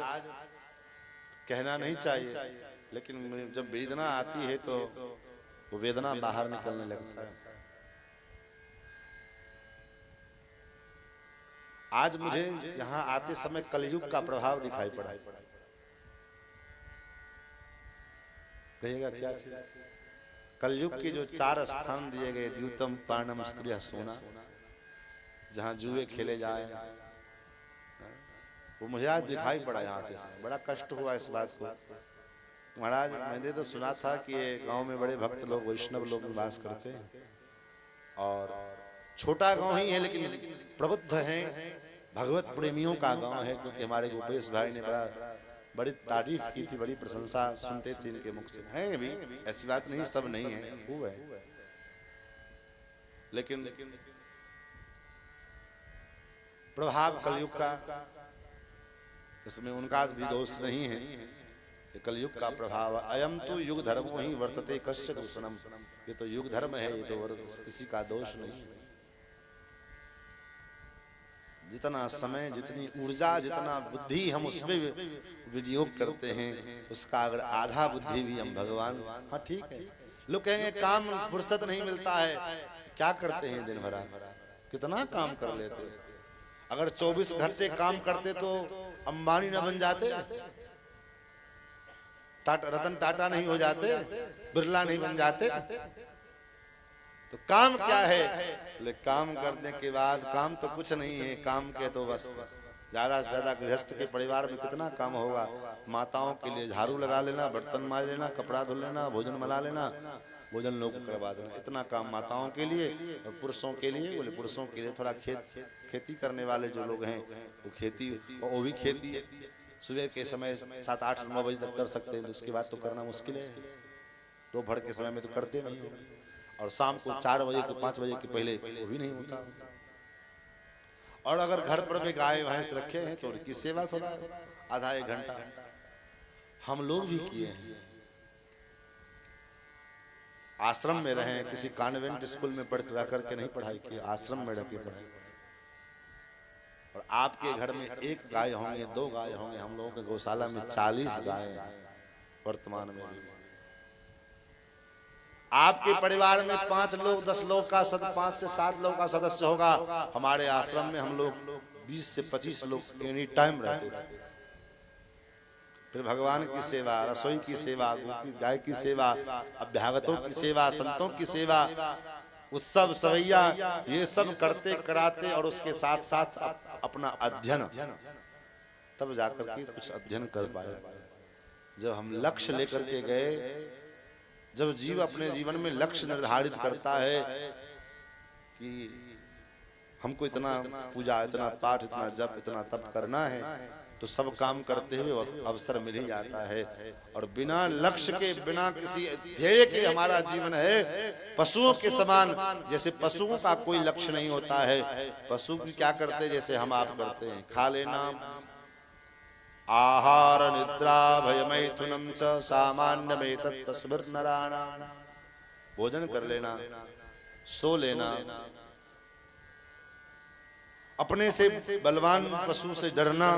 कहना नहीं चाहिए, लेकिन जब वेदना आती है तो वो वेदना बाहर निकलने लगता है। आज मुझे यहाँ आते समय कलयुग का प्रभाव दिखाई पड़ा। कहेगा क्या चीज? कलयुग के जो 4 स्थान दिए गए, द्यूतम पानम स्त्रिय सोना, जहां जुए खेले जाए, वो मुझे आज दिखाई पड़ा यहाँ के समय। बड़ा कष्ट हुआ इस बात को। महाराज मैंने तो सुना था कि ये गांव में बड़े भक्त लोग, वैष्णव लोग निवास करते हैं, और छोटा गांव ही है लेकिन प्रबुद्ध हैं, भगवत प्रेमियों का गांव है। क्योंकि हमारे गोपेश भाई ने बड़ी तारीफ की थी, बड़ी प्रशंसा सुनते थे इनके मुख से। हैं भी, ऐसी बात नहीं, सब नहीं है, खूब है, लेकिन प्रभाव कलयुग का, इसमें उनका भी दोष नहीं है, कलयुग का प्रभाव। अयम तो युग धर्मो ही वर्तते कश्य दूषणम, ये तो युग धर्म है, ये तो किसी का दोष नहीं। जितना समय, जितनी ऊर्जा, जितना बुद्धि हम उसमें विनियोग करते हैं, उसका अगर आधा बुद्धि भी हम भगवान, हाँ ठीक है। लोग कहेंगे काम फुर्सत नहीं मिलता है, क्या करते हैं दिन भर, कितना काम कर लेते। अगर 24 घंटे काम करते तो अंबानी न बन जाते, रतन टाटा नहीं हो जाते, बिरला नहीं बन जाते। तो काम क्या है? लेकिन काम करने के बाद, काम तो कुछ नहीं है, काम के तो बस ज्यादा से ज्यादा गृहस्थ के परिवार में कितना काम होगा। माताओं के लिए झाड़ू लगा लेना, बर्तन मार लेना, कपड़ा धुल लेना, भोजन बना लेना, भोजन लोग करवा देना, इतना काम माताओं के लिए। और पुरुषों के लिए, बोले पुरुषों के लिए थोड़ा खेती करने वाले जो लोग हैं वो खेती, और वो भी खेती सुबह के समय 7, 8, 9 बजे तक कर सकते हैं, तो उसके बाद तो करना मुश्किल है। दोपहर के समय में तो करते नहीं हो, और शाम को 4 बजे को 5 बजे के पहले वो भी नहीं होता। और अगर घर पर भी गाय भैंस रखे हैं तो उनकी सेवा थोड़ा आधा 1 घंटा हम लोग भी किए हैं। आश्रम में रहे, किसी कॉन्वेंट स्कूल में पढ़ करके नहीं पढ़ाई की, आश्रम में रह के पढ़ाई। और आपके घर में 1 गाय होंगे, 2 गाय होंगे, हम लोगों के गौशाला में 40 गाय वर्तमान में। आपके परिवार में 5 लोग 10 लोग का 5 से 7 लोग का सदस्य होगा। हमारे आश्रम में हम लोग 20 से 25 लोग एनी टाइम रहते थे। फिर भगवान की सेवा, रसोई की सेवा, गाय की सेवा, अभ्यागतों की सेवा, संतों की सेवा, उत्सव सवैया, ये सब करते कराते, और उसके साथ साथ अपना अध्ययन, तब जाकर के कुछ अध्ययन कर पाए। जब हम लक्ष्य लेकर के गए, जब जीव अपने जीवन में लक्ष्य निर्धारित करता है कि हमको इतना पूजा, इतना पाठ, इतना जप, इतना तप करना है, तो सब काम करते हुए अवसर मिल ही जाता है। और बिना लक्ष्य के, बिना किसी ध्येय के हमारा जीवन है पशुओं के समान। जैसे पशुओं का कोई लक्ष्य नहीं होता है, पशु भी क्या करते हैं जैसे हम आप करते हैं, खा लेना, आहार निद्रा भय मैथुनम च सामान्यमेतत् पशुभिर्नराणाम्, भोजन कर लेना, सो लेना, अपने से बलवान पशु से डरना,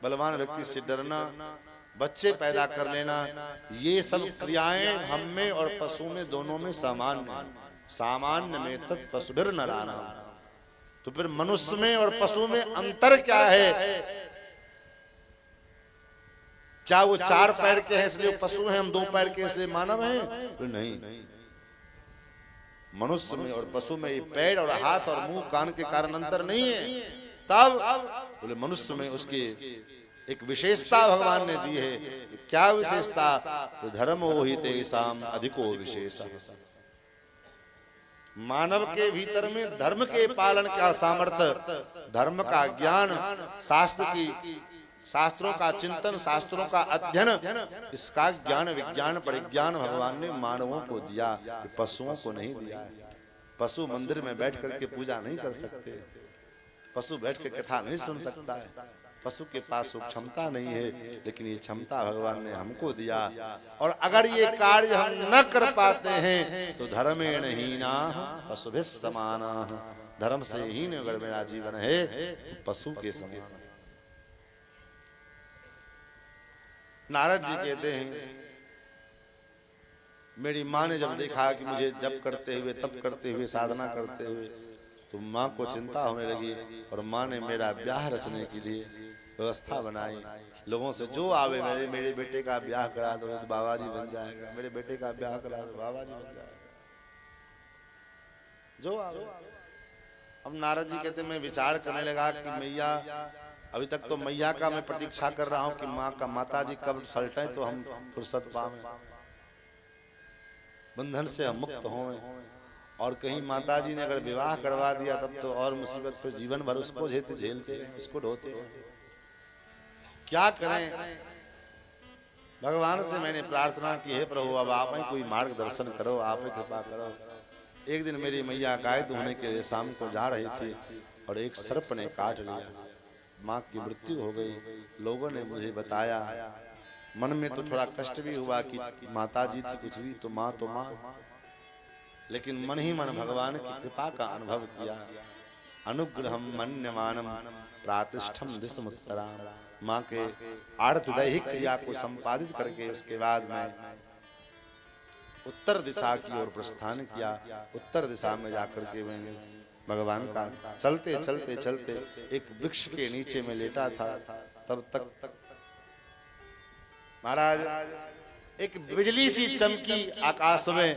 बलवान व्यक्ति से डरना, बच्चे पैदा कर लेना, ये सब क्रियाएं हम में और पशु में दोनों में सामान्य में तत् पशुभिर्नराणाम्। तो फिर मनुष्य में और पशु में अंतर क्या है? क्या वो 4 पैर के हैं इसलिए पशु हैं, हम 2 पैर के इसलिए मानव हैं? तो नहीं, मनुष्य में और पशु में ये पैर और हाथ और मुंह कान के कारण अंतर नहीं है। तब बोले मनुष्य में उसकी एक विशेषता भगवान ने दी है। क्या विशेषता? तो धर्मो हि तेषाम् अधिको विशेष। मानव के भीतर में धर्म के पालन का सामर्थ्य, धर्म का ज्ञान, शास्त्रों का चिंतन, शास्त्रों का अध्ययन, इसका ज्ञान, विज्ञान, परिज्ञान भगवान ने मानवों को दिया, पशुओं को नहीं दिया। पशु मंदिर में बैठ करके पूजा नहीं कर सकते, पशु बैठ के कथा नहीं सुन सकता है, पशु के पास वो क्षमता नहीं है, लेकिन ये क्षमता भगवान ने हमको दिया। और अगर ये कार्य हम न कर पाते हैं तो धर्मेण हीनाः पशुभिः समानाः, धर्म से हीन अगर मेरा जीवन है पशु के समान। नारद जी कहते हैं, मेरी माँ ने जब देखा कि मुझे जप करते हुए, तप करते हुए, साधना करते हुए, तो माँ को चिंता होने लगी और माँ ने मेरा ब्याह रचने के लिए व्यवस्था बनाई, लोगों से जो आवे मेरे बेटे का ब्याह करा दो तो बाबा जी बन जाएगा, मेरे बेटे का ब्याह करा दो बाबा जी बन जाएगा, जो आवे। अब नारद जी कहते मैं विचार करने लगा कि मैया, अभी तक तो मैया का मैं प्रतीक्षा कर रहा हूं कि माँ का माता जी कब सलटे तो हम फुर्सत पावे, बंधन से हम मुक्त हों। और कहीं माता जी ने अगर विवाह करवा दिया तब तो और मुसीबत, फिर जीवन भर उसको झेलते रहे, उसको ढोते रहे। क्या करें? भगवान से मैंने प्रार्थना की, हे प्रभु अब आप ही कोई मार्गदर्शन करो, आप ही कृपा करो। एक दिन मेरी मैया गाय दुहने के लिए शाम को जा रही थी और एक सर्प ने काट लिया, माँ की मृत्यु हो गई। लोगों ने मुझे बताया, मन में तो थोड़ा कष्ट भी हुआ कि माता जी थी कुछ भी तो माँ, लेकिन मन ही मन भगवान की कृपा का अनुभव किया। अनुग्रहम मन्यमानम प्रातिष्ठम दिशमुत्तराम, माँ के आर्तदैहिक क्रिया को संपादित करके उसके बाद में उत्तर दिशा की ओर प्रस्थान किया। उत्तर दिशा में जाकर के मैंने भगवान का चलते चलते चलते एक वृक्ष के नीचे में लेटा था, तब तक महाराज एक बिजली सी चमकी आकाश में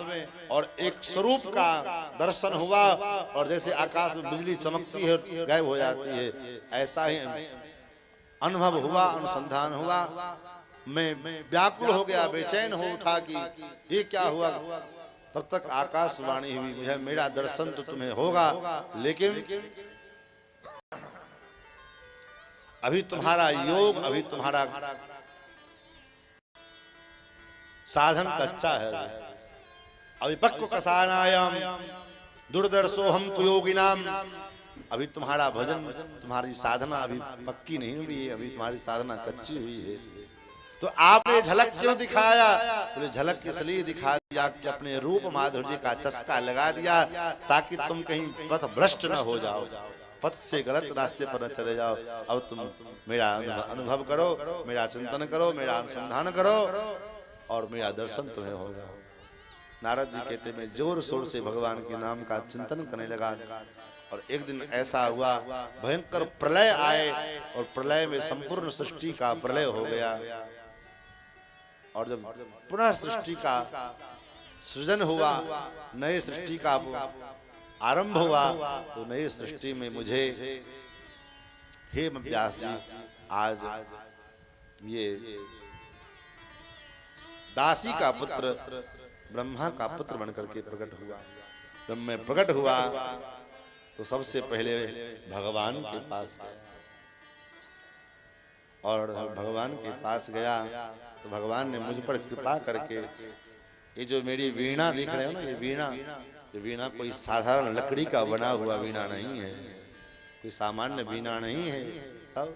और एक स्वरूप का दर्शन हुआ, और जैसे आकाश में बिजली चमकती है और गायब हो जाती है, ऐसा ही अनुभव हुआ, अनुसंधान हुआ। मैं व्याकुल हो गया, बेचैन हो उठा कि ये क्या हुआ। तब तक आकाशवाणी हुई, मुझे मेरा दर्शन तो तुम्हें होगा, लेकिन अभी तुम्हारा योग, अभी तुम्हारा साधन कच्चा है। अविपक्व कसानायम दुर्दर्शो हम तो योगिनाम, अभी तुम्हारा भजन, तुम्हारी साधना अभी पक्की नहीं हुई है, अभी तुम्हारी साधना कच्ची हुई है। तो आपने झलक क्यों दिखाया? बोले झलक इसलिए दिखा दिया कि अपने रूप माधुर्य का चस्का लगा दिया, ताकि तुम कहीं पथ भ्रष्ट न हो जाओ, पथ से गलत रास्ते पर न चले जाओ। अब तुम मेरा अनुभव करो, मेरा चिंतन करो, मेरा अनुसंधान करो और मेरा दर्शन तुम्हें होगा। नारद जी कहते मैं जोर शोर से भगवान के नाम का चिंतन करने लगा, और एक दिन ऐसा हुआ भयंकर प्रलय आए, और प्रलय में संपूर्ण सृष्टि का प्रलय हो गया। और जब पुनः सृष्टि का सृजन हुआ, नए सृष्टि का आरंभ हुआ, तो नई सृष्टि में मुझे, हे व्यास जी, आज ये दासी का पुत्र ब्रह्मा का पुत्र बनकर के प्रकट हुआ। जब मैं प्रकट हुआ तो सबसे पहले भगवान के पास गया, और भगवान के पास गया तो भगवान ने मुझ पर कृपा करके, ये जो मेरी वीणा दिख रहे हो ना, ये वीणा कोई साधारण लकड़ी का बना हुआ वीणा नहीं है, कोई सामान्य वीणा नहीं है। तब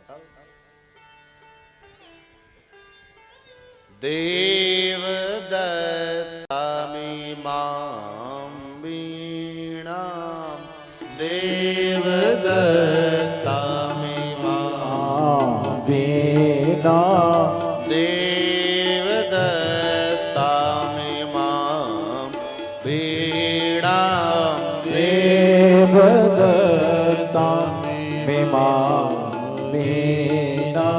देव दत्तामि मां वीणा, देव दत्तामि मां वीणा, देव दत्तामि मां वीणा, देव दत्तामि मां वीणा,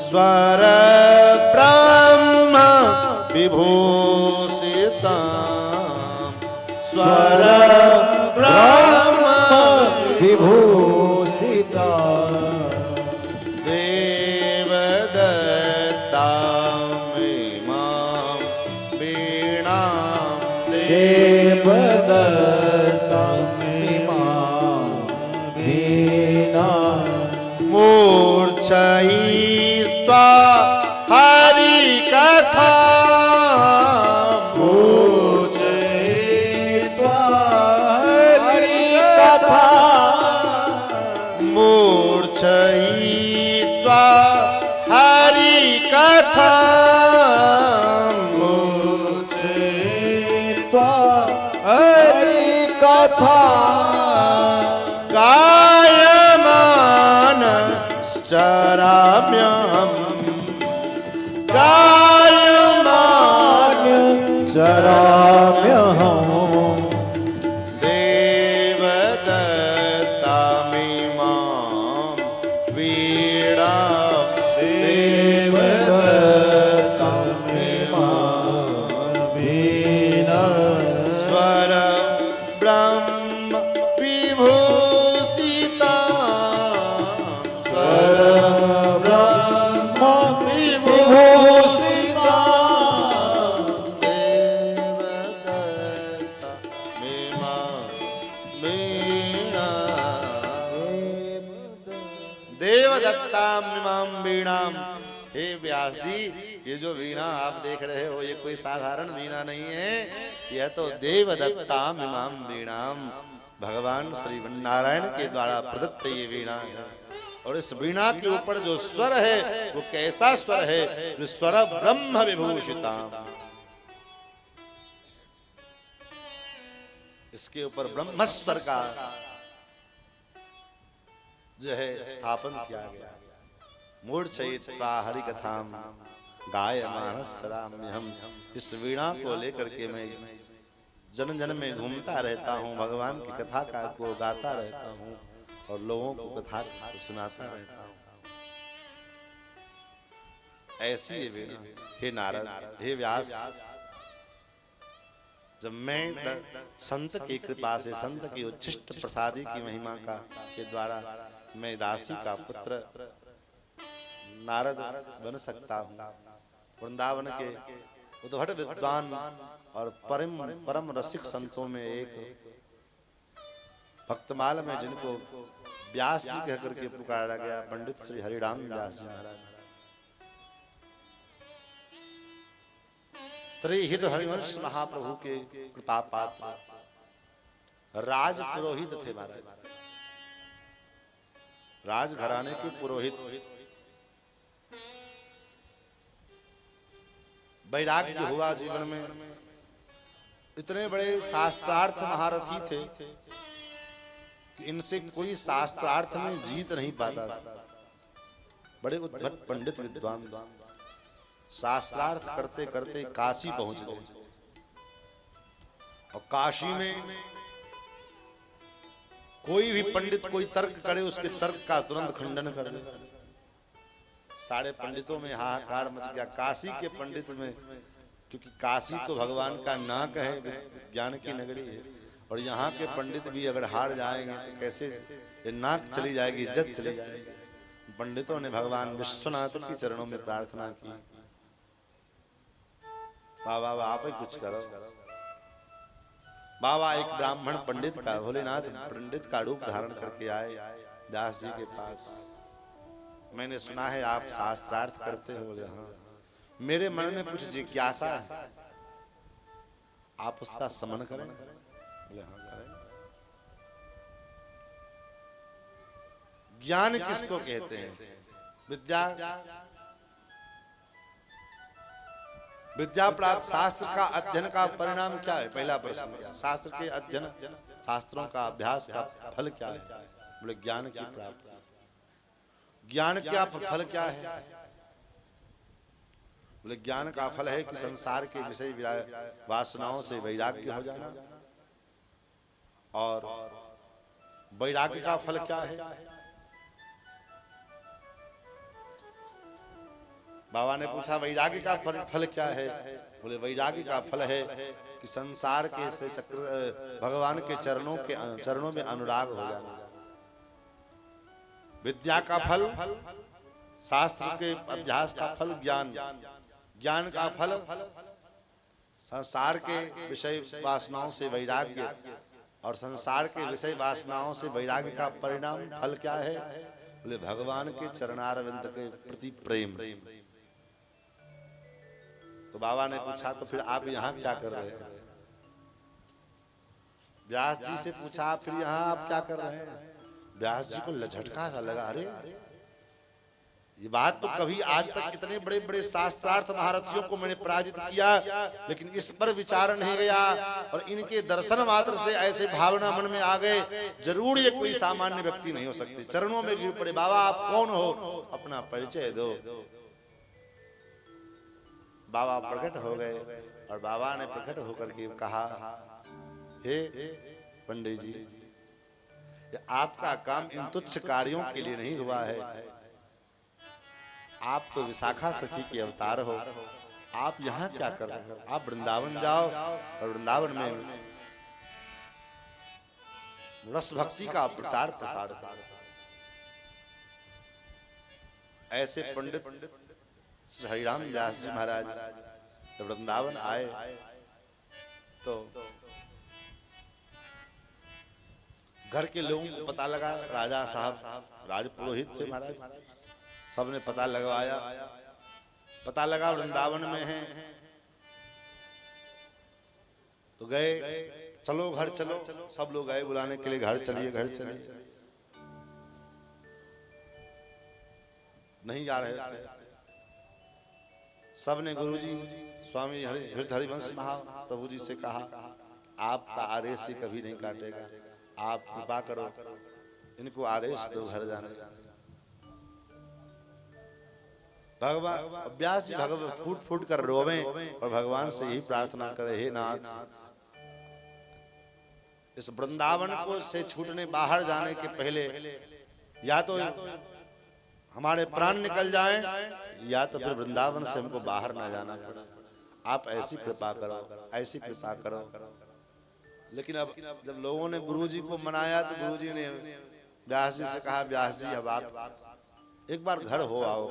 स्वर ब्रह्म विभूषिता, स्वर ब्रह्म विभूषिता, देव दत्तामि मां वीणा, देव दत्तामि मां वीणा, मूर्छयित्वा हरि कथा, मूर्छयित्वा हरि कथा, मूर्छयित्वा हरि कथा, मूर्छयित्वा हरि कथा, गायमान चराम्य दत्ताम इमाम वीणाम। हे व्यास जी, ये जो वीणा आप देख रहे हो ये कोई साधारण वीणा नहीं है, यह तो देव दत्ताम इमाम वीणाम, भगवान श्री नारायण के द्वारा प्रदत्त ये वीणा है। और इस वीणा के ऊपर जो स्वर है वो कैसा स्वर है, जो स्वर ब्रह्म विभूषिताम, इसके ऊपर ब्रह्म स्वर का जो है स्थापन किया गया। मूर्छयित्वा हरि कथाम गायमानः सदाम्यहम्। इस वीणा को लेकर के मैं जन जन में घूमता रहता हूँ, भगवान की कथा का को गाता रहता हूँ और लोगों को कथा को सुनाता रहता हूँ। ऐसी ये वीणा। हे नारद, हे व्यास, जब मैं संत की कृपा से, संत की उच्छिष्ट प्रसादी की महिमा का के द्वारा मैं दासी का पुत्र नारद बन सकता हूँ, वृंदावन के उद्भट विद्वान और परम रसिक संतों में एक भक्तमाल में जिनको व्यास जी कह करके पुकारा गया, पंडित श्री हरिराम व्यास जी महाराज, श्री हित हरिवंश महाप्रभु के कृपा पात्र, राज पुरोहित थे महाराज, राज घराने के पुरोहित। वैराग्य हुआ जीवन में, इतने बड़े शास्त्रार्थ महारथी थे कि इनसे कोई शास्त्रार्थ में जीत नहीं पाता था। बड़े उद्भट पंडित विद्वान, शास्त्रार्थ करते करते काशी पहुंच गए और काशी में कोई भी पंडित कोई तर्क करे उसके तर्क का तुरंत खंडन कर दे। सारे पंडितों में हाहाकार मच गया। काशी के पंडित में, क्योंकि काशी तो भगवान का नाक है, ज्ञान की नगरी है, और यहाँ के पंडित भी अगर हार जाएंगे तो कैसे, ये नाक चली जाएगी, इज्जत चली जाएगी। पंडितों ने भगवान विश्वनाथ के चरणों में प्रार्थना की, बाबा आप ही कुछ करो। बाबा एक ब्राह्मण पंडित का, भोलेनाथ पंडित का रूप धारण करके आए व्यास जी के पास। मैंने सुना है आप शास्त्रार्थ करते हो। बोले हाँ, मेरे मन में कुछ जिज्ञासा है, आप उसका समन करें। बोले हाँ करें। ज्ञान किसको कहते हैं? विद्या प्राप्त, शास्त्र का अध्ययन का परिणाम क्या है? पहला प्रश्न, शास्त्र के अध्ययन, शास्त्रों का अभ्यास का फल क्या है? बोले ज्ञान की प्राप्ति। ज्ञान क्या फल क्या है? बोले ज्ञान का फल है कि संसार के विषय वासनाओं से वैराग्य हो जाना। और वैराग्य का फल क्या है? बाबा ने पूछा वैराग्य का फल क्या है? बोले वैराग्य का फल है कि संसार के से चक्र, भगवान के चरणों में अनुराग हो जाना। विद्या का फल, शास्त्र के अभ्यास का फल ज्ञान। ज्ञान का फल संसार के विषय वासनाओं से वैराग्य, और संसार के विषय वासनाओं से वैराग्य का परिणाम फल क्या है? बोले भगवान के चरणारविंद के प्रति प्रेम। तो बाबा ने पूछा तो फिर आप यहाँ क्या कर रहे हैं? व्यास जी से पूछा फिर यहाँ आप क्या कर रहे हैं? व्यास जी को झटका सा लगा, अरे ये बात तो कभी आज तक कितने बड़े बड़े शास्त्रार्थ महारथियों को मैंने पराजित किया, लेकिन इस पर विचार नहीं गया, और इनके दर्शन मात्र से ऐसे भावना मन में आ गए, जरूर ये कोई सामान्य व्यक्ति नहीं हो सकती। चरणों में गिर पड़े, बाबा आप कौन हो, अपना परिचय दो। बाबा प्रकट हो गए और बाबा ने प्रकट होकर के कहा, हे पंडित जी, आपका काम इन तुच्छ कार्यों के लिए नहीं हुआ है। आप तो विशाखा सखी के अवतार हो, आप यहाँ क्या कर रहे हो? आप वृंदावन जाओ और वृंदावन में रस भक्ति का प्रचार प्रसार। ऐसे पंडित श्री हरिराम व्यास जी महाराज जब वृंदावन आए तो घर के लोगों को पता लगा, राजा साहब राजपुरोहित थे महाराज, सबने पता लगवाया, पता लगा वृंदावन में है, तो गए, चलो घर चलो, सब लोग गए बुलाने के लिए, घर चलिए घर चलिए, नहीं जा रहे थे। सबने गुरुजी स्वामी हरिवंश महाप्रभु जी से कहा, आपका आदेश से कभी नहीं काटेगा, आप कृपा करो, इनको आदेश दो घर जाने। भगवान व्यास जी भगवान फूट फूट कर रोवें और भगवान से यही प्रार्थना करे, हे नाथ, इस वृंदावन को से छूटने बाहर जाने के पहले या तो हमारे प्राण निकल जाएं, या तो फिर वृंदावन से हमको बाहर ना जाना पड़े। आप ऐसी कृपा करो, ऐसी कृपा करो। लेकिन अब जब लोगों ने गुरुजी को मनाया तो गुरुजी ने व्यास जी से कहा, व्यास जी अब आप एक बार घर हो आओ,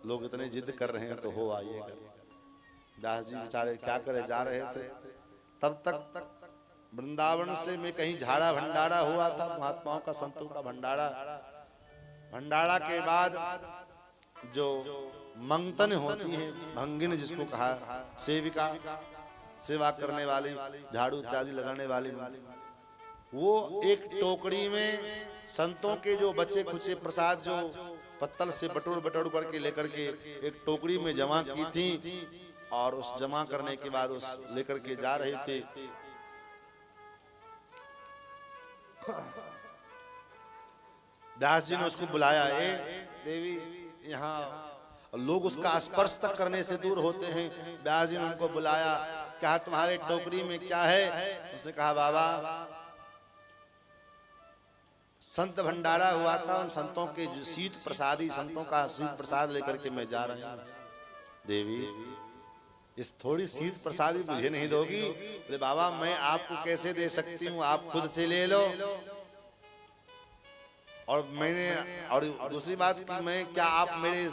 लोग इतने जिद कर रहे हैं तो हो आइएगा। व्यास जी बेचारे क्या करे, जा रहे थे, तब तक वृंदावन से में कहीं झाड़ा भंडारा हुआ था, महात्माओं का, संतों का भंडारा। भंडारा के बाद जो मंगतन होती है, भंगिन जिसको कहा, सेविका, सेवा करने वाली, झाड़ू इत्यादि लगाने वाली, वो एक टोकरी में संतों के जो बचे खुचे प्रसाद जो पत्तल से बटोर बटोर करके लेकर के एक टोकरी में जमा की थी, और उस जमा करने के बाद उस लेकर के जा रहे थे। व्यास जी ने उसको बुलाया, ए देवी यहाँ, लोग उसका स्पर्श तक करने से दूर होते हैं। व्यास जी ने उनको बुलाया, क्या तुम्हारे टोकरी में क्या है? उसने कहा, बाबा संत भंडारा हुआ था, उन संतों के जो शीत प्रसादी, संतों का शीत प्रसाद लेकर के मैं जा रहा हूं। देवी इस थोड़ी शीत प्रसादी मुझे नहीं दोगी? बोले बाबा मैं आपको कैसे दे सकती हूँ, आप खुद से ले लो। और दूसरी बात कि मैं, क्या आप मेरे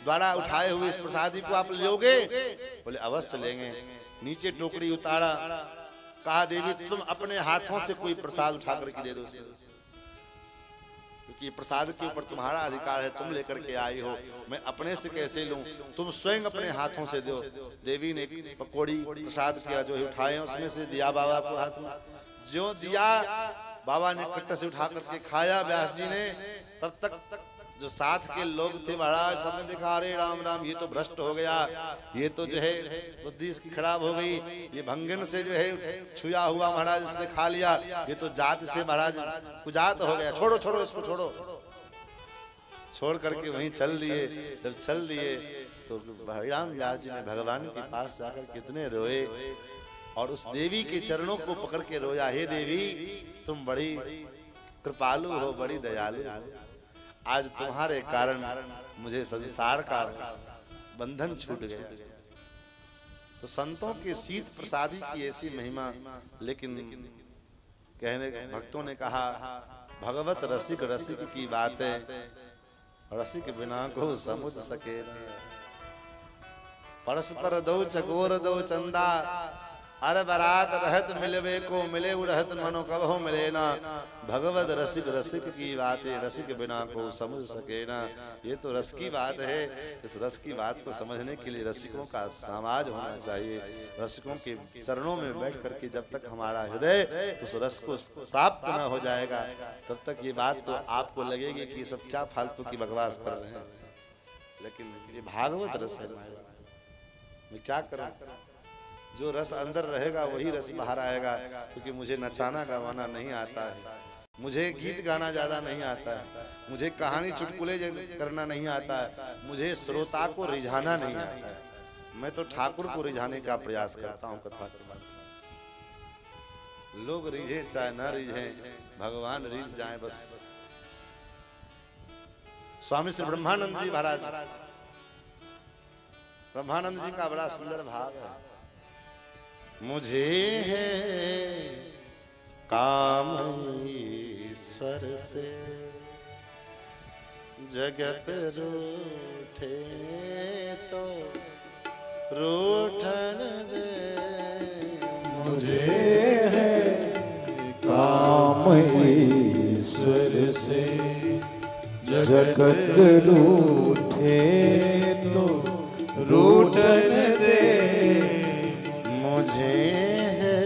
द्वारा उठाए हुए इस प्रसादी को आप लोगे? बोले अवश्य लेंगे। नीचे टोकरी उतारा, कहा देवी तुम अपने हाथों से कोई प्रसाद उठा करके दे दो, क्योंकि प्रसाद के ऊपर तुम्हारा अधिकार है, तुम लेकर के आई हो, मैं अपने से कैसे लूं, तुम स्वयं अपने हाथों से दो। देवी ने पकौड़ी प्रसाद किया जो उठाए उसमें से दिया बाबा को हाथ में, जो दिया बाबा ने कट्टे से उठा करके खाया व्यास जी ने। तब तक जो साथ के लोग थे महाराज, सबने देखा, अरे राम राम, ये तो भ्रष्ट हो गया, ये तो जो है बुद्धि इसकी खराब हो गई, ये भंगन से जो है छुआ हुआ महाराज इसने खा लिया, ये तो जात से महाराज कुजात हो गया, छोड़ो छोड़ो इसको छोड़ो। छोड़ करके वहीं चल दिए। जब चल दिए तो हरिराम व्यास जी ने भगवान के पास जाकर कितने रोए, और उस देवी के चरणों को पकड़ के रोया, हे देवी तुम बड़ी कृपालु हो, बड़ी दयालु हो, आज तुम्हारे कारण मुझे संसार का बंधन छूट गया। तो संतों के शीत प्रसादी की ऐसी महिमा। लेकिन कहने भक्तों ने कहा, भगवत रसिक रसिक की बातें, रसिक बिना को समुझ सके, परस्पर दो चकोर दो चंदा, अरे बरात रहत मिलवे को मिले रहत मनो कबहो मिले ना, भगवत रसिक रसिक की बातें, रसिक बिना को समझ सके ना। ये तो रस की बात है, इस रस की बात को समझने के लिए रसिकों का समाज होना चाहिए। रसिकों के चरणों में बैठ करके जब तक हमारा हृदय उस रस को प्राप्त न हो जाएगा, तब तक ये बात तो आपको लगेगी कि सब क्या फालतू की बकवास कर रहे हैं। लेकिन ये भागवत रस है, मैं क्या करूं? जो रस अंदर रहेगा वही रस बाहर आएगा। क्योंकि मुझे नचाना गवाना नहीं आता है, मुझे गीत गाना ज्यादा नहीं आता है, मुझे कहानी चुटकुले करना नहीं आता है, मुझे श्रोता को रिझाना नहीं आता है। मैं तो ठाकुर को रिझाने का प्रयास करता हूँ कथा करवा। लोग रिझे चाहे न रिझे, भगवान रिझ जाए बस। स्वामी श्री ब्रह्मानंद जी महाराज, ब्रह्मानंद जी का बड़ा सुंदर भाव है। मुझे है काम ईश्वर से, जगत रूठे तो रूठन दे। मुझे है काम ईश्वर से जगत रूठे तो रूठन दे मुझे है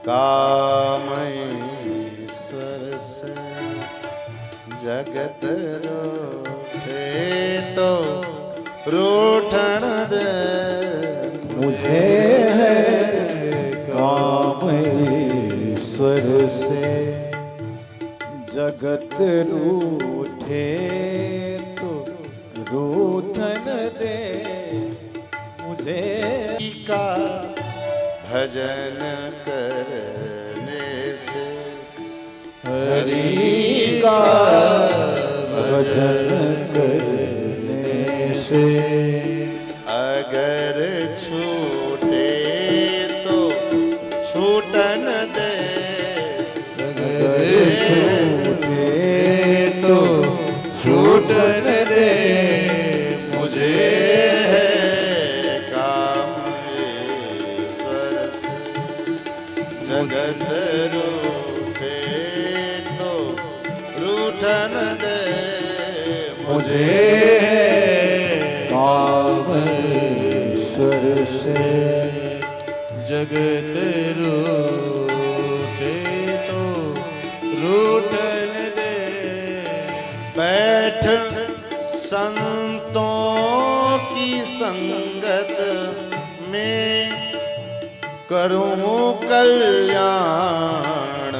काम ईश्वर से जगत रूठे तो रूठन दे मुझे है काम ईश्वर से जगत रूठे तो रूठन दे मुझे का भजन करने से हरि का भजन करने से अगर छूटे तो छूटन दे अगर छूटे तो छूटन दे मुझे है काम ईश्वर से जगत रूठे तो रूठन दे मुझे काम ईश्वर से जगत रूठे तो रूठन दे बैठ संतों की संगत में करूं कल्याण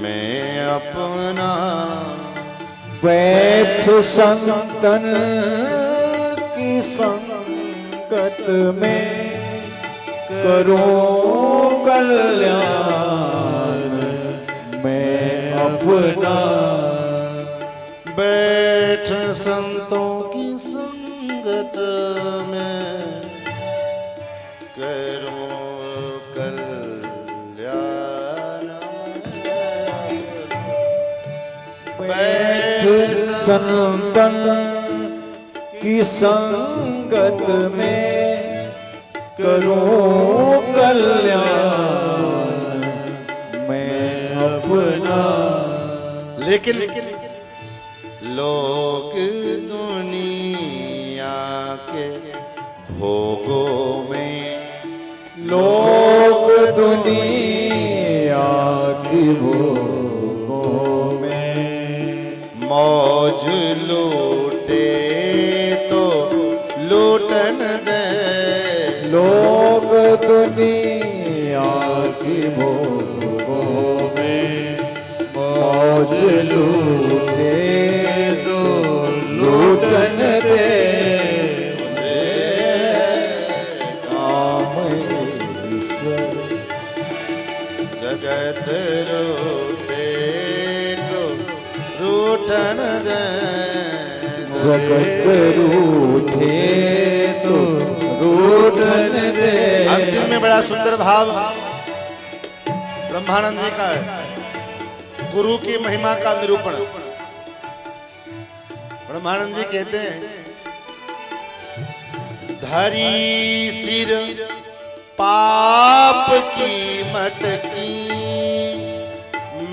मैं अपना बैठ संतन की संगत में करो कल्याण मैं अपना बैठ संतों की संगत में करूं कल्याण बैठ संतन की संगत में करो कल्याण मैं अपना लेकिन लोग दुनिया के भोगों में लोग दुनिया की भोगों में मौज लूटे तो लूटन दे लोग दुनिया की भोगों में मौज लूटे तो लूटन दे मुझे काम ईश्वर जगत रूठे तो रूठन दे जगत रूठे तो रूठन दे अंतिम में बड़ा सुंदर भाव ब्रह्मानंद जी का है गुरु की महिमा का निरूपण ब्रह्मानंद जी कहते हैं धरी सिर पाप की मटकी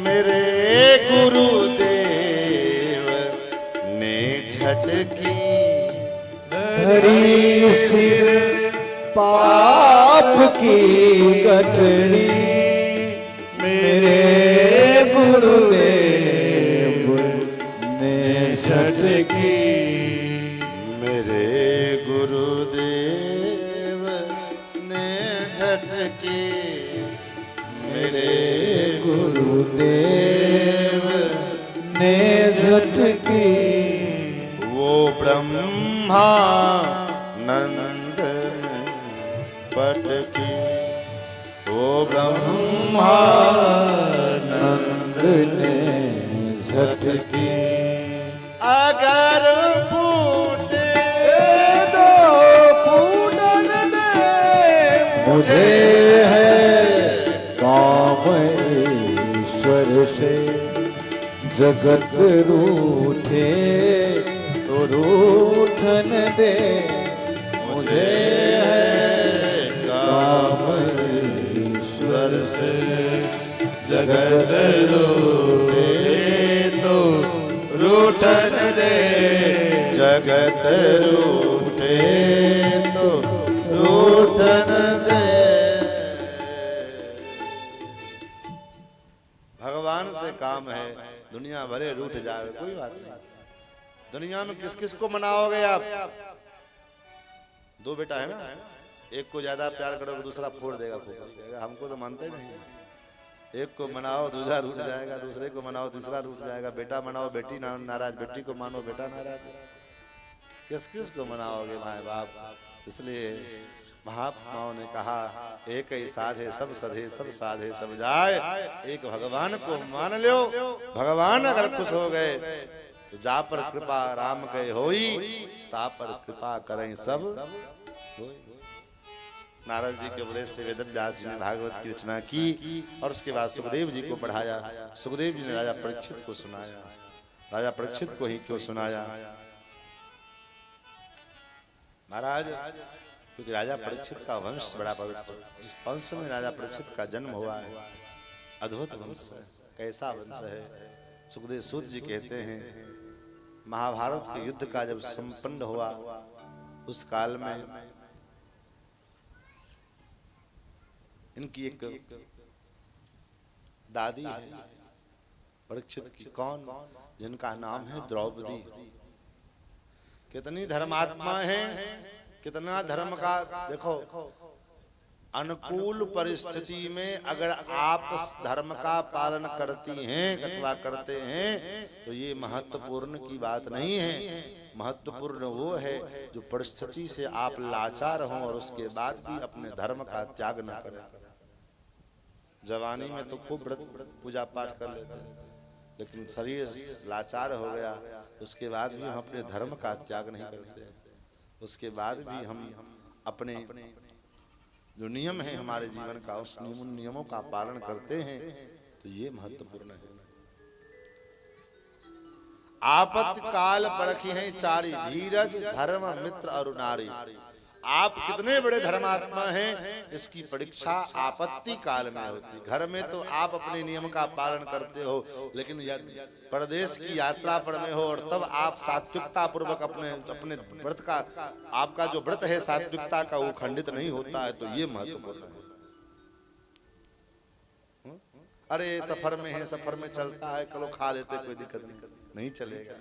मेरे गुरुदेव ने झटकी धरी सिर पाप की गठरी मेरे गुरुदेव ने झटकी मेरे गुरुदेव ने झटकी मेरे गुरुदेव ने झटकी वो ब्रह्मानंद पटकी वो ब्रह्मानंद ने झटकी अगर फूटे तो फूटन दे मुझे है काम ईश्वर से जगत रूठे तो रूठन दे मुझे है काम ईश्वर से जगत रूठे तो रूठन दे, जगत रूठे तो रूठन दे। भगवान से काम है, दुनिया भले रूठ जाए कोई बात नहीं। दुनिया में किस किस को मनाओगे आप? दो बेटा है ना, एक को ज्यादा प्यार करोगे दूसरा फोड़ देगा, हमको तो मानते नहीं। एक को मनाओ दूसरा रूठ जाएगा, दूसरे को मनाओ तीसरा रूठ जाएगा। बेटा मनाओ बेटी नाराज, बेटी को मानो बेटा नाराज। किस किस को मनाओगे माए बाप? इसलिए महात्माओं ने कहा एक ही साधे सब सधे, सब साधे सब जाए। एक भगवान को मान लो, भगवान अगर खुश हो गए तो जा पर कृपा राम के होई, ता पर कृपा करें सब होई। नारद जी के उपदेश से वेद व्यास जी ने भागवत की रचना की और उसके बाद सुखदेव जी को पढ़ाया। सुखदेव जी ने राजा परीक्षित को सुनाया। राजा परीक्षित को ही क्यों सुनाया महाराज? क्योंकि राजा परीक्षित का वंश बड़ा पवित्र, जिस वंश में राजा परीक्षित का जन्म हुआ है अद्भुत वंश है। कैसा वंश है? सुखदेव सूत जी कहते हैं महाभारत के युद्ध का जब संपन्न हुआ उस काल में इनकी एक दादी है परीक्षित की। कौन? जिनका नाम है द्रौपदी। कितनी धर्मात्मा है, कितना धर्म का देखो। अनुकूल परिस्थिति में अगर आप धर्म का पालन करती हैं अथवा करते हैं तो ये महत्वपूर्ण की बात नहीं है। महत्वपूर्ण वो है जो परिस्थिति से आप लाचार हों और उसके बाद भी अपने धर्म का त्याग न करें। जवानी में तो खूब व्रत पूजा पाठ कर लेते हैं, लेकिन शरीर लाचार हो गया उसके बाद भी हम अपने धर्म का त्याग नहीं करते। उसके बाद भी हम अपने जो नियम है हमारे जीवन का उस नियमों का पालन करते हैं तो ये महत्वपूर्ण है। आपत्ति काल परखी है चारी, धीरज धर्म मित्र और नारी। आप कितने बड़े धर्मात्मा हैं इसकी परीक्षा आपत्ति काल में होती। घर में तो आप अपने नियम का पालन करते हो, लेकिन परदेश की यात्रा पर में हो और तब आप सात्विकता पूर्वक अपने व्रत का, आपका जो व्रत है सात्विकता का वो खंडित नहीं होता है, तो ये महत्वपूर्ण है। अरे सफर में है, सफर में चलता है, चलो खा लेते, कोई दिक्कत नहीं चलेगा।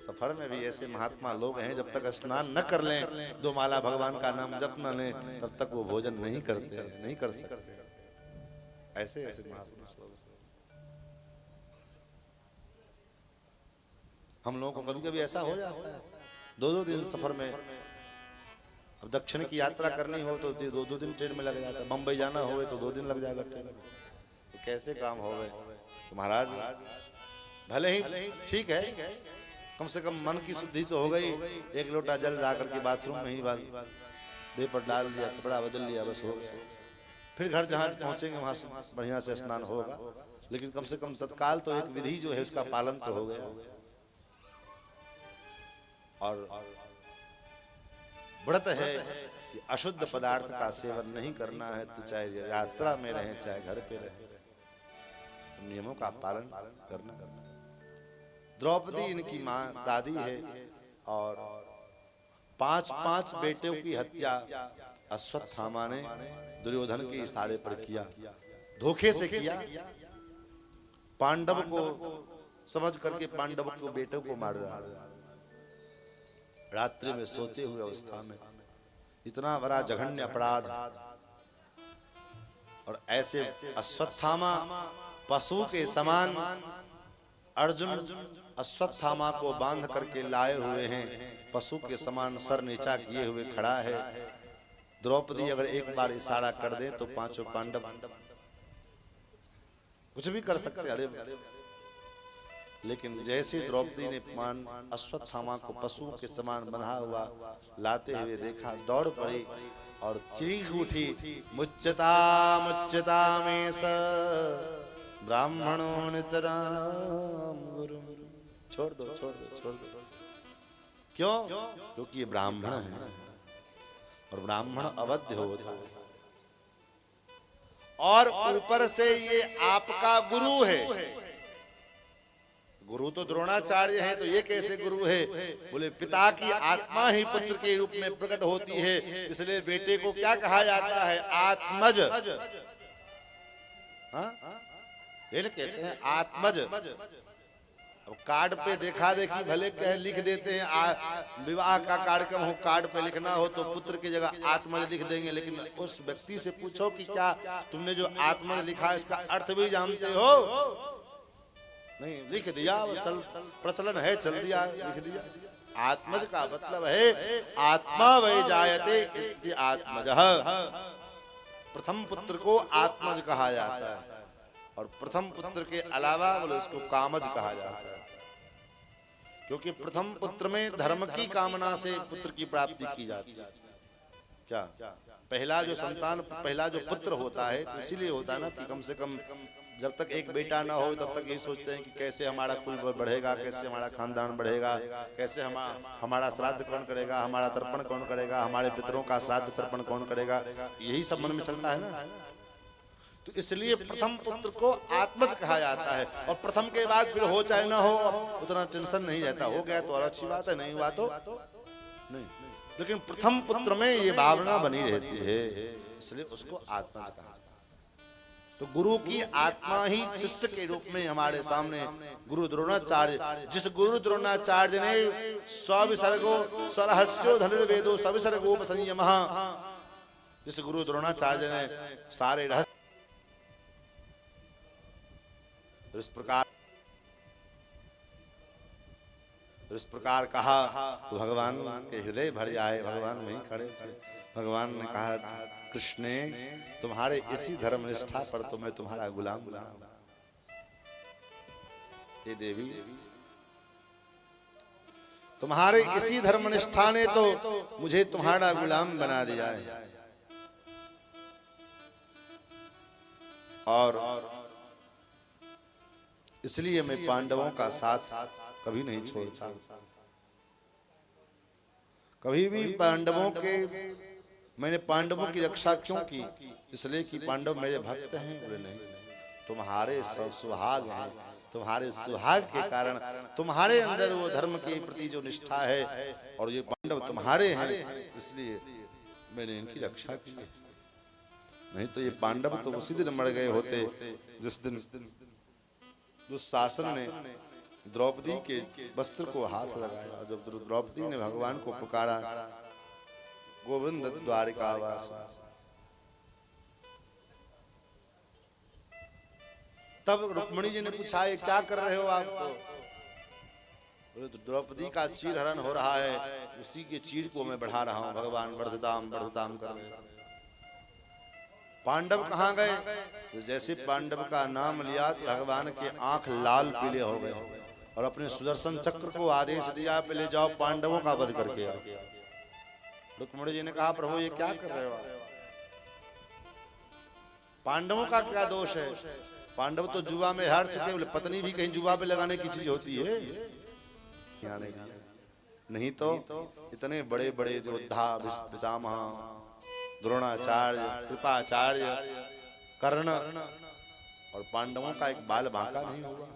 सफर में भी ऐसे महात्मा लोग हैं जब तक स्नान न कर लें, दो माला भगवान का नाम जप न लें, तब तक वो भोजन नहीं करते, नहीं कर सकते। ऐसे ऐसे महात्मा लोग। हम लोगों को कभी कभी ऐसा हो जाता है 2-2 दिन सफर में। अब दक्षिण की यात्रा करनी हो तो 2-2 दिन ट्रेन में लग जाता है। मुंबई जाना हो तो 2 दिन लग जाएगा ट्रेन में। तो कैसे काम हो गए? तो महाराज भले ही ठीक है, कम से कम मन की शुद्धि तो हो गई। एक लोटा जल ला करके बाथरूम में ही देह पर डाल दिया, कपड़ा बदल लिया, बस हो गया। फिर घर जहाँ पहुंचेंगे वहां बढ़िया से स्नान होगा, लेकिन कम से कम तत्काल तो एक विधि जो है उसका पालन तो हो गया। और व्रत है कि अशुद्ध पदार्थ का सेवन नहीं करना है, तो चाहे यात्रा में रहे चाहे घर पे रहे, नियमों का पालन करना। द्रौपदी इनकी माँ दादी है और 5 बेटों की हत्या अश्वत्थामा ने दुर्योधन के इशारे पर किया, धोखे से किया। पांडव को समझ करके पांडव को बेटों को मार दिया। रात्रि में सोते हुए अवस्था में इतना बड़ा जघन्य अपराध। और ऐसे अश्वत्थामा पशु के समान अर्जुन अश्वत्थामा को बांध करके लाए हुए हैं, पशु के समान सर नीचा किए हुए खड़ा है। द्रौपदी अगर एक बार इशारा कर दे तो 5 पांडव कुछ भी कर सकते। अरे लेकिन जैसे द्रौपदी ने अश्वत्थामा को पशु के समान बंधा हुआ लाते हुए देखा, दौड़ पड़ी और चीख उठी, मुच्यता मुच्यता में स ब्राह्मणों नितराम गुरु। छोड़ दो, छोड़ दो, छोड़ दो। क्यों? क्योंकि ये ब्राह्मण है और ब्राह्मण अवध्य होता है। और ऊपर से ये आपका गुरु है। गुरु तो द्रोणाचार्य है, तो ये कैसे गुरु है? बोले पिता की आत्मा ही पुत्र के रूप में प्रकट होती है, इसलिए बेटे को क्या कहा जाता है? आत्मज। ये कहते हैं आत्मज। अब कार्ड पे देखा देखी भले कह लिख देते हैं, विवाह का कार्यक्रम हो कार्ड पे लिखना हो तो पुत्र की जगह आत्मज लिख देंगे, लेकिन उस व्यक्ति से पूछो कि क्या तुमने जो आत्मज लिखा है इसका अर्थ भी जानते हो? नहीं, लिख दिया, प्रचलन है, चल दिया, लिख दिया। आत्मज का मतलब है आत्मा वै जायते इति आत्मजः। प्रथम पुत्र को आत्मज कहा जाता है, और प्रथम पुत्र के अलावा बोले उसको कामज कहा जाता है, क्योंकि प्रथम पुत्र में धर्म की कामना से पुत्र की प्राप्ति की जाती है। क्या पहला जो संतान, पहला जो पुत्र होता है, तो इसीलिए होता है ना कि कम से कम जब तक एक बेटा ना हो तब तक यही सोचते हैं कि कैसे हमारा कुल बढ़ेगा, कैसे हमारा खानदान बढ़ेगा, कैसे हमारा श्राद्ध कौन करेगा, हमारा तर्पण कौन करेगा, हमारे पितरों का श्राद्ध तर्पण कौन करेगा, यही सब मन में चलता है ना। तो इसलिए प्रथम पुत्र को आत्मज कहा जाता है, और प्रथम के बाद फिर हो चाहे ना हो उतना टेंशन नहीं रहता, हो गया तो और अच्छी बात है, नहीं हुआ तो नहीं, लेकिन प्रथम पुत्र में ये भावना बनी रहती है, इसलिए उसको आत्मज कहा जाता है। तो गुरु की आत्मा ही शिष्य के रूप में हमारे सामने गुरु द्रोणाचार्य, जिस गुरु द्रोणाचार्य ने स्विसर्गो स्वरहस्यो धनुर्वेदो सविसर्गो संयमः, जिस गुरु द्रोणाचार्य ने सारे रहस्य इस प्रकार कहा तो भगवान के हृदय भर आए। भगवान वहीं खड़े थे। भगवान ने कहा कृष्ण तुम्हारे इसी धर्म निष्ठा पर तो मैं तुम्हारा गुलाम बनाऊंगा। ये देवी तुम्हारे इसी धर्म निष्ठा ने तो मुझे तुम्हारा गुलाम बना दिया है, और इसलिए मैं पांडवों का साथ कभी नहीं छोड़ता। कभी भी पांडवों के, मैंने पांडवों की रक्षा क्यों की? इसलिए कि पांडव मेरे भक्त हैं। बोले नहीं, तुम्हारे सुहाग हैं, तुम्हारे सुहाग के कारण तुम्हारे अंदर वो धर्म के प्रति जो निष्ठा है, और ये पांडव तुम्हारे हैं, इसलिए मैंने इनकी रक्षा की। नहीं तो ये पांडव तो उसी दिन मर गए होते जिस दिन दुशासन ने द्रौपदी के वस्त्र को हाथ लगाया। जब द्रौपदी ने भगवान को पुकारा गोविंद द्वारिकावास, तब रुक्मिणी जी ने पूछा ये क्या कर रहे हो आप? तो द्रौपदी का चीर हरण हो रहा है, उसी के चीर को मैं बढ़ा रहा हूं। भगवान वर्धताम वर्धताम कर रहे। पांडव कहाँ गए? तो जैसे पांडव का नाम लिया तो भगवान के आंख लाल पीले हो गए, और अपने सुदर्शन चक्र को आदेश दिया पहले जाओ पांडवों का वध करके आओ। रुक्मिणी जी ने कहा प्रभु ये क्या कर रहे हो आप? पांडवों का क्या दोष है? पांडव तो जुआ में हार चुके। बोले पत्नी भी कहीं जुआ पे लगाने की चीज होती है? नहीं तो इतने बड़े बड़े योद्धा पितामह द्रोणाचार्य, कृपाचार्य, कर्ण, और पांडवों का एक बाल बांका नहीं हुआ।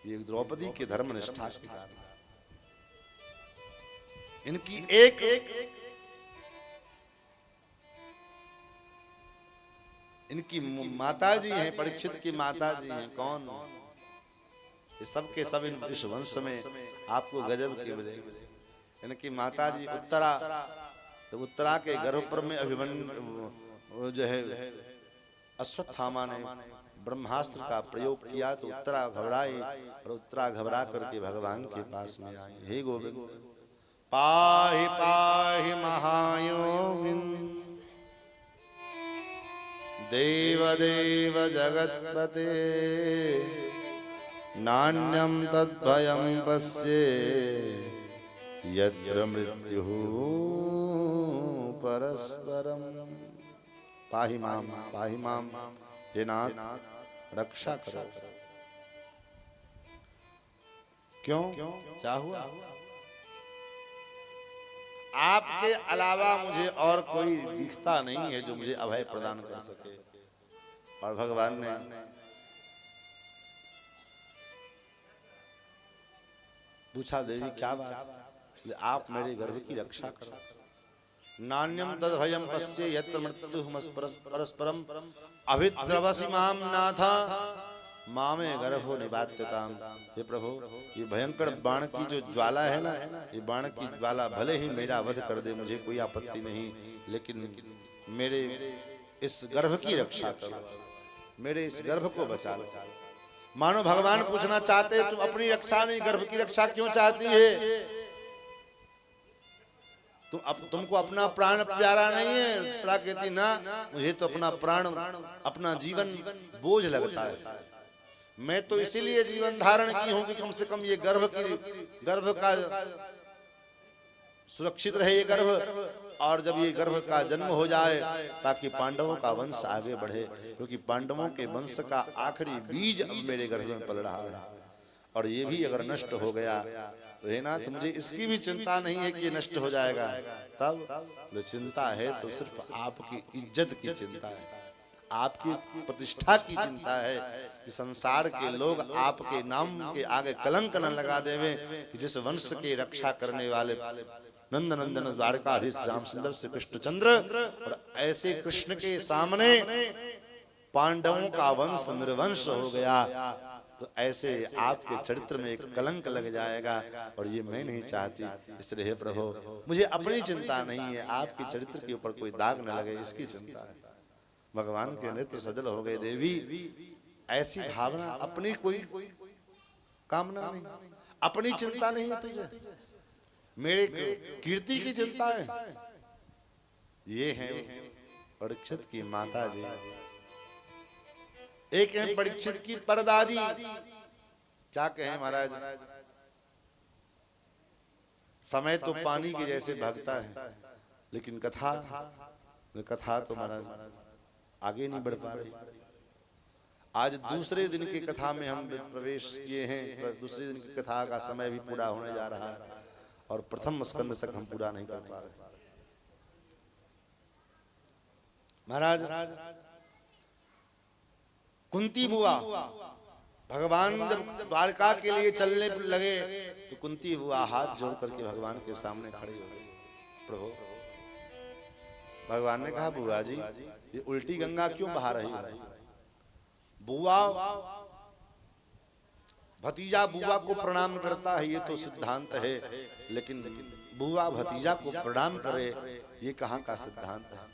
ये द्रौपदी के धर्म निष्ठा के कारण इनकी एक इनकी माता जी हैं, परीक्षित की माता जी हैं। कौन? ये सब के सब इस वंश में आपको गजब के मिलेंगे। इनकी माता जी उत्तरा, तो उत्तरा के गर्भ पर में अभिमन्यु जो है अश्वत्थामा ने ब्रह्मास्त्र का प्रयोग किया, तो उत्तरा घबराई, और उत्तरा घबरा करके भगवान के पास में आई। हे गोविंद पाहि पाहि महायोगिन देव देव जगत्पते नान्यं तद्भयं पश्ये यत्र मृत्युः परस्परम। पाहि माम हे नाथ रक्षा करो। क्यों? क्या हुआ? आपके अलावा मुझे और कोई दिखता नहीं है जो मुझे अभय प्रदान कर सके। और भगवान ने पूछा, देवी क्या बात? आप मेरे गर्भ की रक्षा करो। नान्यम तद भयम पश्ये यत्र मृत्युः परस्परम अभिद्रवसि माम नाथा मामे गर्भो निबाध्यताम। हे प्रभु, ये भयंकर बाण की जो ज्वाला है ना, ये बाण की ज्वाला भले ही मेरा वध कर दे, मुझे कोई आपत्ति नहीं, लेकिन मेरे इस गर्भ की रक्षा करो, मेरे इस गर्भ को बचा लो। मानो भगवान पूछना चाहते, तुम अपनी रक्षा नहीं, गर्भ की रक्षा क्यों चाहती है? तुमको अपना प्राण प्यारा नहीं है? तरा कहती ना, मुझे तो अपना प्राण, अपना जीवन बोझ लगता है। मैं तो इसीलिए जीवन धारण की हूं कि कम से कम ये गर्भ का सुरक्षित रहे ये गर्भ, और जब ये गर्भ का जन्म हो जाए ताकि पांडवों का वंश आगे बढ़े, क्योंकि पांडवों के वंश का आखिरी बीज अब मेरे गर्भ में पल रहा है। और ये भी अगर नष्ट हो गया तो है ना, तो मुझे इसकी भी चिंता नहीं है कि ये नष्ट हो जाएगा। तब जो चिंता है तो सिर्फ आपकी इज्जत की चिंता है, आपकी प्रतिष्ठा की चिंता है कि संसार के लोग आपके नाम के आगे कलंक न लगा देवे कि जिस वंश के रक्षा करने वाले नंद नंदन द्वारकाधीश रामचंद्र श्री कृष्णचंद्र, और ऐसे कृष्ण के सामने पांडवों का वंश निर्वंश हो गया, तो ऐसे आपके चरित्र में एक कलंक लग जाएगा, और ये मैं नहीं चाहती। इसलिए हे प्रभु, मुझे अपनी चिंता नहीं है, आपके चरित्र के ऊपर कोई दाग न लगे, इसकी चिंता है। भगवान के नेत्र सजल हो गए। देवी, ऐसी भावना, अपनी कोई कामना नहीं, अपनी चिंता नहीं है तुझे, मेरे कीर्ति की चिंता है। ये है परीक्षित की माता जी, एक है परीक्षित की परदादी। क्या कहें महाराज, समय तो पानी के जैसे भागता है, लेकिन कथा तो महाराज आगे नहीं बढ़ पा रही। आज दूसरे दिन की कथा में हम प्रवेश किए हैं, दूसरे दिन की कथा का समय भी पूरा होने जा रहा है, और प्रथम स्कंद तक हम पूरा नहीं कर पा रहे। महाराज, कुंती बुआ, भगवान जब द्वारका के लिए चलने लगे तो कुंती बुआ हाथ जोड़ करके भगवान के सामने खड़े हो गए। प्रभु, भगवान ने कहा, बुआ जी, ये उल्टी गंगा क्यों बहा रही है? बुआ, भतीजा बुआ को प्रणाम करता है, ये तो सिद्धांत है, लेकिन बुआ भतीजा को प्रणाम करे, ये कहाँ का सिद्धांत है?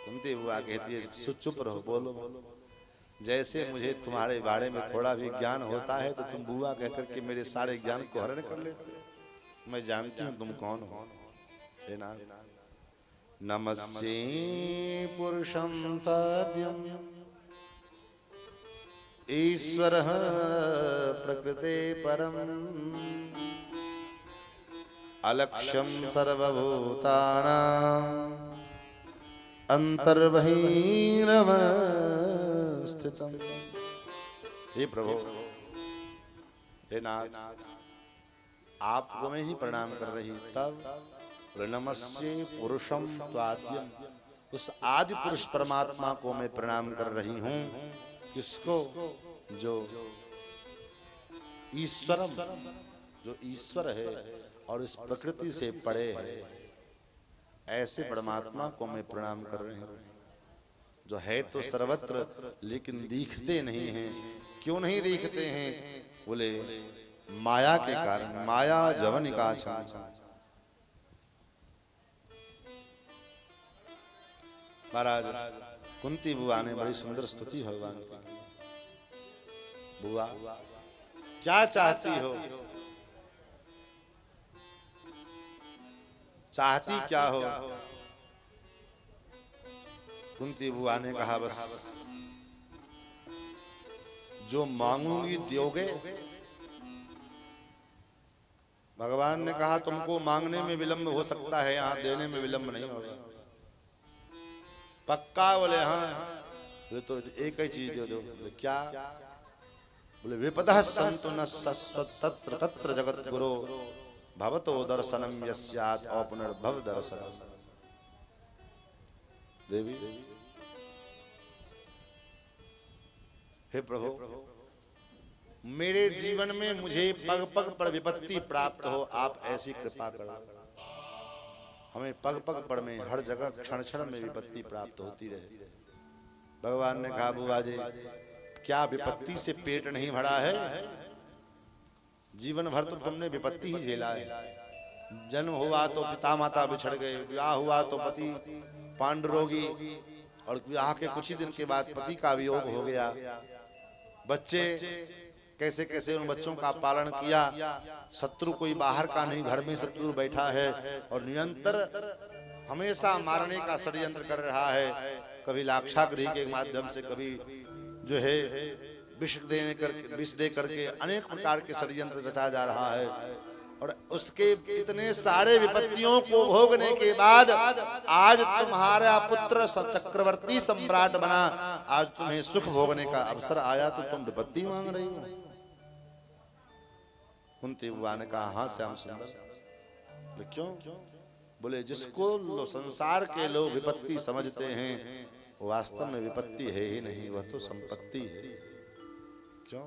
कुंती बुआ कहती है, चुप रहो, बोलो। जैसे मुझे तुम्हारे बारे में थोड़ा भी ज्ञान होता है तो तुम बुआ कहकर के मेरे सारे ज्ञान को हरण कर लेते हो। मैं जानती हूँ तुम कौन हो। नमस्ते पुरुषं तद्यं ईश्वरः प्रकृते परम अलक्ष्यं सर्वभूतानां अंतर्बहिर्वस्थितम्। हे प्रभु, हे नाथ, आपको मैं ही प्रणाम कर रही, तब नमस्ते पुरुषम त्वाद्यम, उस आदि पुरुष परमात्मा को मैं प्रणाम कर रही हूँ। किसको? जो ईश्वरम, जो ईश्वर है और इस प्रकृति से परे है, ऐसे परमात्मा को मैं प्रणाम कर रही हूँ, जो है तो सर्वत्र लेकिन दिखते नहीं हैं। क्यों नहीं दिखते हैं? बोले माया के कारण, माया जवनिका छा। महाराज, कुंती बुआ ने बड़ी सुंदर स्तुति भगवान की। बुआ, क्या चाहती हो? चाहती क्या हो? कुंती बुआ ने कहा, बस जो मांगूंगी दोगे। भगवान ने कहा, तुमको मांगने में विलंब हो सकता है, यहाँ देने में विलंब नहीं होगा। पक्का? बोले हाँ। बोले तो एक ही चीज दे दो। बोले क्या? बोले विपदः सन्तु न शश्वत् तत्र तत्र जगत गुरो भवतो दर्शनम यस्यात् औपुनर्भव दर्शनम। देवी हे प्रभु, मेरे जीवन में मुझे पग पग पर विपत्ति प्राप्त हो, आप ऐसी कृपा करो। हमें पग पग पर में हर जगह क्षण क्षण में विपत्ति प्राप्त होती रहे। भगवान ने कहा बुआ जी, क्या विपत्ति से पेट नहीं भरा है? जीवन भर तो तुमने विपत्ति ही झेला है। जन्म हुआ तो पिता माता बिछड़ गए, विवाह हुआ तो पति पांडुरोगी, और विवाह के कुछ ही दिन के बाद पति का वियोग हो गया। बच्चे कैसे कैसे उन बच्चों का पालन किया। शत्रु कोई बाहर का नहीं, घर में शत्रु बैठा है और निरंतर हमेशा मारने का षड्यंत्र कर रहा है। कभी लाक्षागृह के माध्यम से, कभी जो है विष दे करके अनेक प्रकार के षड्यंत्र रचा जा रहा है। और उसके इतने सारे विपत्तियों को भोगने के बाद आज तुम्हारा पुत्र चक्रवर्ती सम्राट बना, आज तुम्हें सुख भोगने का अवसर आया तो तुम विपत्ति मांग रही हो। कुंती बुआ ने कहा हाँ श्याम सुंदर। क्यों? बोले जिसको संसार के लोग विपत्ति समझते हैं, वास्तव में विपत्ति है ही नहीं, वह तो संपत्ति है। क्यों?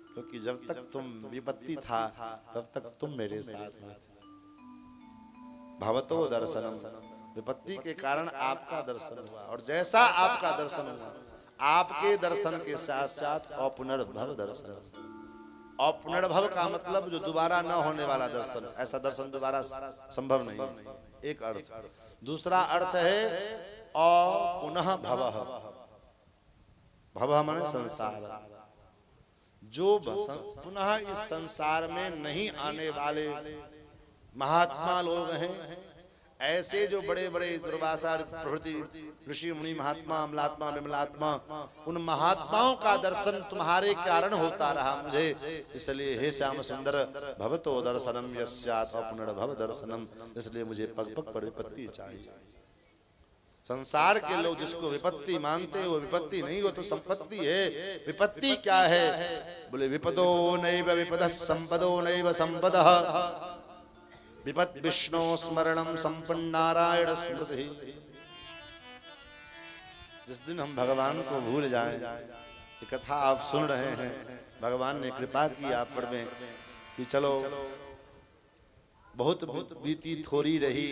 क्योंकि जब तक तुम विपत्ति था तब तक तुम मेरे साथ में थे। भवतो दर्शनम, विपत्ति के कारण आपका दर्शन हुआ, और जैसा आपका दर्शन हुआ, आपके दर्शन के साथ साथ अपुनर्भव दर्शन। अपुनर्भव का मतलब जो दोबारा न होने वाला दर्शन, ऐसा दर्शन दोबारा संभव नहीं, एक अर्थ। दूसरा अर्थ है अपुनः भवः। भवः माने संसार। जो पुनः इस संसार में नहीं आने वाले महात्मा लोग हैं, ऐसे जो बड़े बड़े दुर्वासा प्रभृति ऋषि मुनि महात्मा, अमलात्मा, विमलात्मा, उन महात्माओं का दर्शन तुम्हारे कारण होता रहा मुझे। इसलिए हे श्याम सुंदर, भवतो दर्शनम यस्यात् पुनर्भव दर्शनम, इसलिए मुझे पग पग पर विपत्ति चाहिए। संसार के लोग जिसको विपत्ति मानते हैं, वो विपत्ति नहीं, वो तो संपत्ति है। विपत्ति क्या है? बोले विपदो नैव विपदः संपदो नैव संपदः, विपत् विष्णु स्मरणम संपन्न नारायण स्मृति। जिस दिन हम भगवान को भूल जाएं, ये कथा आप सुन रहे हैं, भगवान ने कृपा की आप पर में कि चलो बहुत बीती थोड़ी रही,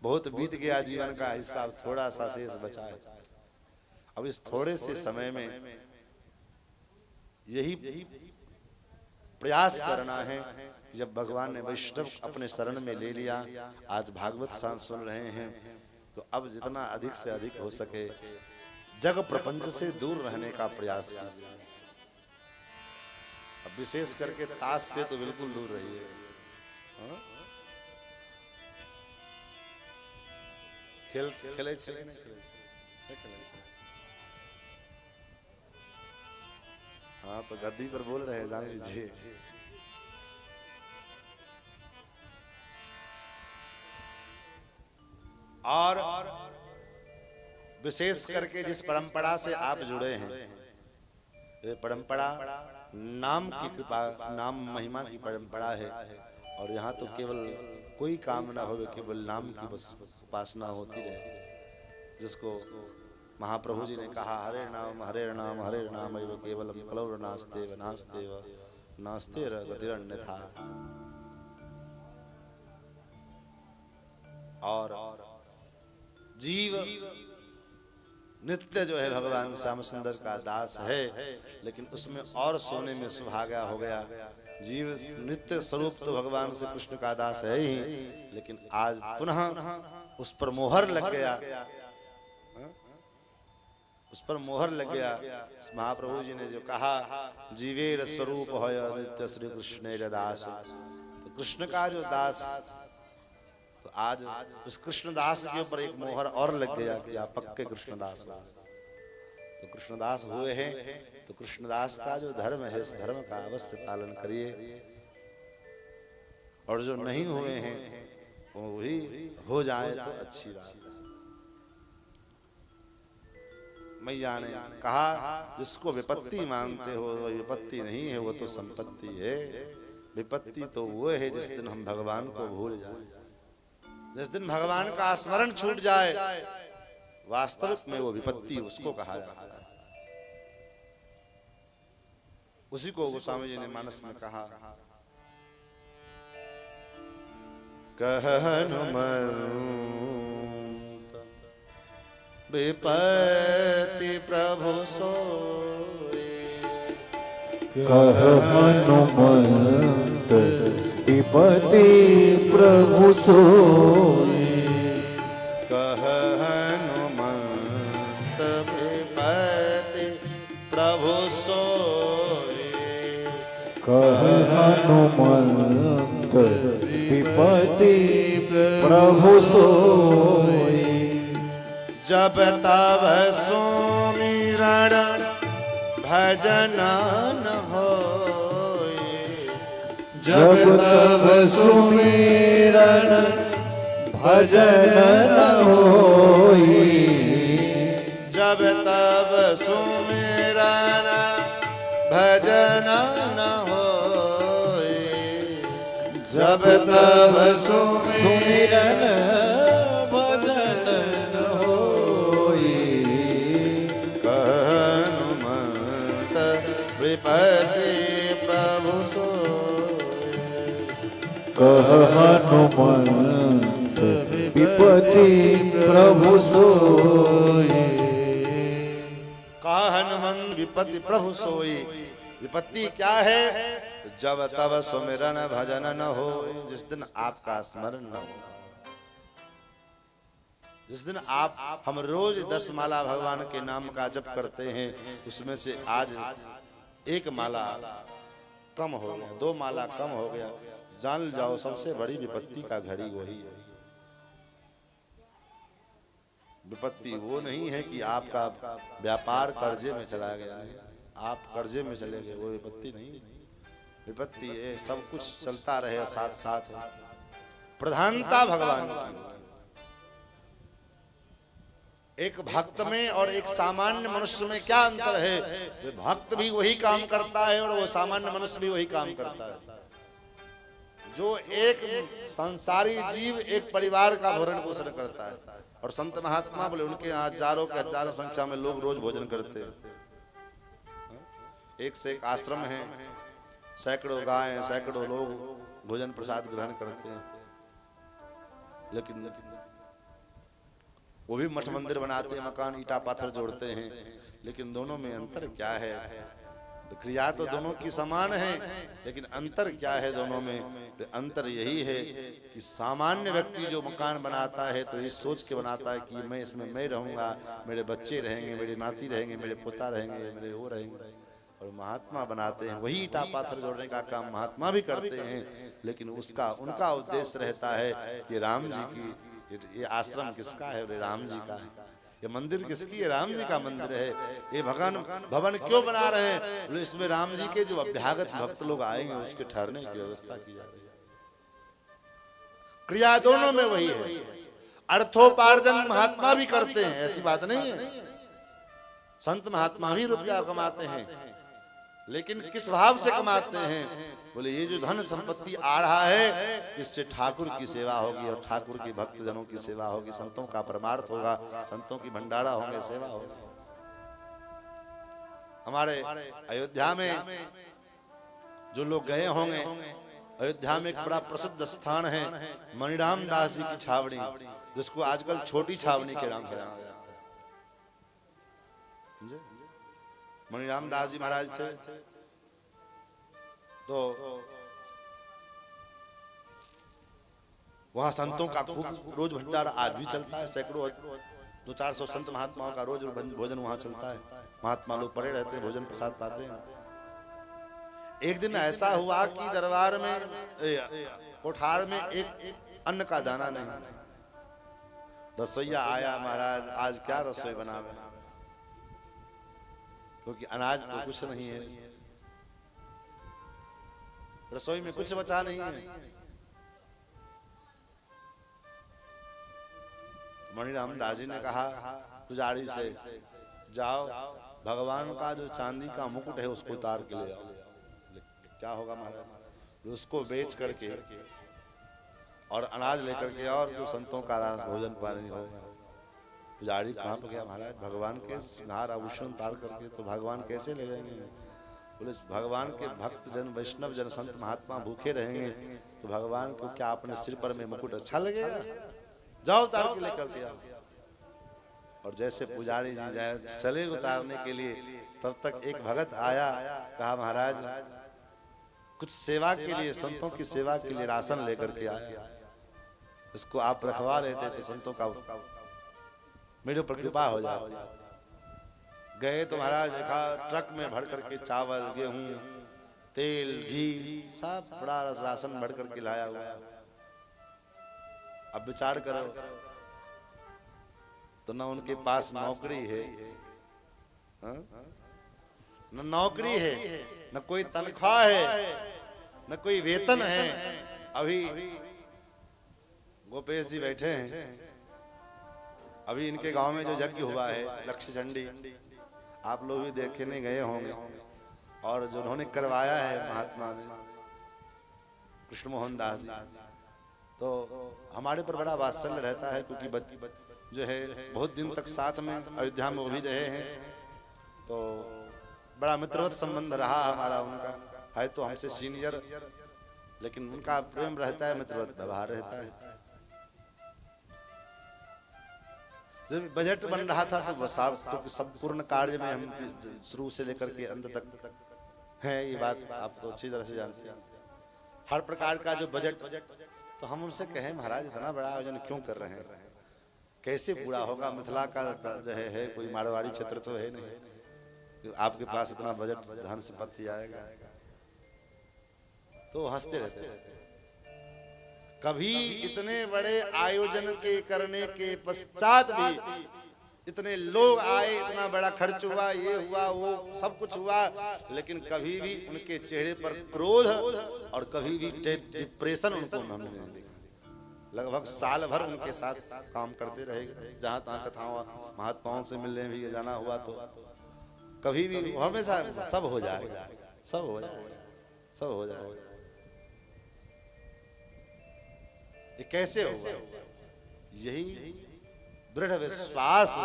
बहुत बीत गया जीवन का हिस्सा, थोड़ा सा शेष बचा है। अब इस थोड़े से समय में यही प्रयास करना है। जब भगवान ने वैष्णव अपने शरण में ले लिया, आज भागवत सुन रहे हैं, तो अब जितना अधिक से अधिक हो सके जग प्रपंच से दूर रहने का प्रयास कीजिए। अब विशेष करके ताश से तो बिल्कुल दूर रहिए। खेले हाँ, तो गद्दी पर बोल रहे हैं, जान लीजिए। और विशेष करके जिस परंपरा से आप जुड़े हैं, ये परंपरा नाम की कृपा, नाम महिमा की परंपरा है। और यहाँ तो केवल कोई काम ना हो, केवल नाम की बस उपासना होती रहे। जिसको महाप्रभु जी ने कहा, हरे नाम हरे नाम एव केवलम कलौ नास्ते नास्ते नास्ते गतिरन्यथा। और जीव नित्य जो है भगवान श्याम सुंदर का दास है, लेकिन उसमें और सोने में सुहागा हो गया। जीव नित्य स्वरूप तो भगवान से कृष्ण का दास है ही, लेकिन आज पुनः उस पर मोहर लग गया, उस पर मोहर लग गया। महाप्रभु जी ने जो कहा, जीवेर स्वरूप है नित्य श्री कृष्ण दास, तो कृष्ण का जो दास, तो आज उस कृष्णदास के ऊपर एक मोहर और लग गया कि आप पक्के कृष्णदास हो। तो कृष्णदास हुए हैं, तो कृष्णदास का जो धर्म है, इस धर्म का अवश्य पालन करिए। और जो नहीं हुए हैं वो भी हो जाए तो अच्छी बात। मैया ने कहा, जिसको विपत्ति मानते हो वो विपत्ति नहीं है, वो तो संपत्ति है। विपत्ति तो वो है जिस दिन हम भगवान को भूल जाए, जिस दिन भगवान का स्मरण छूट जाए, वास्तविक में वो विपत्ति उसको कहा जाता है। उसी को गोस्वामी जी ने मानस में कहा, कह हनुमंत विपत्ति प्रभु सोए, कह हनुमंत विपत्ति प्रभु सोए, कह हनुमंत विपत्ति प्रभु सोए, कह हनुमंत विपत्ति प्रभु सोए, जब तब सुमिरन भजन न होए, जब तब सुमिरन भजन न होई, जब तब सुमिरन भजन न होए, जब तब सुमिरन भजन न होई, कह हनुमंत विपत्ति प्रभु सोए, कह हनुमंत विपत्ति प्रभु सोए, कह हनुमंत विपत्ति प्रभु सोई। विपत्ति क्या है? जब तब सुमिरन भजन न हो, जिस दिन आपका स्मरण न हो, जिस दिन हम रोज 10 माला भगवान के नाम का जप करते हैं, उसमें से आज 1 माला कम हो गया, 2 माला कम हो गया, जान जाओ सबसे बड़ी विपत्ति का घड़ी वही है। विपत्ति वो नहीं है कि आपका व्यापार कर्जे में चला गया है, आप कर्जे में चले गए, वो विपत्ति नहीं है। विपत्ति है सब कुछ चलता रहे साथ साथ, प्रधानता भगवान की। एक भक्त में और एक सामान्य मनुष्य में क्या अंतर है? वे भक्त भी वही काम करता है और वो सामान्य मनुष्य भी वही काम करता है। जो एक संसारी जीव एक परिवार का भरण पोषण करता है, और संत महात्मा बोले उनके यहाँ हजारों के हजारों संख्या में लोग रोज भोजन करते हैं। एक से एक आश्रम है, सैकड़ों गायें, सैकड़ों लोग भोजन प्रसाद ग्रहण करते हैं, लेकिन वो भी मठ मंदिर बनाते हैं, मकान ईटा पाथर जोड़ते हैं, लेकिन दोनों में अंतर क्या है? क्रिया तो दोनों की समान है, लेकिन अंतर क्या है दोनों में? अंतर यही है कि सामान्य व्यक्ति जो मकान बनाता है तो इस सोच के बनाता है कि मैं इसमें मैं रहूंगा, मेरे बच्चे रहेंगे, मेरे नाती रहेंगे, मेरे पोता रहेंगे, मेरे वो रहेंगे। और महात्मा बनाते हैं, वही ईटा पाथर जोड़ने का काम महात्मा भी करते हैं, लेकिन उनका उद्देश्य रहता है कि राम जी की ये आश्रम किसका है? राम जी का है। ये मंदिर किसकी है? राम जी का मंदिर है। ये भवन क्यों बना रहे हैं? इसमें राम जी के जो अभ्यागत भक्त लोग आएंगे उसके ठहरने की व्यवस्था की जा रही है। क्रिया दोनों में वही है। अर्थोपार्जन महात्मा भी करते हैं, ऐसी बात नहीं है। संत महात्मा भी रुपया कमाते हैं, लेकिन किस भाव से कमाते हैं? बोले ये जो धन संपत्ति आ रहा है, इससे ठाकुर की सेवा होगी और ठाकुर के भक्त जनों की सेवा होगी, संतों का परमार्थ होगा, संतों की भंडारा होंगे, सेवा होगी। हमारे अयोध्या में जो लोग गए होंगे, अयोध्या में एक बड़ा प्रसिद्ध स्थान है मणिराम दास जी की छावनी, जिसको आजकल छोटी छावनी के नाम से जाना जाता है। मणिराम दास जी महाराज थे, तो वहां संतों का खूब रोज भंडारा आज भी चलता है। सैकड़ों 200-400 संत महात्माओं का रोज भोजन वहां चलता है। महात्मा लोग पड़े रहते हैं, भोजन प्रसाद पाते हैं। एक दिन ऐसा हुआ कि दरबार में कोठार में एक अन्न का दाना नहीं। रसोईया आया, महाराज आज क्या रसोई बनावे? क्योंकि अनाज तो कुछ नहीं है, रसोई में कुछ बचा नहीं है। मणिराम दास जी ने कहा पुजारी से, जाओ भगवान का जो चांदी का मुकुट है उसको उतार के ले आओ। क्या होगा महाराज? उसको बेच करके और अनाज लेकर के और जो संतों का भोजन पानी हो। पुजारी कांप गया, महाराज भगवान के सिंगार आभूषण उतार करके तो भगवान कैसे ले जाएंगे? बोले भगवान के भक्त जन वैष्णव जन संत महात्मा भूखे रहेंगे तो भगवान को क्या अपने सिर पर में मुकुट अच्छा लगेगा? जाओ उतार के लेकर के आओ। और जैसे पुजारी जी चले उतारने के लिए तब तक एक भगत आया, कहा महाराज कुछ सेवा के लिए, संतों की सेवा के लिए राशन लेकर के आया, इसको आप रखवा लेते तो संतों का मेरे ऊपर कृपा हो जाए। गए तो महाराज देखा ट्रक में भर करके चावल गेहूं तेल घी सब बड़ा राशन भर करके लाया हुआ। अब विचार करो तो न उनके पास नौकरी है, न नौकरी है, न कोई तनख्वाह है, न कोई वेतन है। अभी गोपेश जी बैठे हैं, अभी इनके गांव में जो यज्ञ हुआ है लक्ष्य चंडी, आप लोग भी देखने गए होंगे। और जो उन्होंने करवाया है महात्मा ने कृष्ण मोहन दास जी, तो हमारे पर बड़ा वात्सल्य रहता है क्योंकि जो है बहुत दिन तक साथ में अयोध्या में वो भी रहे हैं, तो बड़ा मित्रवत संबंध रहा हमारा उनका। है तो हमसे सीनियर, लेकिन उनका प्रेम रहता है, मित्रवत व्यवहार रहता है। जब बजट बन रहा था तो सब पूर्ण कार्य में हम शुरू से लेकर के अंत तक है, ये बात आप तो अच्छी तरह से जानते हैं। हर प्रकार का जो बजट, तो हम उनसे कहें महाराज इतना बड़ा आयोजन क्यों कर रहे हैं, कैसे पूरा होगा? मिथिला का जो है कोई मारवाड़ी क्षेत्र तो है नहीं, आपके पास इतना बजट धन से पत्ती आएगा। तो हंसते रहते। कभी इतने बड़े आयोजन के करने के पश्चात भी इतने लोग आए, इतना बड़ा खर्च हुआ, ये हुआ वो सब कुछ हुआ, लेकिन कभी भी उनके चेहरे पर क्रोध और कभी भी डिप्रेशन उनको हमने नहीं देखा। लगभग साल भर उनके साथ काम करते रहे, जहां तहां कथाओं महात्माओं से मिलने भी जाना हुआ तो कभी भी हमेशा सब हो जाएगा, सब हो जाएगा, सब हो जाएगा। ये कैसे होगा? यही दृढ़ विश्वास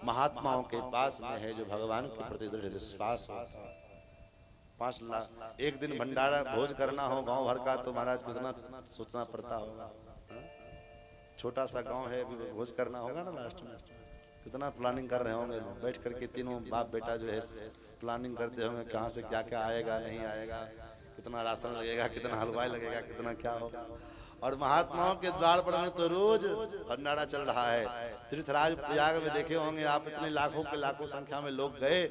महात्माओं के पास में है, जो भगवान के प्रति दृढ़ विश्वास हो। 5 लाख एक दिन भंडारा भोज करना हो गांव भर का तो महाराज कितना सोचना पड़ता होगा। छोटा सा गांव है, अभी भोज करना होगा ना, लास्ट में कितना प्लानिंग कर रहे होंगे। बैठ करके तीनों बाप बेटा जो है प्लानिंग करते होंगे कहाँ से क्या क्या आएगा नहीं आएगा, कितना राशन लगेगा, कितना हलवाई लगेगा, कितना क्या होगा। और महात्माओं के द्वार पर में तो रोज भंडारा चल रहा है। तीर्थराज प्रयाग में देखे होंगे आप, इतने लाखों के लाखों संख्या में लोग गए,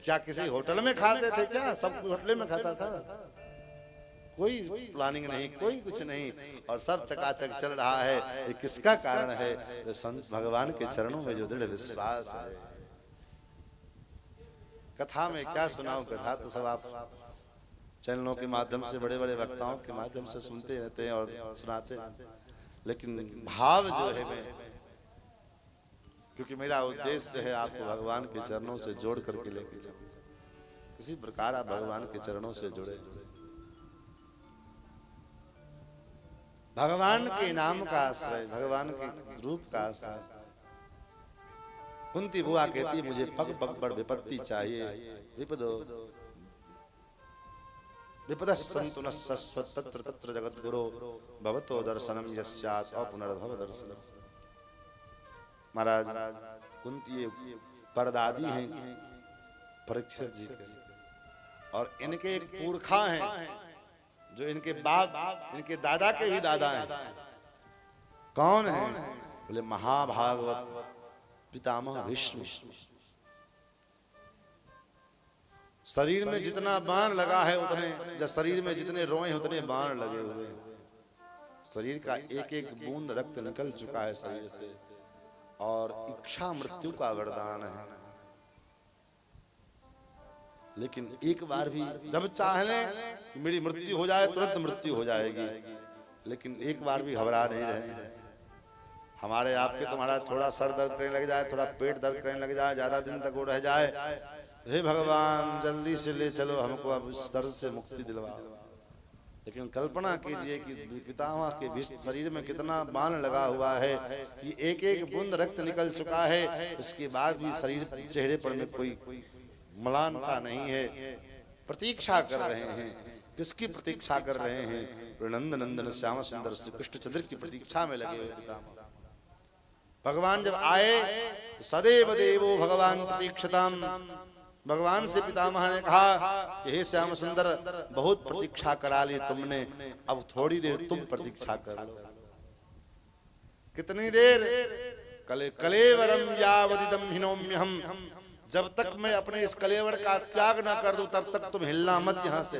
क्या किसी होटल में खाते थे क्या? सब कुछ होटल में खाता था, कोई प्लानिंग नहीं, कोई कुछ नहीं, और सब चकाचक चल रहा है। ये किसका कारण है? जो संत भगवान के चरणों में जो दृढ़ विश्वास है। कथा में क्या सुनाऊं, कथा तो सब आप चैनलों के माध्यम से, बड़े बड़े वक्ताओं के माध्यम से सुनते रहते हैं और सुनाते हैं, लेकिन भाव जो है मैं, क्योंकि मेरा उद्देश्य है आपको भगवान के चरणों से जोड़ करके लेके जाऊं, किसी प्रकार आप भगवान के चरणों से जुड़े, भगवान के नाम का आश्रय, भगवान के रूप का आश्रय। कुंती बुआ कहती मुझे पग पग पर विपत्ति चाहिए, विपदो विपदस्सन्तु न तत्र तत्र जगद्गुरो भवतो दर्शनम यस्यात् अपुनर्भव दर्शनम। महाराज कुंती परदादी हैं परीक्षित जी के, और इनके एक पुरखा हैं जो इनके बाप, इनके दादा के भी दादा हैं। कौन है? बोले महाभागवत पितामह भीष्म। शरीर में जितना बाण लगा है उतने, जब शरीर में जितने रोए उतने बाण लगे हुए हैं। शरीर का एक एक बूंद रक्त निकल चुका है शरीर से, और इच्छा मृत्यु का वरदान है। लेकिन एक बार भी जब चाह लें कि मेरी मृत्यु हो जाए तुरंत मृत्यु हो जाएगी, लेकिन एक बार भी घबरा नहीं रहे। हमारे आपके तुम्हारा थोड़ा सर दर्द करने लग जाए, थोड़ा पेट दर्द करने लग जाए, ज्यादा दिन तक वो रह जाए, हे भगवान जल्दी से ले चलो हमको, अब इस दर्द से मुक्ति दिलवा। लेकिन कल्पना कीजिए कि पितामह के शरीर में कितना बाण लगा हुआ है कि एक एक बूंद रक्त निकल चुका है, उसके बाद भी शरीर चेहरे पर में कोई मलानता नहीं है। प्रतीक्षा कर रहे हैं, किसकी प्रतीक्षा कर रहे हैं? नंद नंदन श्याम सुंदर श्री कृष्णचंद्र की प्रतीक्षा में लगे हुए पितामह। भगवान जब आए तो सदैव देवो भगवान प्रतीक्षताम, भगवान से पितामह ने कहा कि हे श्याम सुंदर, बहुत प्रतीक्षा करा ली तुमने, अब थोड़ी देर तुम प्रतीक्षा कर लो। कितनी देर? कलेवरम यावदिदम हिनोम्यहम, जब तक मैं अपने इस कलेवर का त्याग ना कर दूं तब तक तुम हिलना मत यहां से।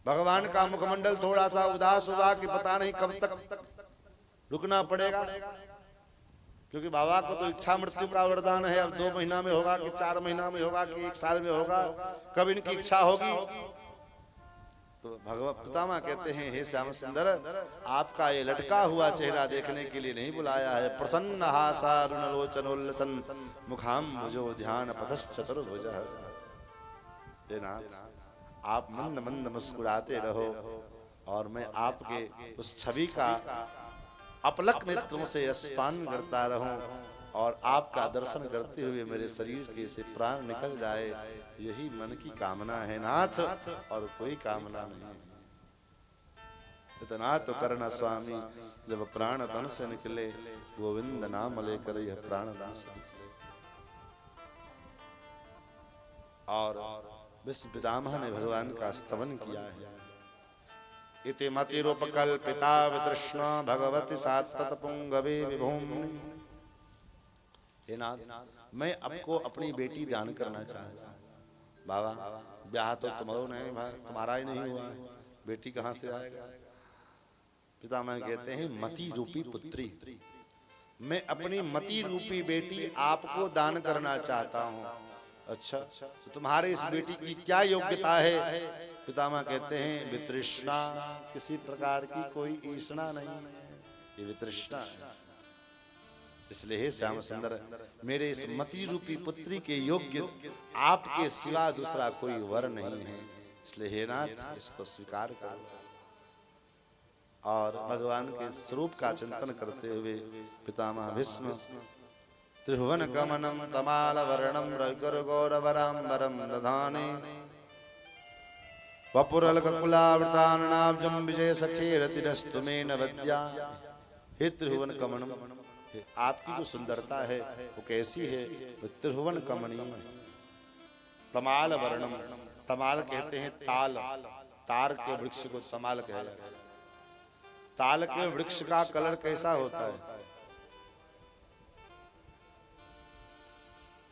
भगवान का मुखमंडल थोड़ा सा उदास हुआ कि पता नहीं कब तक रुकना पड़ेगा, क्योंकि बाबा को तो इच्छा मृत्यु का वरदान है। अब 2 महीना में होगा कि 4 महीना में होगा कि 1 साल में होगा, कब इनकी इच्छा होगी। तो भगवत पितामह कहते हैं, हे श्याम सुंदर, आपका ये लटका हुआ चेहरा देखने के लिए नहीं बुलाया है। प्रसन्न हासारुणलोचनोल्लसन मुखाम भुजो ध्यान पथश्चतुर्भुजः। हे नाथ, आप मंद मंद मुस्कुराते रहो और मैं आपके उस छवि का अपलक नेत्रों से स्पान करता रहूं और आपका दर्शन करते हुए मेरे शरीर के से प्राण निकल जाए, यही मन की कामना है नाथ, और कोई कामना नहीं। इतना तो करना स्वामी, जब प्राण तन से निकले गोविंद नाम लेकर यह प्राण तन से निकले। और विश्व पितामह ने भगवान का स्तवन किया है। इति मतिरूपकल्पिता वितृष्णा भगवती सात्तत पुंगवे विभूमि। हे नाथ, मैं आपको अपनी बेटी दान करना चाहता हूं। बाबा, ब्याह तो तुम्हारा ही नहीं हुआ है, बेटी कहां से आएगा? पितामह कहते हैं, मति रूपी पुत्री, मैं अपनी मति रूपी बेटी आपको दान करना चाहता हूं। अच्छा, तो तुम्हारे इस बेटी की क्या योग्यता है? पितामह कहते हैं, वितृष्णा, किसी प्रकार की कोई ईर्ष्णा नहीं, ये वितृष्णा है। इसलिए हे श्याम सुंदर, मेरे इस मति रूपी पुत्री के योग्य आपके सिवा दूसरा कोई वर नहीं है, इसलिए हे नाथ इसको स्वीकार करो। और भगवान के स्वरूप का चिंतन करते हुए पितामह भीष्म त्रिभुवन गमनम तमाल वर्णम रघुर गौरवराम्बरम दधाने वपुरलकुलावृतान्नाब्जं विजय सखेरतिरस्तु मे नवद्या। हे त्रिभुवन कमनम, आपकी जो सुंदरता है वो कैसी है? त्रिभुवन कमनीय। तमाल वर्णम, तमाल कहते हैं ताल, तार के वृक्ष को तमाल कहा जाता है। ताल के वृक्ष का कलर कैसा होता है?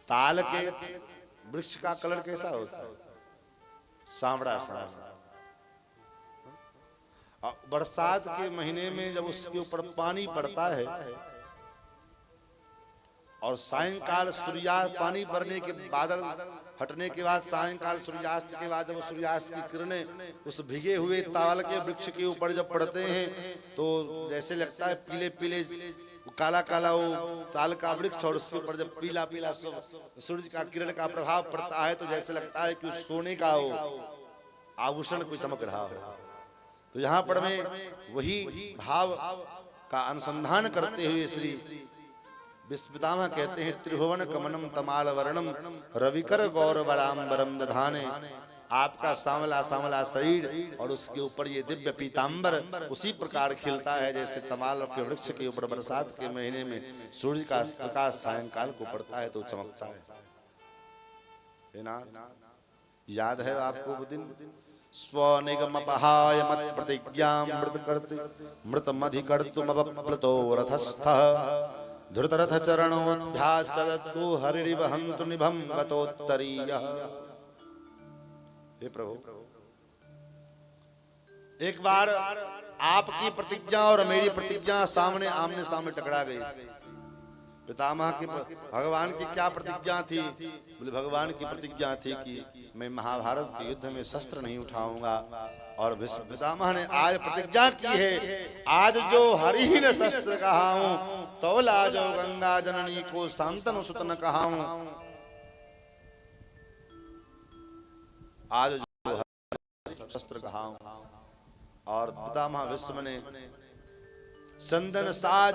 ताल के वृक्ष का कलर कैसा होता है? सांवड़ा सांवड़ा। बरसात के महीने में जब उसके ऊपर पानी पड़ता है और सायंकाल सूर्यास्त, पानी भरने के बादल हटने के बाद सायंकाल सूर्यास्त के बाद जब सूर्यास्त की किरणें उस भीगे हुए ताल के वृक्ष के ऊपर जब पड़ते हैं तो जैसे लगता है पीले पीले काला काला वो ताल का वृक्ष, और उसके ऊपर जब पीला पीला सूर्य का किरण का प्रभाव पड़ता है तो जैसे लगता है कि सोने का वो आभूषण कोई चमक रहा हो। तो यहाँ पर मैं वही भाव का अनुसंधान करते हुए श्री विश्व पितामह कहते हैं, त्रिभुवन कमनम तमाल वर्णम रविकर गौरवराम्बरम दधाने। आपका सांवला सांवला शरीर और उसके ऊपर ये दिव्य पीतांबर उसी प्रकार खिलता है जैसे तमाल के वृक्ष के ऊपर बरसात के महीने में सूर्य का प्रकाश सायंकाल को पड़ता है तो चमकता है। याद है आपको वो दिन? स्वनिगमपहाय मत प्रतिज्ञां मृत कर्ति मृत मधिकर्तुमवप्लुतो रथस्थः धृतरथ चरणोऽध्याचलतु हरिरिवहन्तु निभं गतोत्तरीयः। हे प्रभु, एक बार आपकी प्रतिज्ञा और मेरी प्रतिज्ञा सामने आमने सामने टकरा गई। पितामह की भगवान की क्या प्रतिज्ञा थी? बोले भगवान की प्रतिज्ञा थी कि मैं महाभारत के युद्ध में शस्त्र नहीं उठाऊंगा, और पितामह ने आज प्रतिज्ञा की है, आज जो हरिहीन शस्त्र कहा हूं तो लाजो गंगा जननी को शांतनु सुतन कहा हूं। आज जो शस्त्र कहा हूं और पितामह भीष्म ने चंदन साज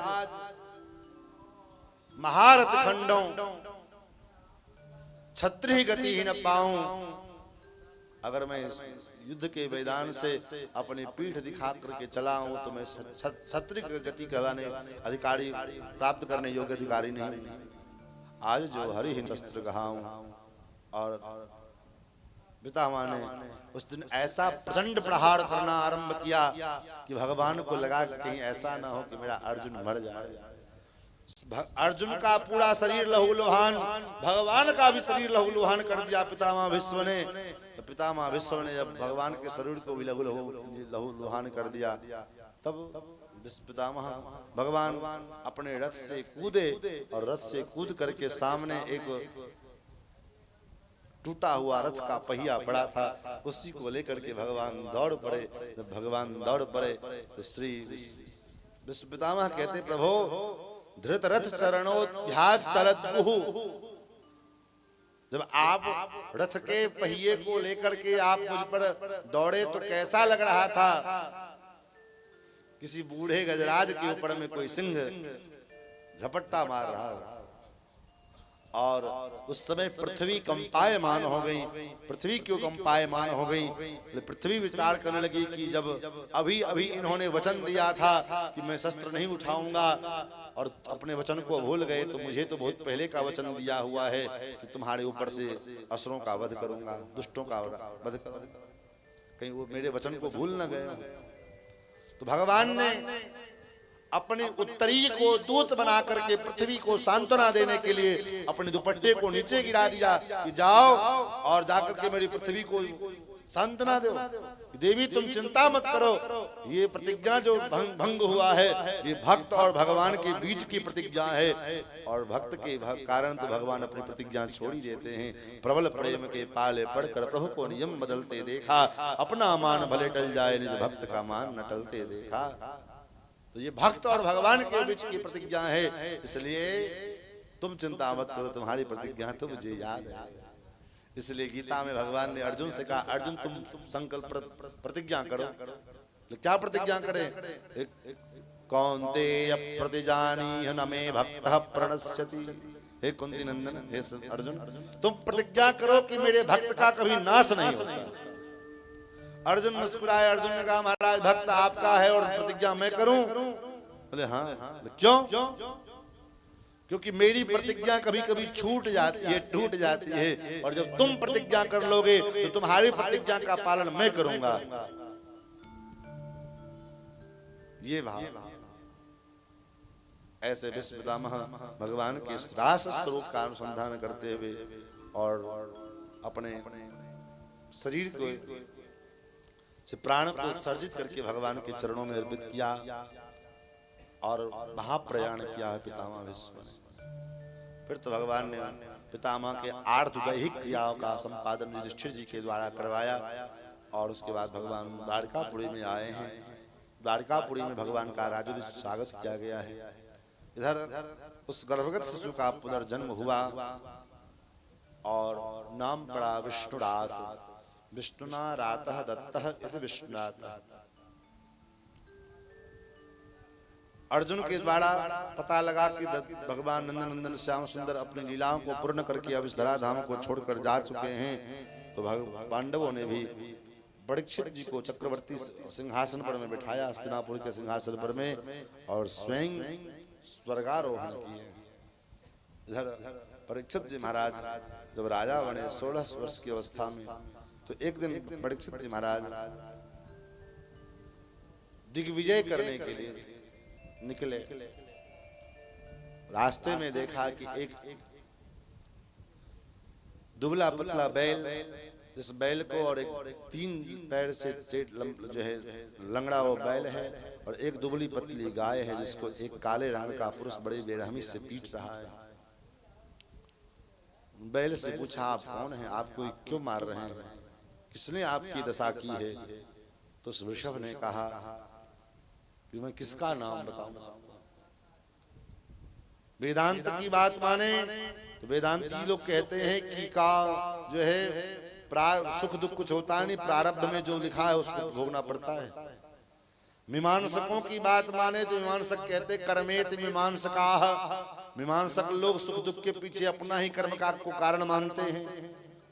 महारथ खंडों क्षत्रिय गति ही न पाऊं, अगर मैं इस युद्ध के मैदान से अपनी पीठ दिखा करके चला हूं तो मैं क्षत्रिय गति कहलाने अधिकारी प्राप्त करने योग्य अधिकारी नहीं। आज जो हरिहीन शस्त्र गहाऊं। और पितामह ने उस दिन ऐसा प्रचंड प्रहार करना आरंभ किया कि भगवान को लगा कि कहीं ऐसा ना हो कि मेरा अर्जुन मर जाए। अर्जुन का पूरा शरीर लहूलुहान, भगवान का भी शरीर लहूलुहान कर दिया पितामह भीष्म ने। तो पितामह भीष्म ने जब भगवान के शरीर को भी लहूलुहान कर दिया, तब पितामह भगवान अपने रथ से कूदे और रथ से कूद करके सामने एक टूटा हुआ रथ का पहिया पड़ा था, उसी को लेकर के भगवान दौड़ पड़े। जब भगवान दौड़ पड़े तो श्री विश्व पितामह कहते, प्रभो धृत रथ चरणोध्यात चलत गुहु। जब आप रथ के पहिए को लेकर के आप मुझ पर दौड़े तो कैसा लग रहा था? किसी बूढ़े गजराज के ऊपर में कोई सिंह झपट्टा मार रहा है। और उस समय पृथ्वी कंपायमान हो गई। पृथ्वी क्यों कंपायमान हो गई? पृथ्वी विचार करने लगी कि जब अभी अभी इन्होंने वचन दिया था कि मैं शस्त्र नहीं उठाऊंगा और अपने वचन को भूल गए, तो मुझे तो बहुत पहले का वचन दिया हुआ है कि तुम्हारे ऊपर से असुरों का वध करूंगा, दुष्टों का वध करूंगा, कहीं वो मेरे वचन को भूल न गए। तो भगवान ने अपने उत्तरी को दूत बना करके पृथ्वी को सांत्वना देने के लिए अपने दुपट्टे को नीचे गिरा दिया कि जाओ और जाकर के मेरी पृथ्वी को सांत्वना दो। देवी तुम चिंता मत करो, ये प्रतिज्ञा जो भंग हुआ है ये भक्त और भगवान के बीच की प्रतिज्ञा है, और भक्त के कारण तो भगवान अपनी प्रतिज्ञा छोड़ ही देते हैं। प्रबल प्रेम के पाले पढ़कर प्रभु को नियम बदलते देखा, अपना मान भले टल जाए निज भक्त का मान न टलते देखा। तो ये भक्त और भगवान के बीच की प्रतिज्ञा है, इसलिए तुम चिंता मत करो, तुम्हारी प्रतिज्ञा तो मुझे याद है। इसलिए गीता में भगवान ने अर्जुन से कहा, अर्जुन तुम संकल्प प्रतिज्ञा करो। क्या प्रतिज्ञा करें? कौन्तेय प्रतिजानीह न मे भक्तः प्रणश्यति। हे कुंती नंदन, हे अर्जुन, तुम प्रतिज्ञा करो कि मेरे भक्त का कभी नाश नहीं होगा। अर्जुन मुस्कुराए। अर्जुन ने कहा, महाराज भक्त आपका है और प्रतिज्ञा मैं करूं? बोले हाँ। क्यों? क्योंकि मेरी प्रतिज्ञा कभी कभी छूट जाती है, टूट जाती है, और जब तुम प्रतिज्ञा कर लोगे तो तुम्हारी प्रतिज्ञा का पालन मैं करूंगा। ये भाव। ऐसे विश्व पितामह भगवान के रास स्वरूप का अनुसंधान करते हुए और अपने शरीर को से प्राण को उत्सर्जित करके भगवान के चरणों में अर्पित किया और महाप्रयाण किया है पितामह भीष्म ने। फिर तो भगवान ने पितामह के आर्तदैहिक क्रियाओं का संपादन युधिष्ठिर जी के द्वारा करवाया, और उसके बाद भगवान द्वारकापुरी में आए हैं। द्वारकापुरी में भगवान का राजोचित स्वागत किया गया है। इधर उस गर्भगत शिशु का पुनर्जन्म हुआ और नाम पड़ा विष्णुरात। विष्णुना रातः दत्तः इति विष्णुरातः। अर्जुन के द्वारा पता लगा कि भगवान नंदन श्याम सुंदर अपनी लीलाओं को पूर्ण करके अब इस धराधाम को छोड़कर जा चुके हैं, तो पांडवों ने भी परीक्षित जी को चक्रवर्ती सिंहासन पर में बिठाया, हस्तिनापुर के सिंहासन पर में, और स्वयं स्वर्गारोहण किए। इधर परीक्षित जी महाराज जब राजा बने 16 वर्ष की अवस्था में, तो एक दिन परीक्षित जी महाराज दिग्विजय करने के लिए निकले। रास्ते में देखा कि एक दुबला पतला बैल, जिस बैल को और एक 3 पैर से जो है लंगड़ा वो बैल है, और एक दुबली पतली गाय है जिसको एक काले रंग का पुरुष बड़ी बेरहमी से पीट रहा है। बैल से पूछा, आप कौन हैं? आप कोई क्यों मार रहे हैं? किसने आपकी दशा की है? तो उस वृषभ ने कहा कि मैं किसका नाम बताऊं? वेदांत की बात माने तो वेदांती लोग कहते हैं कि का जो है सुख दुख कुछ होता नहीं, प्रारब्ध में जो लिखा है उसको भोगना पड़ता है। मीमांसकों की बात माने तो मीमांसक कहते कर्मेत मीमांसकाः, मीमांसक लोग सुख दुख के पीछे अपना ही कर्म का को कारण मानते हैं।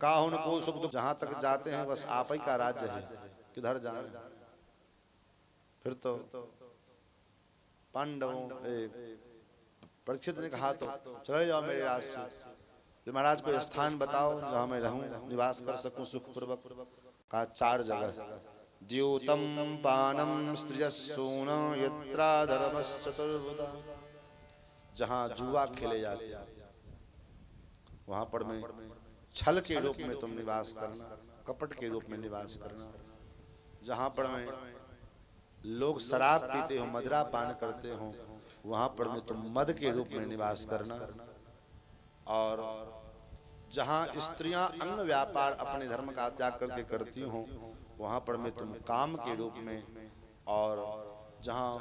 का उनको सुख दुख जहां तक जाते हैं बस आप ही का राज्य है, किधर जाए। फिर तो पांडवों परीक्षित ने कहा तो चले जाओ मेरे राज से, महाराज को स्थान बताओ जहां मैं रहूं, निवास कर सकूं सुखपूर्वक। कहा 4 जगह, द्योतम पानम स्त्रियसून यत्रा धर्मश्चतुर्भुता, जहां जुआ खेले जाते हैं वहां पर मैं छल के रूप में तुम निवास करना, कपट के रूप में निवास करना। जहां पर मैं लोग शराब पीते हो, मदिरा पान करते हो, वहां पर मैं तुम मद के रूप में निवास करना। और जहां स्त्रियां अंग व्यापार अपने धर्म का त्याग करके करती हो, वहां पर मैं तुम काम के रूप में, और जहां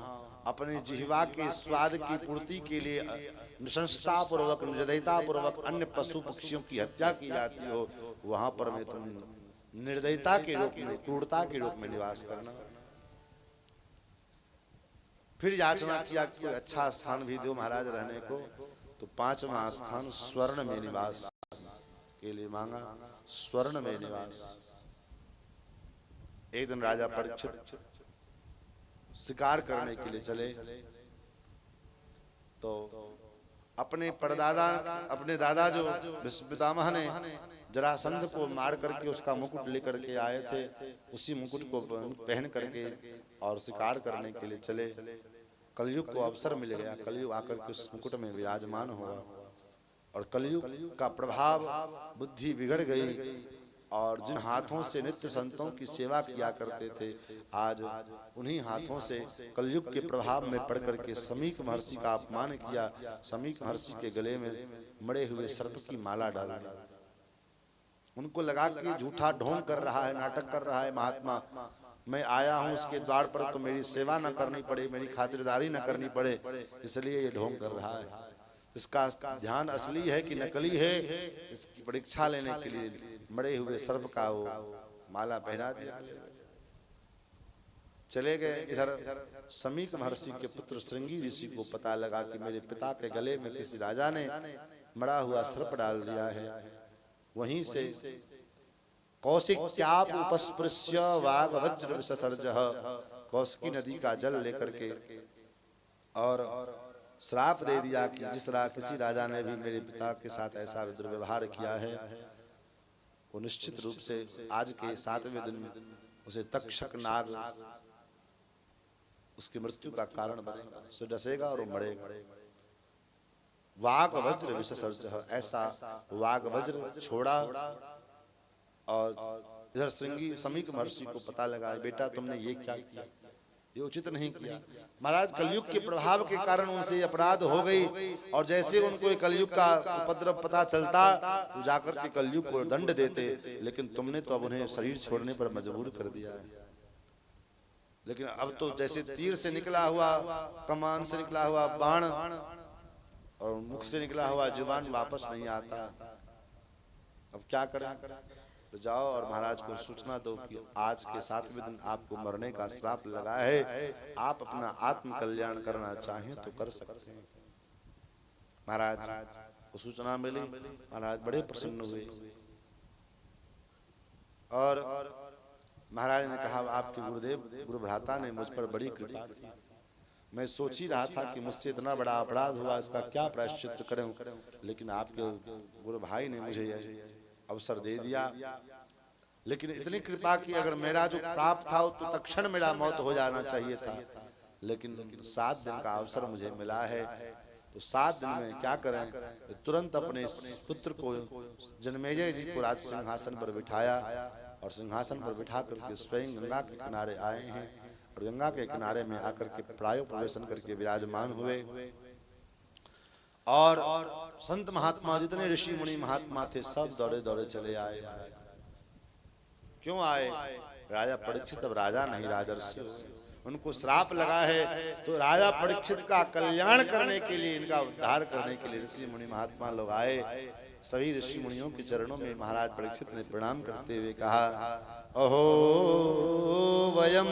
अपने जिह्वा के स्वाद की पूर्ति के लिए निशंसता पूर्वक निर्दयता पूर्वक अन्य पशु पक्षियों की हत्या की जाती हो, वहां पर मैं तुम निर्दयता के रूप में, क्रूरता के रूप में निवास करना। फिर याचना किया कि अच्छा स्थान भी दो महाराज रहने को, तो 5वां स्थान स्वर्ण में निवास के लिए मांगा, स्वर्ण में निवास। एक दिन राजा परीक्षित शिकार करने के लिए चले, तो अपने परदादा, अपने दादा जो भीष्म पितामह ने जरासंध को मार करके उसका मुकुट लेकर के आए थे, उसी मुकुट को पहन करके और शिकार करने के लिए चले। कलयुग को अवसर मिल गया, कलयुग आकर के उस मुकुट में विराजमान हुआ, और कलयुग का प्रभाव बुद्धि बिगड़ गई, और जिन हाथों से नित्य संतों की सेवा किया करते थे, आज उन्हीं हाथों से कलयुग के प्रभाव में पड़ करके समीक महर्षि का अपमान किया। समीक महर्षि के गले में मड़े हुए सर्प की माला डाल दी। उनको लगा कि झूठा ढोंग कर रहा है, नाटक कर रहा है महात्मा, मैं आया हूं उसके द्वार पर तो मेरी सेवा न करनी पड़े, मेरी खातिरदारी न करनी पड़े, इसलिए ये ढोंग कर रहा है। इसका ध्यान असली है कि नकली है, इसकी परीक्षा लेने के लिए मरे हुए सर्प का वो माला पहना दिया। चले गए। इधर समीक महर्षि के पुत्र श्रृंगी ऋषि को पता लगा कि मेरे पिता के गले में किसी राजा ने मरा हुआ सर्प डाल दिया है। वहीं से कौशिक्याप उपस्पृश्य वाग वज्र विसर्जः, कौशिकी नदी का जल लेकर के और श्राप दे दिया कि किसी राजा ने भी मेरे पिता के साथ ऐसा दुर्व्यवहार किया है, वो निश्चित रूप से आज के 7वें दिन उसे तक्षक नाग उसकी मृत्यु का कारण बनेगा, उसे डसेगा और वो मरेगा। वाग वज्र विसर्जः, ऐसा वाग वज्र छोड़ा। और इधर श्रृंगी समीक महर्षि को पता लगा, बेटा तुमने ये क्या किया, ये उचित नहीं किया। महाराज कलयुग के प्रभाव के कारण उनसे अपराध हो गई, और जैसे उनको कलयुग का उपद्रव पता चलता तो जाकर के कलयुग को दंड देते, लेकिन तुमने तो अब उन्हें शरीर छोड़ने पर मजबूर कर दिया है। लेकिन अब तो जैसे तीर से निकला हुआ, कमान से निकला हुआ बाण और मुख से निकला हुआ जुबान वापस नहीं आता, अब क्या करें। तो जाओ और महाराज को सूचना दो कि आज के 7वें दिन आपको मरने का श्राप लगा है, आप अपना आत्म कल्याण करना चाहें तो कर सकते हैं। महाराज को सूचना मिली, महाराज बड़े प्रसन्न हुए, और महाराज ने कहा आपके गुरुदेव गुरु भ्राता ने मुझ पर बड़ी कृपा की। मैं सोच ही रहा था कि मुझसे इतना बड़ा अपराध हुआ, इसका क्या प्रायश्चित करूं, लेकिन आपके गुरु भाई ने मुझे अवसर दे दिया। लेकिन इतनी कृपा की, अगर मेरा जो प्राप्त था तो तत्क्षण मेरा मौत हो जाना चाहिए था, लेकिन 7 दिन का अवसर मुझे मिला है, तो 7 दिन में क्या करें। तुरंत अपने पुत्र को जन्मेजय जी को राज सिंहासन पर बिठाया, और सिंहासन पर बिठा करके स्वयं गंगा के किनारे आए हैं, और गंगा के किनारे में आकर के प्रायो प्रवेशन करके विराजमान हुए। और संत महात्मा जितने ऋषि मुनि महात्मा थे सब दौड़े दौड़े चले आए। क्यों आए? राजा परीक्षित अब राजा नहीं राजर्षि, उनको श्राप लगा है, तो राजा परीक्षित का कल्याण करने के लिए, इनका उद्धार करने के लिए ऋषि मुनि महात्मा लोग आए। सभी ऋषि मुनियों के चरणों में महाराज परीक्षित ने प्रणाम करते हुए कहा, अहो वयम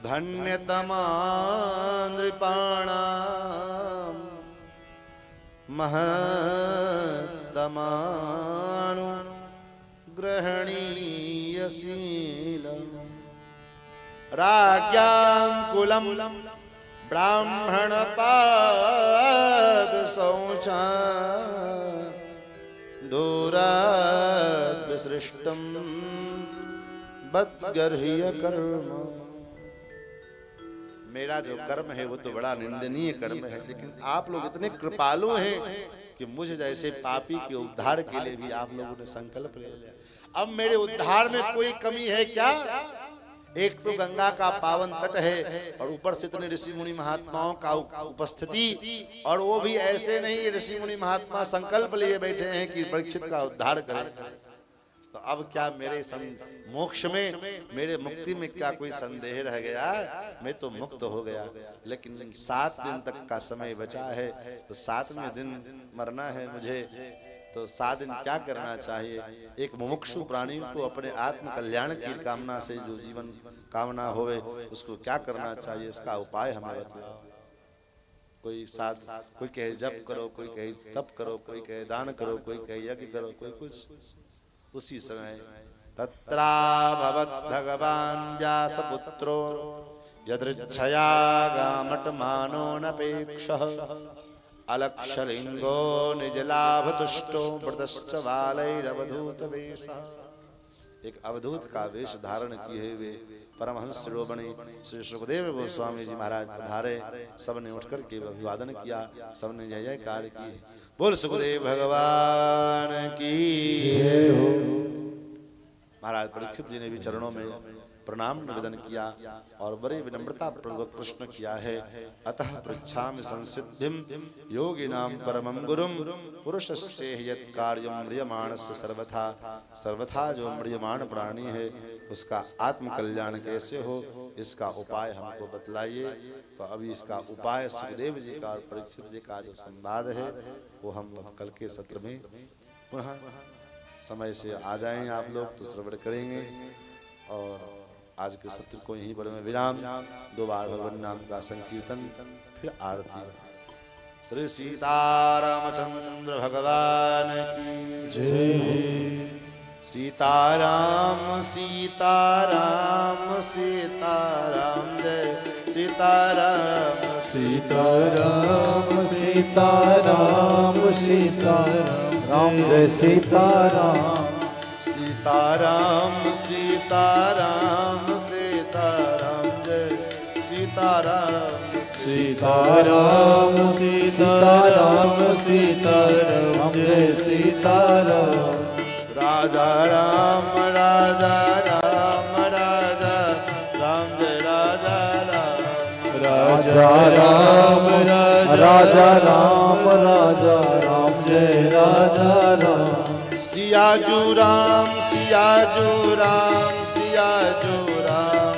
धन्यतमा नृपाणां महत्तमानु ग्रहणीयशीलम् राज्ञां कुलं ब्राह्मणपाद शौचात् दूरात् विसृष्टं बद्गर्ह्य कर्म। मेरा जो कर्म है वो तो बड़ा निंदनीय कर्म है, लेकिन आप लोग इतने कृपालु हैं कि मुझे जैसे पापी के उद्धार के लिए भी आप लोगों ने संकल्प ले लिया। अब मेरे उद्धार में कोई कमी है क्या? एक तो गंगा का पावन तट है और ऊपर से इतने ऋषि मुनि महात्माओं का उपस्थिति, और वो भी ऐसे नहीं, ऋषि मुनि महात्मा संकल्प लिए बैठे हैं कि परीक्षित का उद्धार करें। तो अब क्या मेरे मोक्ष में, मेरे मुक्ति में क्या कोई संदेह रह गया? मैं तो मुक्त हो गया, लेकिन 7 दिन तक का समय बचा है, तो 7वें दिन मरना है मुझे। तो 7 दिन क्या करना चाहिए? एक मुमुक्षु प्राणी को अपने आत्म कल्याण की कामना से जो जीवन कामना होवे उसको क्या करना चाहिए, इसका उपाय हमें बताओ। कोई कहे जप करो, कोई कहे तप करो, कोई कहे दान करो, कोई कहे यज्ञ करो, कोई कुछ। उसी समय तत्रा भवत् भगवान् व्यासपुत्रो यदृच्छया गामटमानो नपेक्षः अलक्षलिंगो निजलाभतुष्टो व्रतश्च बालैरवधूत वेशः। एक अवधूत का वेश धारण किए हुए परमहंस शिरोमणि श्री सुखदेव गोस्वामी जी महाराज पधारे। सबने उठकर के अभिवादन किया, सबने जय जयकार की। बोल सुखदेव भगवान की जय हो। महाराज परीक्षित जी ने भी चरणों में प्रणाम निवेदन किया और बड़े विनम्रता पूर्वक प्रश्न किया है। अतः पृच्छामि संसिद्धिं योगिनां परमं गुरुं पुरुषस्य यत् कार्यं म्रियमाणस्य सर्वथा जो म्रियमाण प्राणी है उसका आत्म कल्याण कैसे हो, इसका उपाय हमको बतलाइए। तो अभी इसका उपाय सुखदेव जी का और परीक्षित जी का जो संवाद है वो हम कल के सत्र में पुनः समय से आ जाएं आप लोग तो श्रवण करेंगे। और आज के सत्र को यहीं पर मैं विराम। 2 बार भगवान नाम का संकीर्तन, फिर आरती। श्री सीतारामचंद्र भगवान की जय। सीताराम सीताराम सीताराम जय सीताराम सीताराम सीताराम सीताराम राम जय सीताराम। सीताराम सीताराम सीताराम जय सीताराम। सीताराम सीताराम सीताराम जय सीताराम। राजा राम राजा राम राजा राम जय राजा राम। राजा राम राजा राम राजा राम जय राजा राम। सियाजू राम सियाजू राम सियाजू राम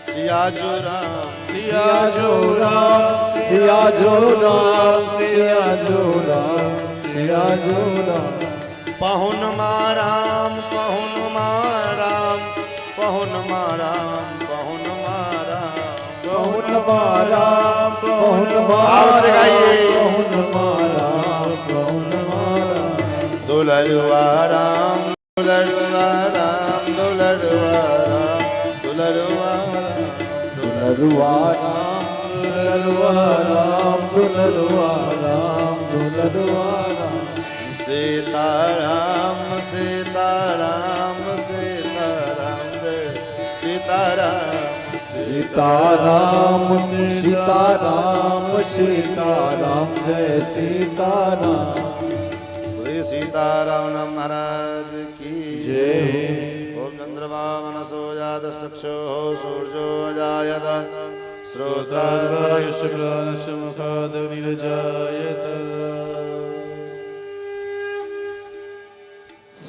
सियाजू राम सियाजू राम सियाजू राम सियाजू राम सियाजू राम। पहुन माराम पहुन माराम पहुन माराम पहुन माराम पहुन माराम पहुन भाव से गाइए। पहुन माराम पहुन माराम। दुलरुआ राम दुलरुआ राम दुलरुआ राम दुलरुआ दुलरुआ राम दुलरुआ राम दुलरुआ राम दुलरुआ राम। सीताराम सीताराम सीताराम जय सीताराम। सीताराम सीताराम सीताराम जय सीताराम। श्री सीताराम महाराज की जय। ओम चंद्रमा मनसो जात चक्षो सूर्यो जायत श्रोत्राय शुक्लानशमुखादनिर्जायत।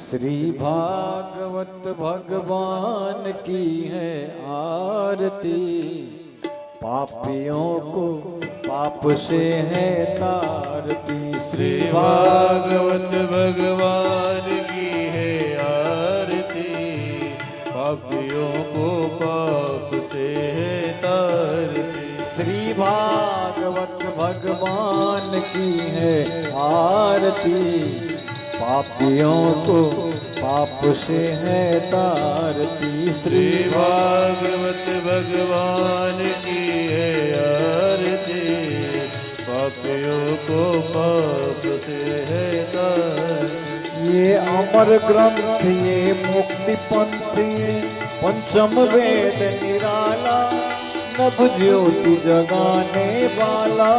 श्री भागवत भगवान की है आरती। पापियों को पाप से है तारती। श्री भागवत भगवान की है आरती, पापियों को पाप से है श्री भागवत भगवान की है आरती, पापियों को पाप से है तारती। श्री भागवत भगवान की है आरती, पापियों को पाप से है तारती। ये अमर ग्रंथ, ये मुक्ति पंथ, ये पंचम वेद निराला, नभ ज्योति जगाने वाला।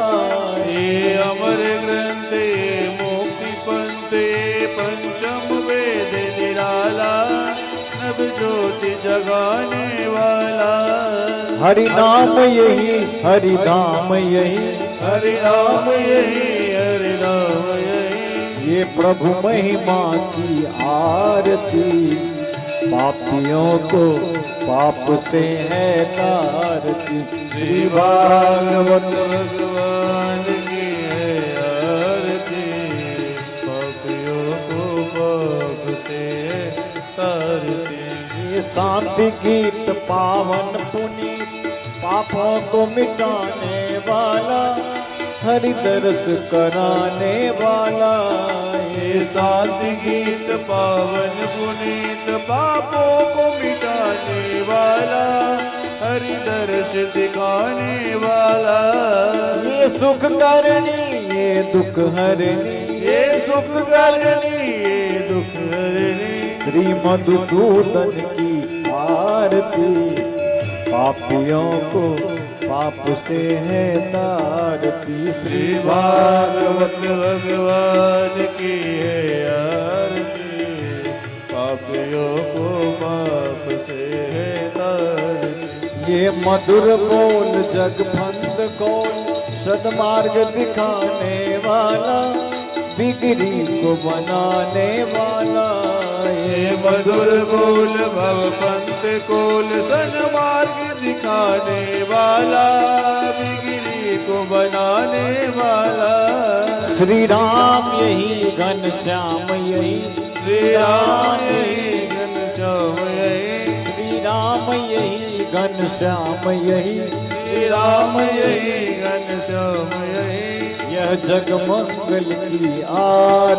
ये अमर ग्रंथ, ये मुक्ति पंथ, ये पंचम वेद निराला, नभ ज्योति जगाने वाला। हरि नाम यही, हरि धाम यही, हरि नाम यही, हरि नाम यही। ये प्रभु महिमा की आरती, पापियों को पाप से है तारती। श्री भागवत भगवान की है आरती, पापियों को पाप से है तारती। ये शांति गीत पावन पुनीत, पापों को मिटाने वाला, हरि दर्श कराने वाला। ये शांति गीत पावन पुनीत, पापों को मिटाने वाला, हरि दर्श दिखाने वाला। ये सुख करनी, ये दुख हरनी, ये सुख करनी, ये दुख हरनी। श्री मधुसूदन की आरती, पापियों को पाप से है तारती। श्री भागवत भगवान की है आरती, पापियों को पाप से है तारती। ये मधुर बोल जगफंद खोल, सदमार्ग दिखाने वाला, बिगड़ी को बनाने वाला। ये मधुर बोल भव पंथ कोल, सन्मार्ग दिखाने वाला, बिगड़ी को बनाने वाला। श्री राम यही घनश्याम यही, श्री राम यही घनश्याम यही, श्री राम यही घनश्याम यही, श्री राम यही घनश्याम यही। यह जग मंगल की आरती।